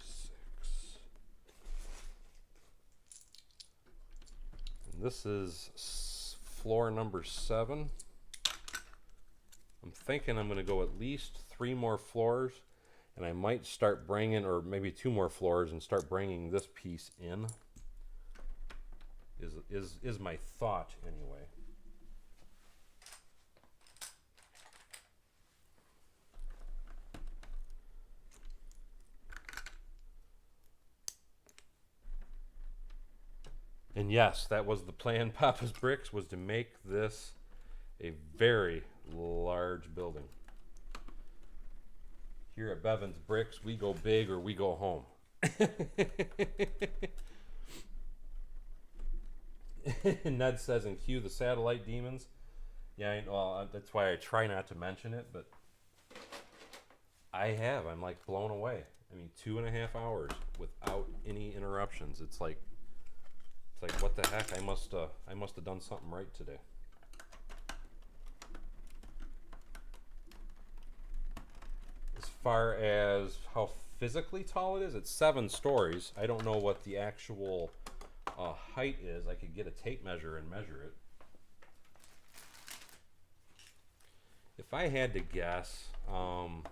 6. And this is floor number 7. I'm thinking I'm going to go at least 3 more floors, and I might start bringing, or maybe 2 more floors, and start bringing this piece in. Is my thought anyway. And yes, that was the plan, Papa's Bricks, was to make this a very large building. Here at Bevan's Bricks, we go big or we go home. Ned says, and cue the satellite demons. Yeah, well, that's why I try not to mention it, but I'm like blown away. I mean, 2.5 hours without any interruptions. It's like what the heck? I must have done something right today. As far as how physically tall it is, it's 7 stories. I don't know what the actual height is. I could get a tape measure and measure it. If I had to guess, I'd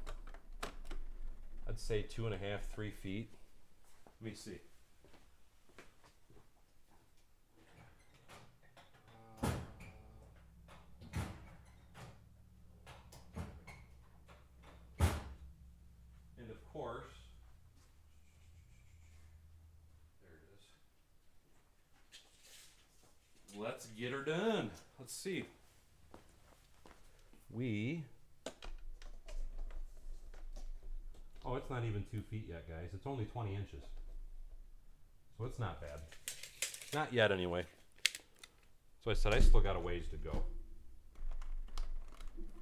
say 2.5, 3 feet. Let me see. And of course, there it is. Let's get her done. Let's see. Oh, it's not even 2 feet yet, guys. It's only 20 inches. So it's not bad. Not yet, anyway. So I said I still got a ways to go.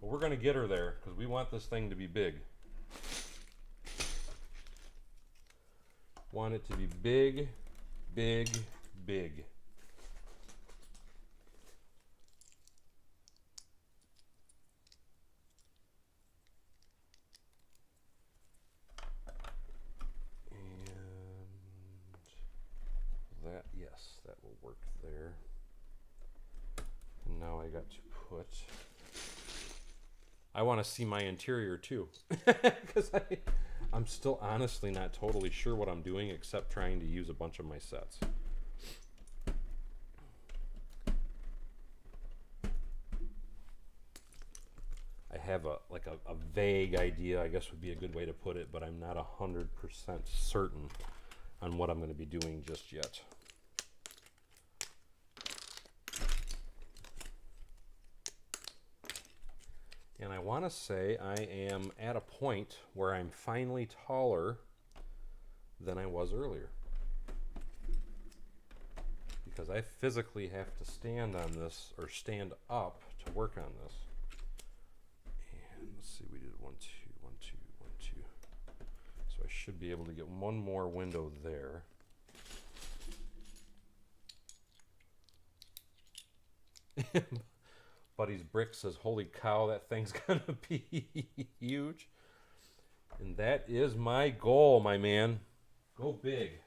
But we're going to get her there because we want this thing to be big. Want it to be big, big, big. And that, yes, that will work there. And now I got to put, I want to see my interior too. Because I'm still honestly not totally sure what I'm doing except trying to use a bunch of my sets. I have a vague idea, I guess would be a good way to put it, but I'm not 100% certain on what I'm going to be doing just yet. And I want to say I am at a point where I'm finally taller than I was earlier. Because I physically have to stand on this, or stand up to work on this. And let's see, we did 1, 2, 1, 2, 1, 2. So I should be able to get one more window there. Buddy's Brick says, holy cow, that thing's gonna be huge. And that is my goal, my man. Go big.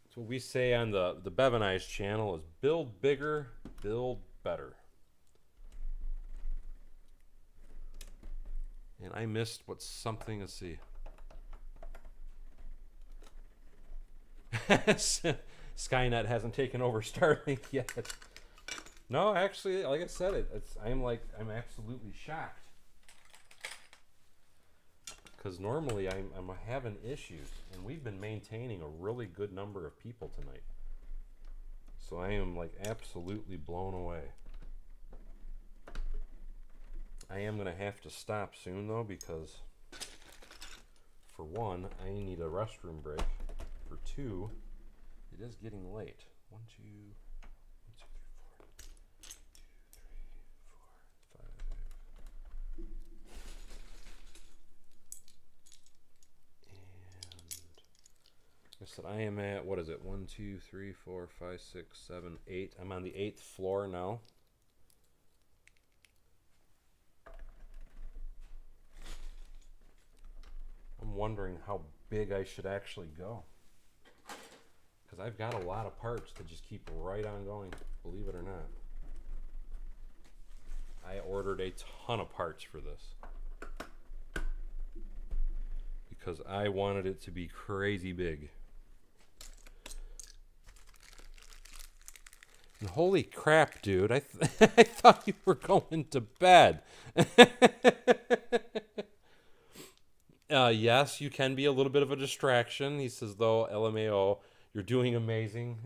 That's what we say on the Bevanized channel, is build bigger, build better. And I missed what's something, let's see. Skynet hasn't taken over Starlink yet. No, actually, like I said, I'm absolutely shocked. because normally I'm having issues, and we've been maintaining a really good number of people tonight. So I am like absolutely blown away. I am going to have to stop soon though, because for one, I need a restroom break. For two, it is getting late. 1, 2, 1, 2, 3, 4, 5. And I said I am at, what is it? 1, 2, 3, 4, 5, 6, 7, 8. I'm on the 8th floor now. I'm wondering how big I should actually go, because I've got a lot of parts that just keep right on going, believe it or not. I ordered a ton of parts for this because I wanted it to be crazy big. And holy crap, dude, I thought you were going to bed. Yes, you can be a little bit of a distraction. He says, though, LMAO, you're doing amazing.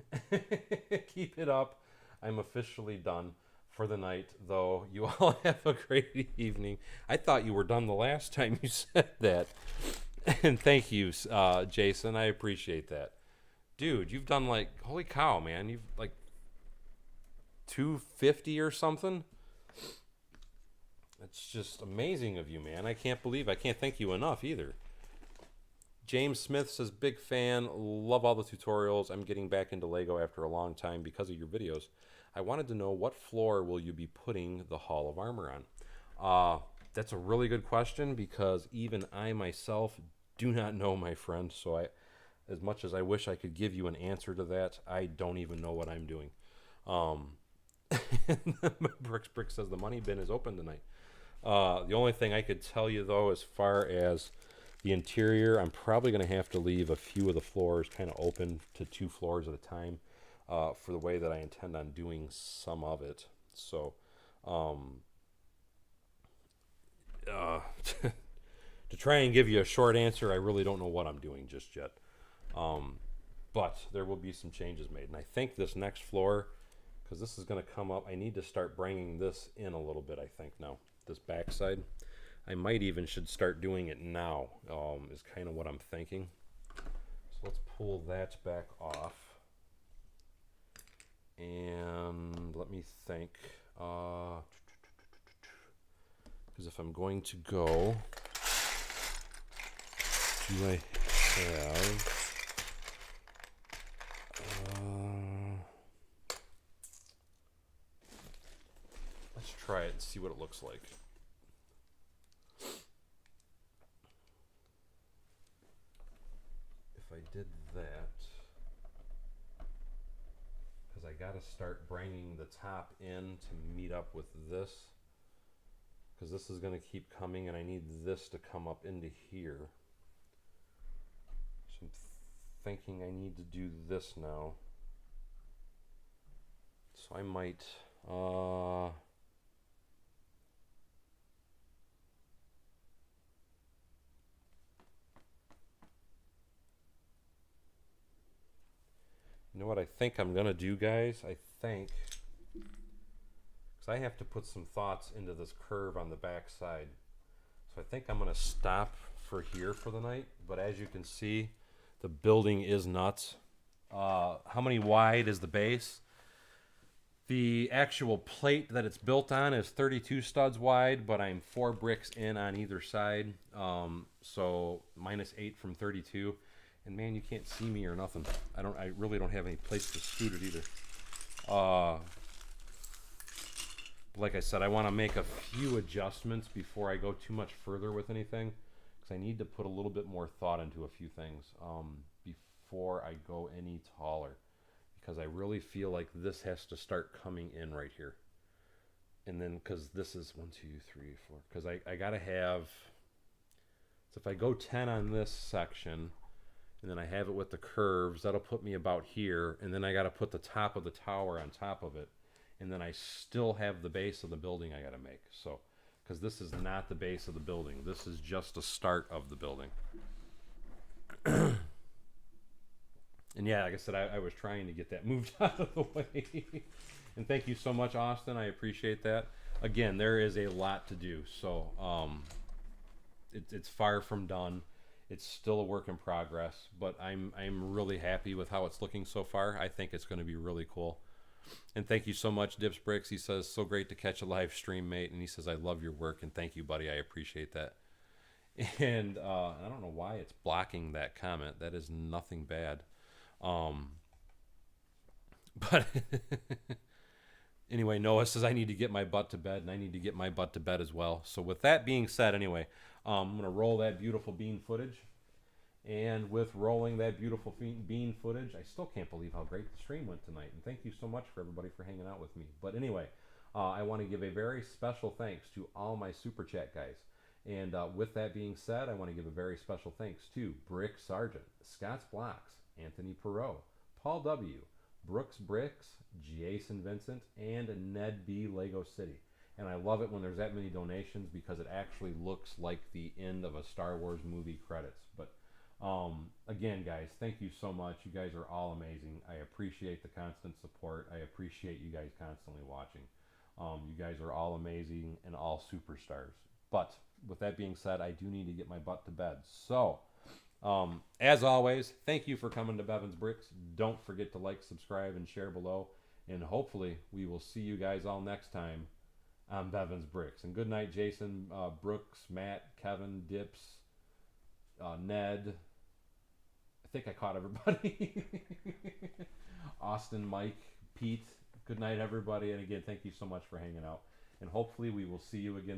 Keep it up. I'm officially done for the night, though. You all have a great evening. I thought you were done the last time you said that. And thank you, Jason. I appreciate that. Dude, you've done like, holy cow, man. You've like 250 or something. It's just amazing of you, man. I can't thank you enough either. James Smith says, big fan, love all the tutorials. I'm getting back into Lego after a long time because of your videos. I wanted to know, what floor will you be putting the Hall of Armor on? That's a really good question, because even I myself do not know, my friend. So as much as I wish I could give you an answer to that, I don't even know what I'm doing. Brick says the money bin is open tonight. The only thing I could tell you, though, as far as the interior, I'm probably going to have to leave a few of the floors kind of open to 2 floors at a time for the way that I intend on doing some of it. So, to try and give you a short answer, I really don't know what I'm doing just yet. But there will be some changes made. And I think this next floor, because this is going to come up, I need to start bringing this in a little bit, I think, now. This backside, I might even should start doing it now, is kind of what I'm thinking. So let's pull that back off, and let me think, because if I'm going to go, do I have let's try it and see what it looks like. If I did that, because I got to start bringing the top in to meet up with this, because this is going to keep coming, and I need this to come up into here. So I'm thinking I need to do this now. So I might you know what I think I'm gonna do, guys? I think, because I have to put some thoughts into this curve on the back side, so I think I'm gonna stop for here for the night. But as you can see, the building is nuts. How many wide is the base? The actual plate that it's built on is 32 studs wide, but I'm 4 bricks in on either side, so -8 from 32. And man, you can't see me or nothing. I really don't have any place to scoot it either. Like I said, I want to make a few adjustments before I go too much further with anything, because I need to put a little bit more thought into a few things before I go any taller, because I really feel like this has to start coming in right here. And then, because this is 1, 2, 3, 4, because I gotta have, so if I go 10 on this section, and then I have it with the curves, that'll put me about here, and then I got to put the top of the tower on top of it, and then I still have the base of the building I got to make. So because this is not the base of the building. This is just the start of the building. And yeah, like I said, I was trying to get that moved out of the way. And thank you so much, Austin. I appreciate that. Again, there is a lot to do, so it's far from done. It's still a work in progress, but I'm really happy with how it's looking so far. I think it's going to be really cool. And thank you so much, Dips Bricks. He says, so great to catch a live stream, mate. And he says, I love your work, and thank you, buddy. I appreciate that. And I don't know why it's blocking that comment. That is nothing bad. But anyway, Noah says I need to get my butt to bed, and I need to get my butt to bed as well. So with that being said, anyway, I'm going to roll that beautiful bean footage. And with rolling that beautiful bean footage, I still can't believe how great the stream went tonight. And thank you so much for everybody for hanging out with me. But anyway, I want to give a very special thanks to all my Super Chat guys. And with that being said, I want to give a very special thanks to Brick Sargent, Scott's Blocks, Anthony Perot, Paul W., Brooks Bricks, Jason Vincent, and Ned B. Lego City. And I love it when there's that many donations because it actually looks like the end of a Star Wars movie credits. But again, guys, thank you so much. You guys are all amazing. I appreciate the constant support. I appreciate you guys constantly watching. You guys are all amazing and all superstars. But with that being said, I do need to get my butt to bed. So, as always, thank you for coming to Bevan's Bricks. Don't forget to like, subscribe, and share below. And hopefully, we will see you guys all next time on Bevan's Bricks. And good night, Jason, Brooks, Matt, Kevin, Dips, Ned. I think I caught everybody. Austin, Mike, Pete. Good night, everybody. And again, thank you so much for hanging out. And hopefully, we will see you again.